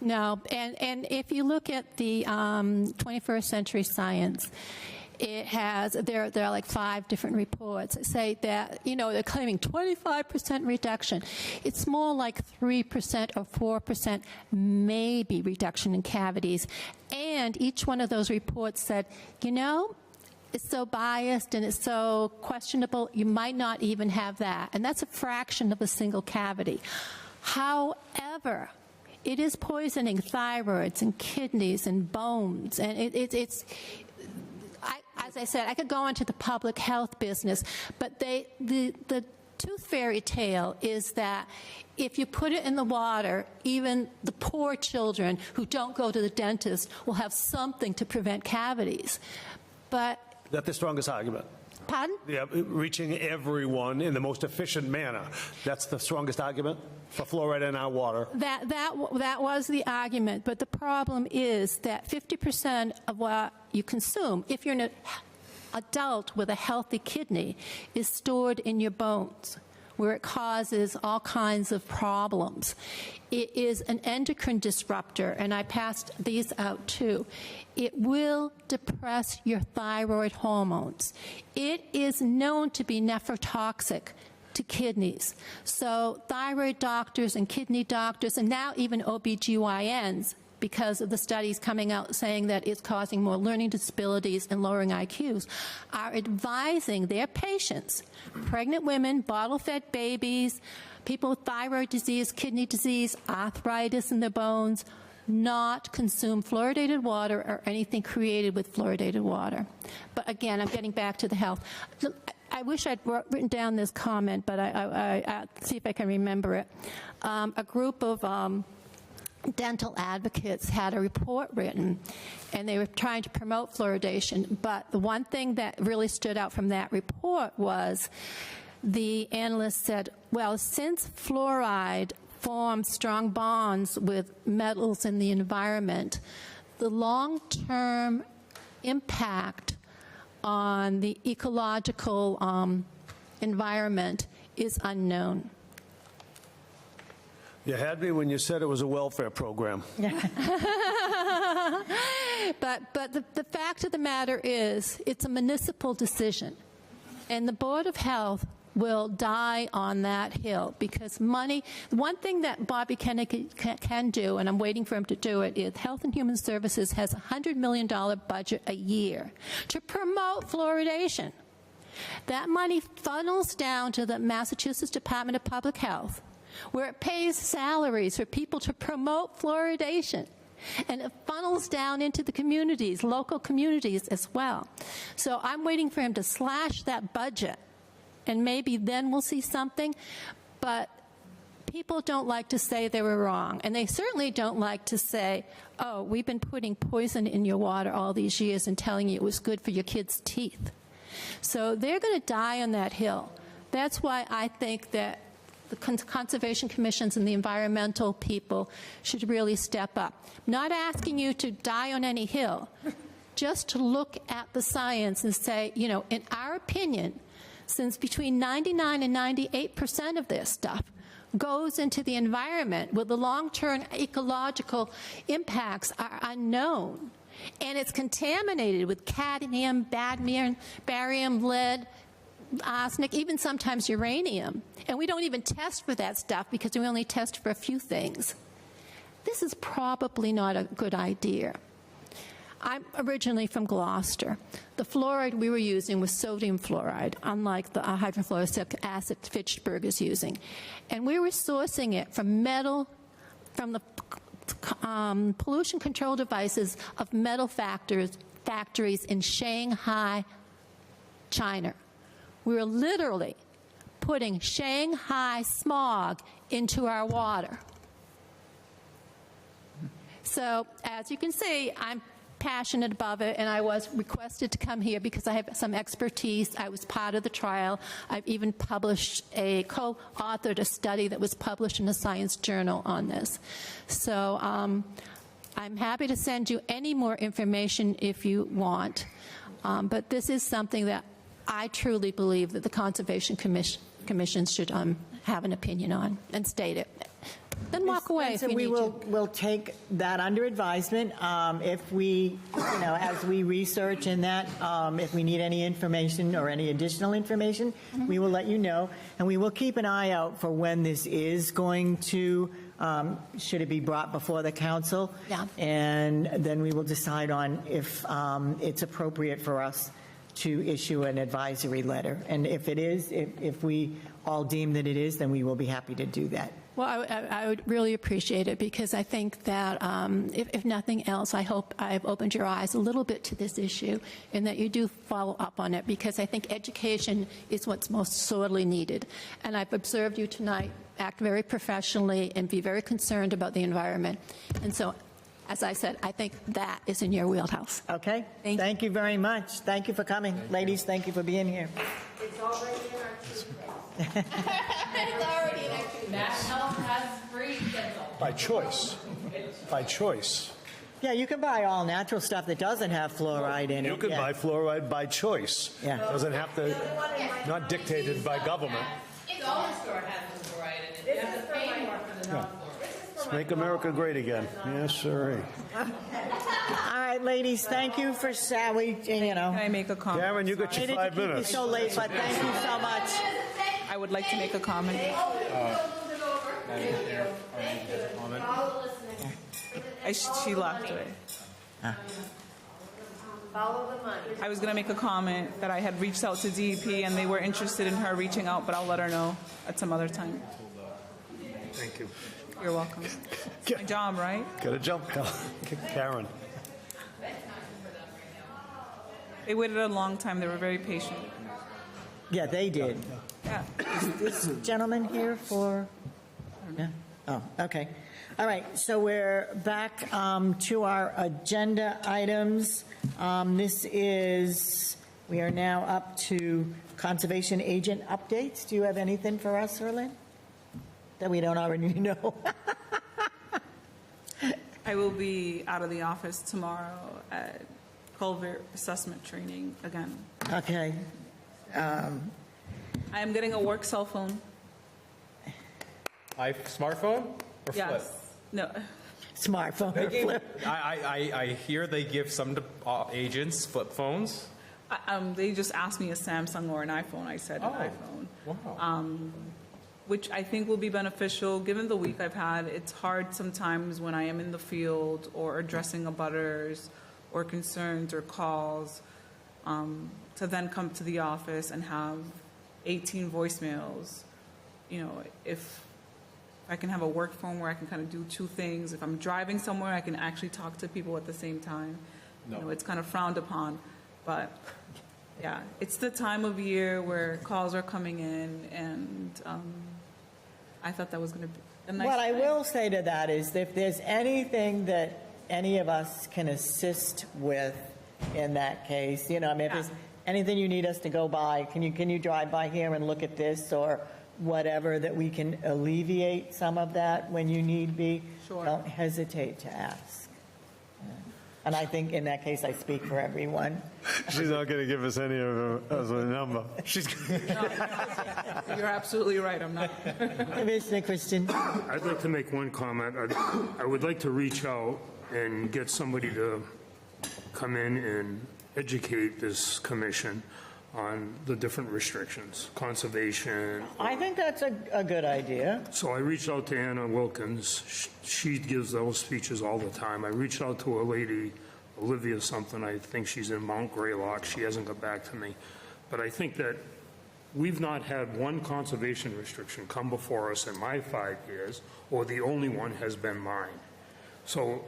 No, and if you look at the 21st century science, it has, there are like 5 different reports that say that, they're claiming 25% reduction. It's more like 3% or 4% maybe reduction in cavities. And each one of those reports said, it's so biased and it's so questionable, you might not even have that. And that's a fraction of a single cavity. However, it is poisoning thyroids and kidneys and bones. And it's as I said, I could go into the public health business, but the tooth fairy tale is that if you put it in the water, even the poor children who don't go to the dentist will have something to prevent cavities. But that's the strongest argument. Pardon? Yeah, reaching everyone in the most efficient manner. That's the strongest argument for fluoride in our water. That was the argument, but the problem is that 50% of what you consume, if you're an adult with a healthy kidney, is stored in your bones, where it causes all kinds of problems. It is an endocrine disruptor, and I passed these out too. It will depress your thyroid hormones. It is known to be nephrotoxic to kidneys. So thyroid doctors and kidney doctors, and now even OBGYNs, because of the studies coming out saying that it's causing more learning disabilities and lowering IQs, are advising their patients, pregnant women, bottle-fed babies, people with thyroid disease, kidney disease, arthritis in their bones, not consume fluoridated water or anything created with fluoridated water. But again, I'm getting back to the health. I wish I'd written down this comment, but I see if I can remember it. A group of dental advocates had a report written, and they were trying to promote fluoridation. But the one thing that really stood out from that report was the analyst said, well, since fluoride forms strong bonds with metals in the environment, the long-term impact on the ecological environment is unknown. You had me when you said it was a welfare program. But the fact of the matter is, it's a municipal decision, and the Board of Health will die on that hill because money. One thing that Bobby Kennedy can do, and I'm waiting for him to do it, is Health and Human Services has a $100 million budget a year to promote fluoridation. That money funnels down to the Massachusetts Department of Public Health, where it pays salaries for people to promote fluoridation. And it funnels down into the communities, local communities as well. So I'm waiting for him to slash that budget, and maybe then we'll see something. But people don't like to say they were wrong. And they certainly don't like to say, oh, we've been putting poison in your water all these years and telling you it was good for your kids' teeth. So they're going to die on that hill. That's why I think that the conservation commissions and the environmental people should really step up. Not asking you to die on any hill, just to look at the science and say, you know, in our opinion, since between 99 and 98% of this stuff goes into the environment, where the long-term ecological impacts are unknown, and it's contaminated with cadmium, barium, lead, arsenic, even sometimes uranium, and we don't even test for that stuff because we only test for a few things. This is probably not a good idea. I'm originally from Gloucester. The fluoride we were using was sodium fluoride, unlike the hydrofluoric acid Fitchburg is using. And we were sourcing it from the pollution control devices of metal factories in Shanghai, China. We were literally putting Shanghai smog into our water. So, as you can see, I'm passionate about it, and I was requested to come here because I have some expertise. I was part of the trial. I've even co-authored a study that was published in a science journal on this. So I'm happy to send you any more information if you want. But this is something that I truly believe that the Conservation Commission should have an opinion on and state it. Then walk away if you need to. We'll take that under advisement. If we, as we research in that, if we need any information or any additional information, we will let you know. And we will keep an eye out for when this is going to, should it be brought before the council? Yeah. And then we will decide on if it's appropriate for us to issue an advisory letter. And if it is, if we all deem that it is, then we will be happy to do that. Well, I would really appreciate it, because I think that if nothing else, I hope I've opened your eyes a little bit to this issue and that you do follow up on it, because I think education is what's most sorely needed. And I've observed you tonight act very professionally and be very concerned about the environment. And so as I said, I think that is in your wheelhouse. Okay? Thank you very much. Thank you for coming. Ladies, thank you for being here. It's already in our toothpaste. It's already in our toothpaste. National has free dental. By choice. By choice. Yeah, you can buy all natural stuff that doesn't have fluoride in it. You can yeah. buy fluoride by choice. Yeah. Doesn't have to, not dictated by government. The dollar store has some fluoride in it. You have to pay more for the non-fluoride. Let's make America great again. Yes, sir. All right, ladies, thank you for Sally. You know. Can I make a comment? Karen, you got your 5 Keep you minutes. so late, but thank you so much. I would like to make a comment. She left away. Follow the money. I was going to make a comment that I had reached out to DEP and they were interested in her reaching out, but I'll let her know at some other time. Thank you. You're welcome. It's my job, right? Got to jump, Karen. They waited a long time. They were very patient. Yeah, they did. Yeah. Is this gentleman here for? Yeah. Oh, okay. All right, so we're back to our agenda items. We are now up to conservation agent updates. Do you have anything for us, Erlyn, that we don't already know? I will be out of the office tomorrow at culvert assessment training again. Okay. I am getting a work cell phone. Smartphone or flip? Yes. No. Smartphone They or gave- flip. I hear they give some to, agents flip phones. They just asked me a Samsung or an iPhone. I said an iPhone. Wow. Which I think will be beneficial. Given the week I've had, it's hard sometimes when I am in the field or addressing abutters or concerns or calls to then come to the office and have 18 voicemails. You know, if I can have a work phone where I can kind of do two things. If I'm driving somewhere, I can actually talk to people at the same time. No. You know, it's kind of frowned upon. But, yeah, it's the time of year where calls are coming in, and I thought that was going to be a nice What I thing. will say to that is if there's anything that any of us can assist with in that case, you know, I mean, if there's anything you need us to go by, can you drive by here and look at this or whatever, that we can alleviate some of that when you need be, Sure. Don't hesitate to ask. Yeah. And I think in that case, I speak for everyone. She's not going to give us any of us a number. She's. You're absolutely right. I'm not. Commissioner Christian. I'd like to make one comment. I would like to reach out and get somebody to come in and educate this commission on the different restrictions, conservation. I think that's a good idea. So I reached out to Anna Wilkins. She gives those speeches all the time. I reached out to a lady, Olivia something, I think she's in Mount Greylock. She hasn't got back to me. But I think that we've not had one conservation restriction come before us in my 5 years, or the only one has been mine. So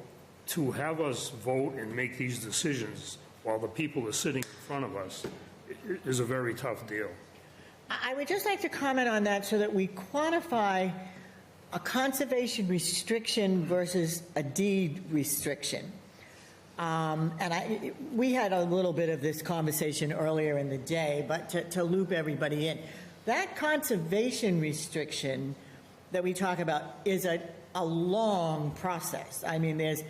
to have us vote and make these decisions while the people are sitting in front of us is a very tough deal. I would just like to comment on that so that we quantify a conservation restriction versus a deed restriction. We had a little bit of this conversation earlier in the day, but to loop everybody in, that conservation restriction that we talk about is a long process. I mean, there's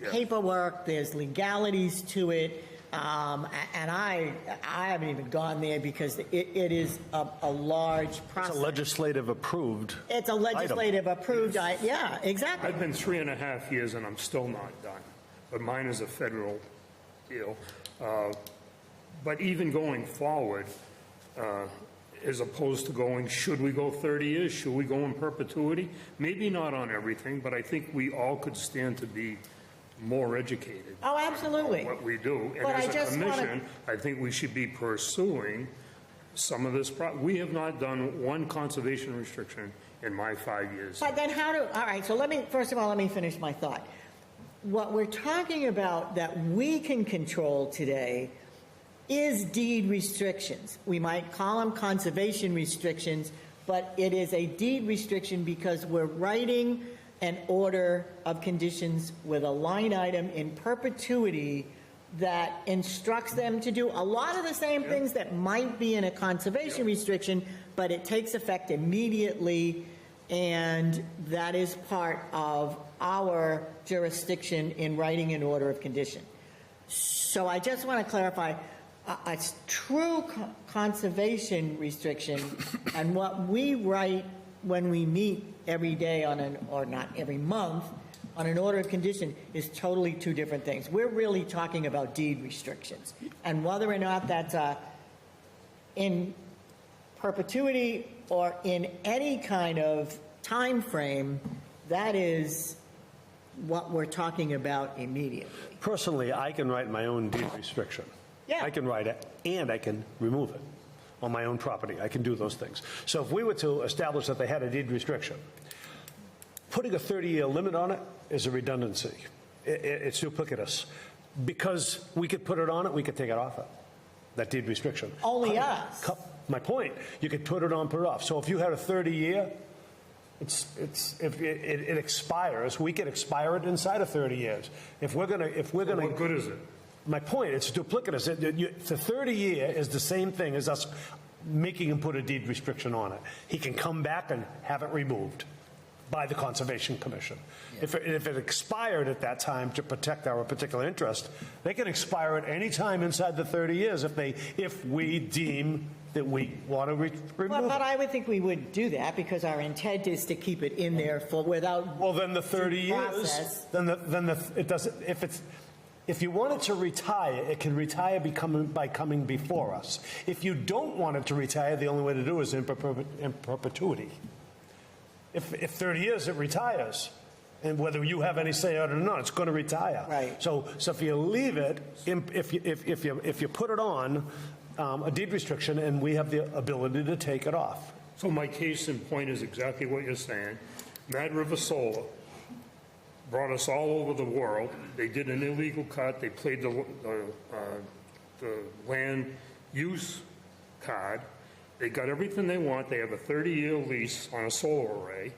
paperwork, there's legalities to it. And I haven't even gone there because it is a large process. It's a legislative approved. It's a legislative approved. Yeah, exactly. I've been 3.5 years and I'm still not done, but mine is a federal deal. But even going forward, as opposed to going, should we go 30 years? Should we go in perpetuity? Maybe not on everything, but I think we all could stand to be more educated. Oh, absolutely. What we do. And But I as a just commission, I think we should be pursuing some of this. We have not done one conservation restriction in my 5 years. But then all right, so first of all, let me finish my thought. What we're talking about that we can control today is deed restrictions. We might call them conservation restrictions, but it is a deed restriction because we're writing an order of conditions with a line item in perpetuity that instructs them to do a lot of the same things that might be in a conservation restriction, but it takes effect immediately, and that is part of our jurisdiction in writing an order of condition. So I just want to clarify, a true conservation restriction and what we write when we meet every day or not every month, on an order of condition is totally two different things. We're really talking about deed restrictions. And whether or not that's in perpetuity or in any kind of time frame, that is what we're talking about immediately. Personally, I can write my own deed restriction. Yeah. I can write it, and I can remove it on my own property. I can do those things. So if we were to establish that they had a deed restriction, putting a 30-year limit on it is a redundancy. It's duplicitous. Because we could put it on it, we could take it off it, that deed restriction. Only us. My point, you could put it on, put it off. So if you had a 30-year, if it expires, we can expire it inside of 30 years. If we're gonna, What good is it? my point, it's duplicitous. The 30-year is the same thing as us making him put a deed restriction on it. He can come back and have it removed by the Conservation Commission. If it expired at that time to protect our particular interest, they can expire it any time inside the 30 years if we deem that we want to remove But it. I would think we would do that because our intent is to keep it in there without. Well, then the 30 years, process. it doesn't, if you want it to retire, it can retire by coming before us. If you don't want it to retire, the only way to do it is in perpetuity. If 30 years, it retires. And whether you have any say on it or not, it's going to retire. Right. So if you leave it, if you put it on a deed restriction, and we have the ability to take it off. So my case in point is exactly what you're saying. Mad River Solar brought us all over the world. They did an illegal cut. They played the land use card. They got everything they want. They have a 30-year lease on a solar array.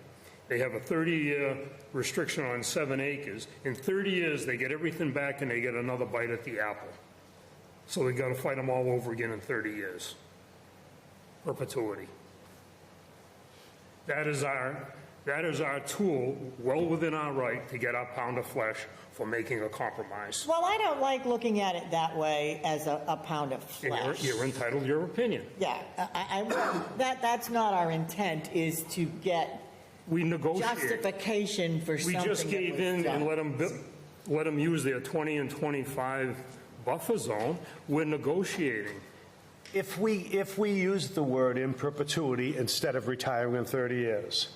They have a 30-year restriction on 7 acres. In 30 years, they get everything back and they get another bite at the apple. So they got to fight them all over again in 30 years. Perpetuity. That is our tool, well within our right, to get our pound of flesh for making a compromise. Well, I don't like looking at it that way as a pound of And flesh. you're entitled to your opinion. Yeah, that's not our intent, is to get We negotiate. justification for We something just that gave was in done. and let them use their 20 and 25 buffer zone. We're negotiating. If we use the word in perpetuity instead of retiring in 30 years,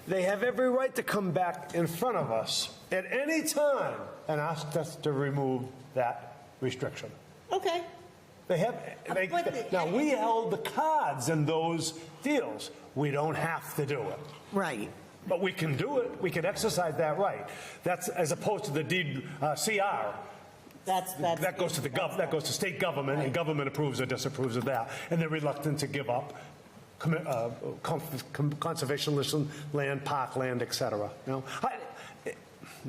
they have every right to come back in front of us at any time and ask us to remove that restriction. Okay. Now, we held the cards in those deals. We don't have to do it. Right. But we can do it. We can exercise that right. That's as opposed to the deed CR. That goes to that goes to state government, and government approves or disapproves of that, and they're reluctant to give up conservation land, parkland, etc.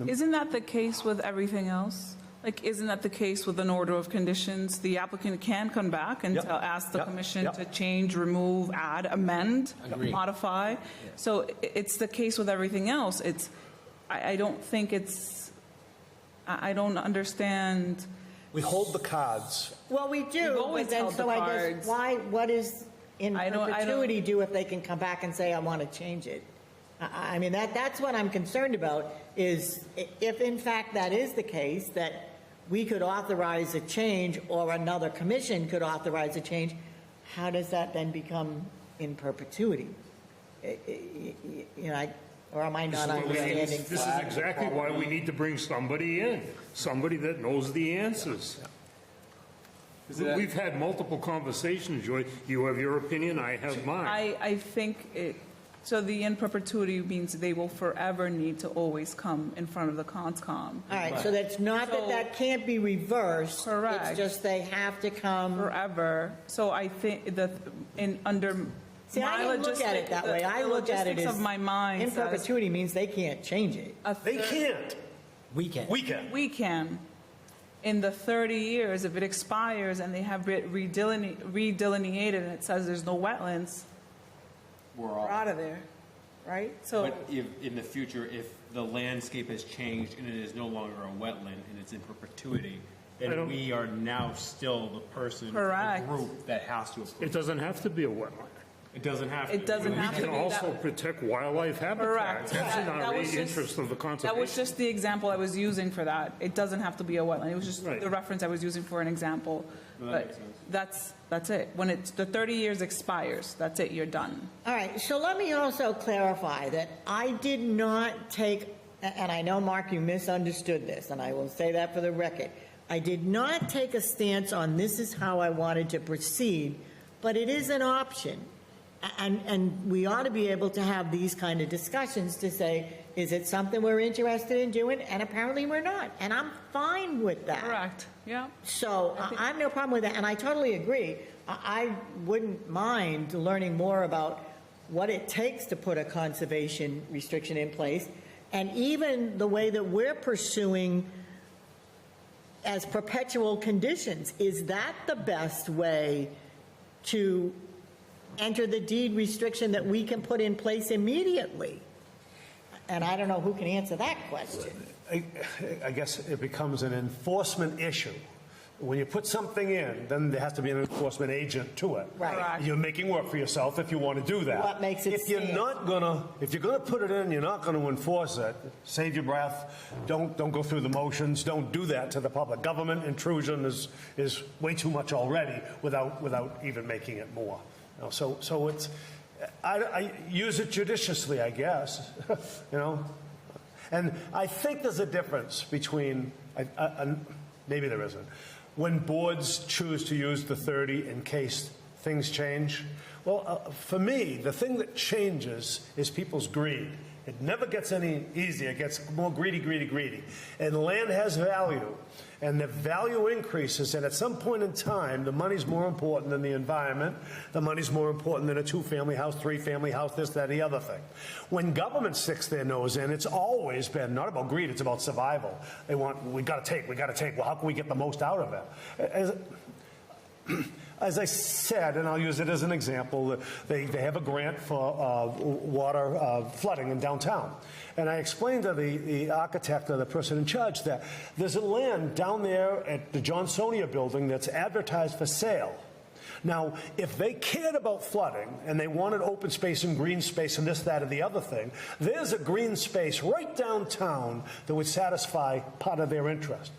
Isn't that the case with everything else? Like, isn't that the case with an order of conditions? The applicant can come back and ask the commission to change, remove, add, amend, modify. So it's the case with everything else. I don't think I don't understand. We hold the cards. Well, we do, We've always but then, held so the I guess, cards. what does in I don't- perpetuity do if they can come back and say, I want to change it? I mean, that's what I'm concerned about, is if in fact that is the case, that we could authorize a change or another commission could authorize a change, how does that then become in perpetuity? Or am I not understanding? This is exactly why we need to bring somebody in, somebody that knows the answers. We've had multiple conversations, Joy. You have your opinion, I have mine. I think so the in perpetuity means they will forever need to always come in front of the CONSCOM. All right, so that's not that can't be reversed. Correct. It's just they have to come. Forever. So I think that under See, I didn't look at it that way. I look at it logistics as of my mind in says perpetuity means they can't change it. They can't. We can. We can. we can. In the 30 years, if it expires and they have it redelineated and it says there's no wetlands, we're out of there, right? So But if, in the future, if the landscape has changed and it is no longer a wetland and it's in perpetuity, then we are now still the person, Correct. the group that has to approve. It doesn't have to be a wetland. It doesn't have to. It doesn't have to We be can also that. protect wildlife habitat. Correct. That's in That our was just- interest of the That conservation. was just the example I was using for that. It doesn't have to be a wetland. It was just Right. the reference I was using for an example. No, that But makes sense. that's it. When it's the 30 years expires, that's it. You're done. All right, so let me also clarify that I did not take, and I know, Mark, you misunderstood this, and I will say that for the record. I did not take a stance on this is how I wanted to proceed, but it is an option. And we ought to be able to have these kind of discussions to say, is it something we're interested in doing? And apparently we're not. And I'm fine with that. Correct. Yeah. So I have no problem with that. And I totally agree. I wouldn't mind learning more about what it takes to put a conservation restriction in place. And even the way that we're pursuing as perpetual conditions. Is that the best way to enter the deed restriction that we can put in place immediately? And I don't know who can answer that question. I guess it becomes an enforcement issue. When you put something in, then there has to be an enforcement agent to it. Right. Correct. You're making work for yourself if you want to do that. What makes it if you're stand? not gonna, if you're gonna put it in, you're not gonna enforce it. Save your breath. Don't go through the motions. Don't do that to the public. Government intrusion is way too much already without even making it more. You know, so it's I use it judiciously, I guess. You know, and I think there's a difference between maybe there isn't. When boards choose to use the 30 in case things change, well, for me, the thing that changes is people's greed. It never gets any easier. It gets more greedy. And land has value. And the value increases, and at some point in time, the money's more important than the environment. The money's more important than a two-family house, three-family house, this, that, the other thing. When government sticks their nose in, it's always been not about greed, it's about survival. They want, we got to take. Well, how can we get the most out of it? As I said, and I'll use it as an example, they have a grant for water flooding in downtown. And I explained to the architect or the person in charge that there's a land down there at the Johnsonia building that's advertised for sale. Now, if they cared about flooding and they wanted open space and green space and this, that, or the other thing, there's a green space right downtown that would satisfy part of their interest.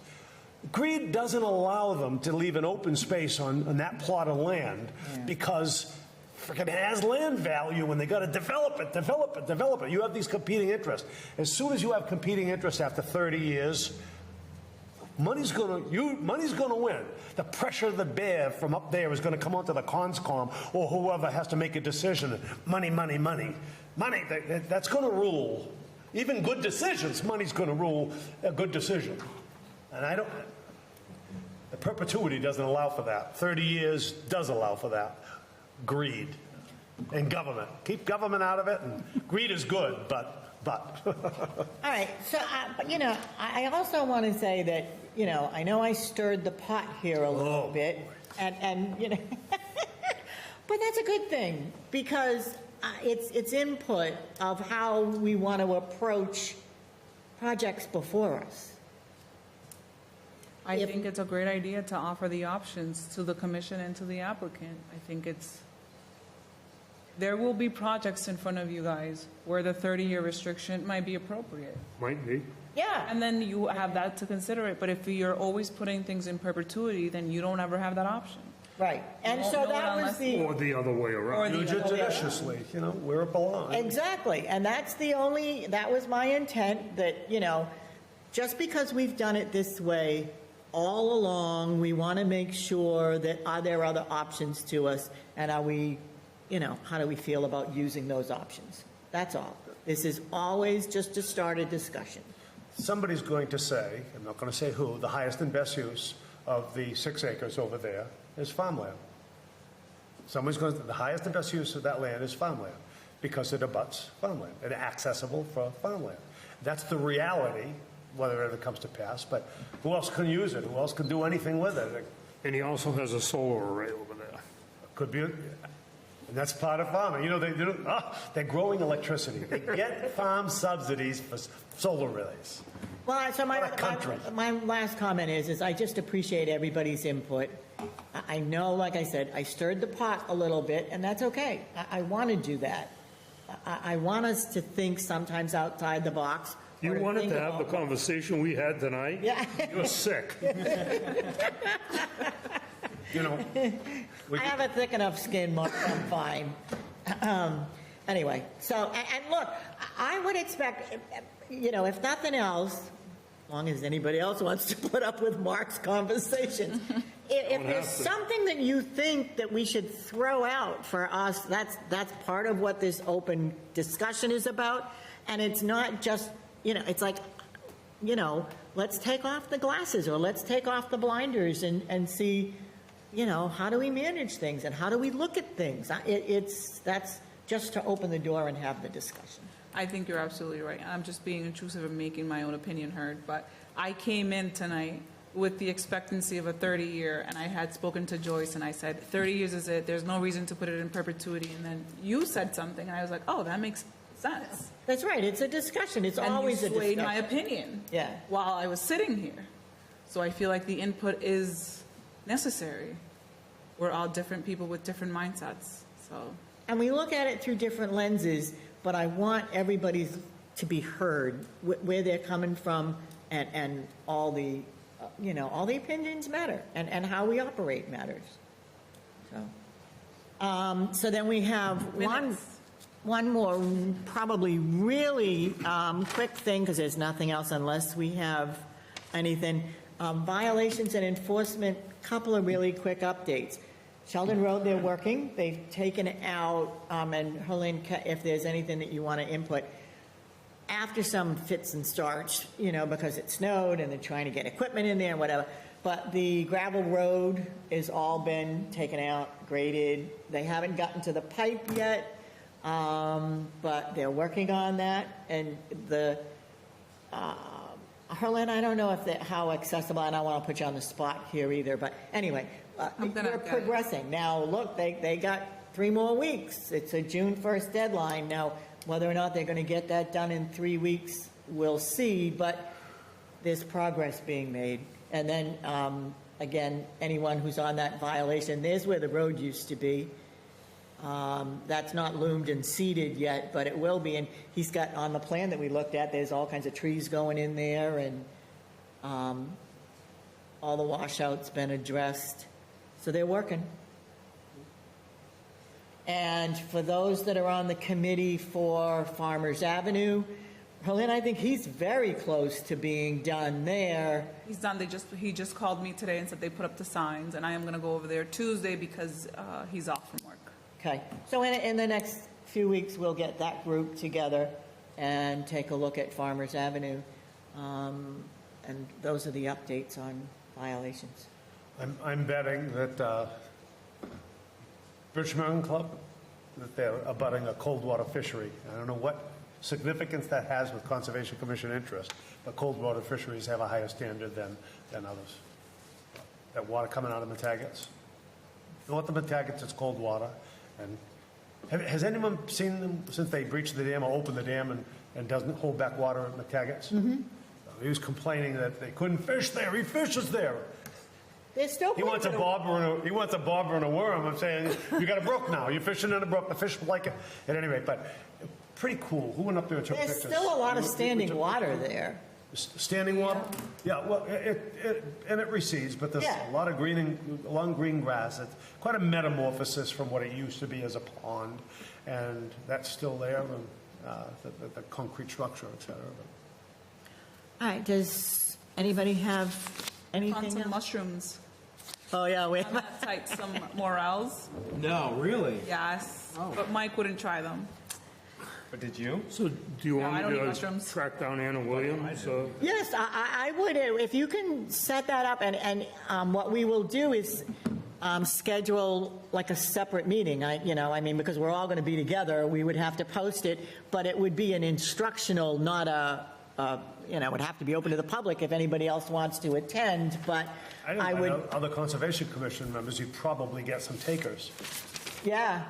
Greed doesn't allow them to leave an open space on that plot of land because freaking has land value and they got to develop it. You have these competing interests. As soon as you have competing interests after 30 years, money's going to win. The pressure of the bear from up there is going to come onto the conscom or whoever has to make a decision. Money. That's going to rule. Even good decisions, money's going to rule a good decision. And the perpetuity doesn't allow for that. 30 years does allow for that. Greed and government. Keep government out of it, and greed is good, but. All right, so, I also want to say that, I know I stirred the pot here a little bit, and but that's a good thing, because it's input of how we want to approach projects before us. I think it's a great idea to offer the options to the commission and to the applicant. I think there will be projects in front of you guys where the 30-year restriction might be appropriate. Might be. Yeah. And then you have that to consider it. But if you're always putting things in perpetuity, then you don't ever have that option. Right. And so that was Or the other way around. Use it judiciously, where it belongs. Exactly. And that was my intent, that, just because we've done it this way all along, we want to make sure that are there other options to us, and are we, how do we feel about using those options? That's all. This is always just to start a discussion. Somebody's going to say, I'm not going to say who, the highest and best use of the 6 acres over there is farmland. Someone's going to, the highest and best use of that land is farmland because it abuts farmland and accessible for farmland. That's the reality, whether it ever comes to pass, but who else can use it? Who else can do anything with it? And he also has a solar array over there. Could be, and that's part of farming. You know, they're growing electricity. They get farm subsidies for solar arrays. Well, so my last comment is I just appreciate everybody's input. I know, like I said, I stirred the pot a little bit, and that's okay. I want to do that. I want us to think sometimes outside the box. You wanted to have the conversation we had tonight? Yeah. You're sick. You know, I have a thick enough skin, Mark. I'm fine. Anyway, so, and look, I would expect, you know, if nothing else, as long as anybody else wants to put up with Mark's conversations, if there's something that you think that we should throw out for us, that's part of what this open discussion is about. And it's not just, you know, it's like, you know, let's take off the glasses or let's take off the blinders and see, you know, how do we manage things and how do we look at things? That's just to open the door and have the discussion. I think you're absolutely right. I'm just being intrusive and making my own opinion heard. But I came in tonight with the expectancy of a 30-year, and I had spoken to Joyce, and I said, 30 years is it. There's no reason to put it in perpetuity. And then you said something, and I was like, oh, that makes sense. That's right. It's a discussion. It's always a discussion. And you swayed my opinion Yeah. while I was sitting here. So I feel like the input is necessary. We're all different people with different mindsets. So. And we look at it through different lenses, but I want everybody to be heard, where they're coming from, and all the, you know, all the opinions matter, and how we operate matters. So then we have one more probably really quick thing, because there's nothing else unless we have anything. Violations and enforcement, couple of really quick updates. Sheldon Road, they're working. They've taken out, and Helene, if there's anything that you want to input, after some fits and starts, you know, because it snowed and they're trying to get equipment in there and whatever. But the gravel road has all been taken out, graded. They haven't gotten to the pipe yet, but they're working on that. And the, Helene, I don't know if how accessible, and I don't want to put you on the spot here either, but anyway, we're progressing. Now, look, they got 3 more weeks. It's a June 1st deadline. Now, whether or not they're going to get that done in 3 weeks, we'll see, but there's progress being made. And then, again, anyone who's on that violation, there's where the road used to be. That's not loomed and seeded yet, but it will be. And he's got, on the plan that we looked at, there's all kinds of trees going in there, and all the washouts been addressed. So they're working. And for those that are on the committee for Farmers Avenue, Helene, I think he's very close to being done there. He's done. He just called me today and said they put up the signs, and I am going to go over there Tuesday because he's off from work. Okay. So in the next few weeks, we'll get that group together and take a look at Farmers Avenue. And those are the updates on violations. I'm betting that Birchmount Club, that they're abutting a cold water fishery. I don't know what significance that has with Conservation Commission interest, but cold water fisheries have a higher standard than others. That water coming out of Metaggets. North of Metaggets, it's cold water. And has anyone seen them since they breached the dam or opened the dam and doesn't hold back water at Metaggets? Mm-hmm. He was complaining that they couldn't fish there. He fishes there. They're still. He wants a bobber and a worm. I'm saying you got a brook now. You're fishing in a brook. The fish like it. At any rate, but pretty cool. Who went up there and took pictures? There's still a lot of standing water there. Standing water? Yeah. Well, it recedes, but there's a lot of long green grass. It's quite a metamorphosis from what it used to be as a pond, and that's still there. And the concrete structure, et cetera. All right. Does anybody have anything Some else? mushrooms. Oh, yeah. I'm going to type some morels. No, really? Yes, but Mike wouldn't try them. But did you? So do you want I don't me eat to mushrooms. track down Anna Williams? Yes, I would. If you can set that up, and what we will do is schedule like a separate meeting. I mean, because we're all going to be together, we would have to post it, but it would be an instructional, not it would have to be open to the public if anybody else wants to attend, but I would. Other Conservation Commission members, you probably get some takers. Yeah.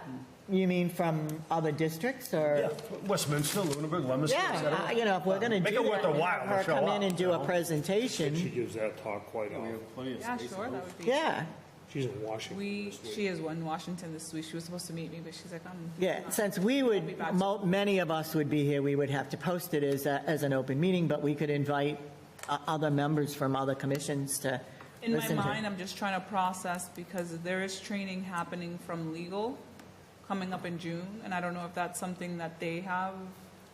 You mean from other districts or? Yeah, Westminster, Lunenburg, Leominster, et cetera. Yeah, if we're going to Make do it worth that, a we while have to her show come up, in and do you a know? She presentation. gives that talk quite often. Yeah, sure, that would be. Yeah. She's in Washington. She is in Washington this week. She was supposed to meet me, but she's like, Yeah, since we would, many of us would be here, we would have to post it as an open meeting, but we could invite other members from other commissions to In my listen to. mind, I'm just trying to process because there is training happening from legal coming up in June, and I don't know if that's something that they have.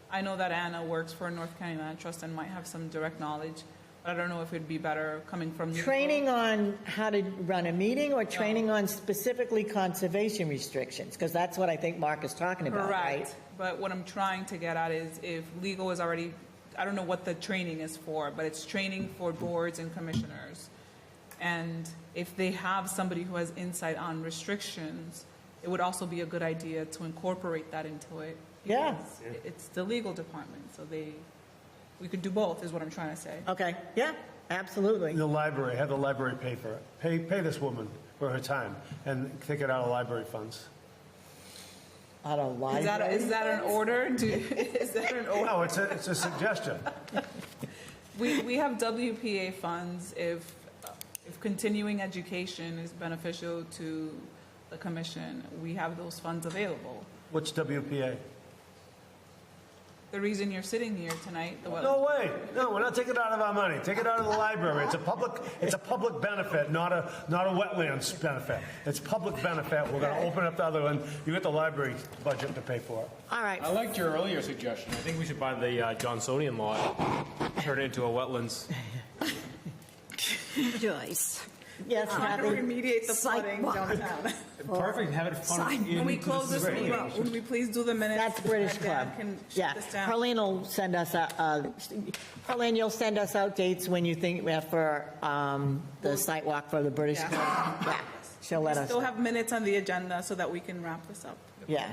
I know that Anna works for North County Land Trust and might have some direct knowledge, but I don't know if it'd be better coming from legal. Training on how to run a meeting or training on specifically conservation restrictions? Because that's what I think Mark is talking about, right? Correct. But what I'm trying to get at is if legal is already, I don't know what the training is for, but it's training for boards and commissioners. And if they have somebody who has insight on restrictions, it would also be a good idea to incorporate that into it. Yeah. because It's the legal department, so we could do both, is what I'm trying to say. Okay, yeah, absolutely. The library, have the library pay for it. Pay this woman for her time and take it out of library funds. Out of library? Is that an order? Is that an order? No, it's a suggestion. We have WPA funds if continuing education is beneficial to the commission. We have those funds available. What's WPA? The reason you're sitting here tonight, No way. No, we're not taking it out of our money. Take it out of the library. It's a public benefit, not a wetlands benefit. It's public benefit. We're going to open up the other one. You get the library budget to pay for it. All right. I liked your earlier suggestion. I think we should buy the Johnsonian lot, turn it into a wetlands. Joyce. Yes, How to Kathy. remediate the flooding downtown. Perfect. Have it fun. When we close this meeting, would we please do the minutes? That's British And Club. Dan can shut Yeah, this down. Harleen will send us, Harleen, you'll send us out dates when you think we have for the site walk for the British Yeah. Club. Yeah, she'll let We us still know. have minutes on the agenda so that we can wrap this up. Yeah.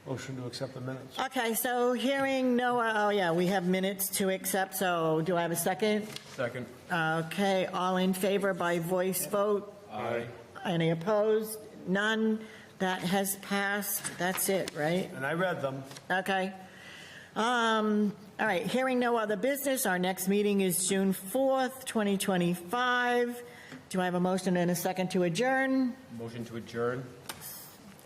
Motion to accept the minutes. Okay, so hearing we have minutes to accept, so do I have a second? Second. Okay, all in favor by voice vote? Aye. Any opposed? None. That has passed. That's it, right? And I read them. Okay. All right, hearing no other business, our next meeting is June 4th, 2025. Do I have a motion and a second to adjourn? Motion to adjourn.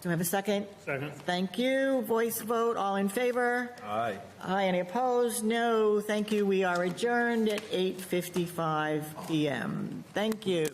Do I have a second? Second. Thank you. Voice vote, all in favor? Aye. Aye. Any opposed? No. Thank you. We are adjourned at 8:55 p.m. Thank you.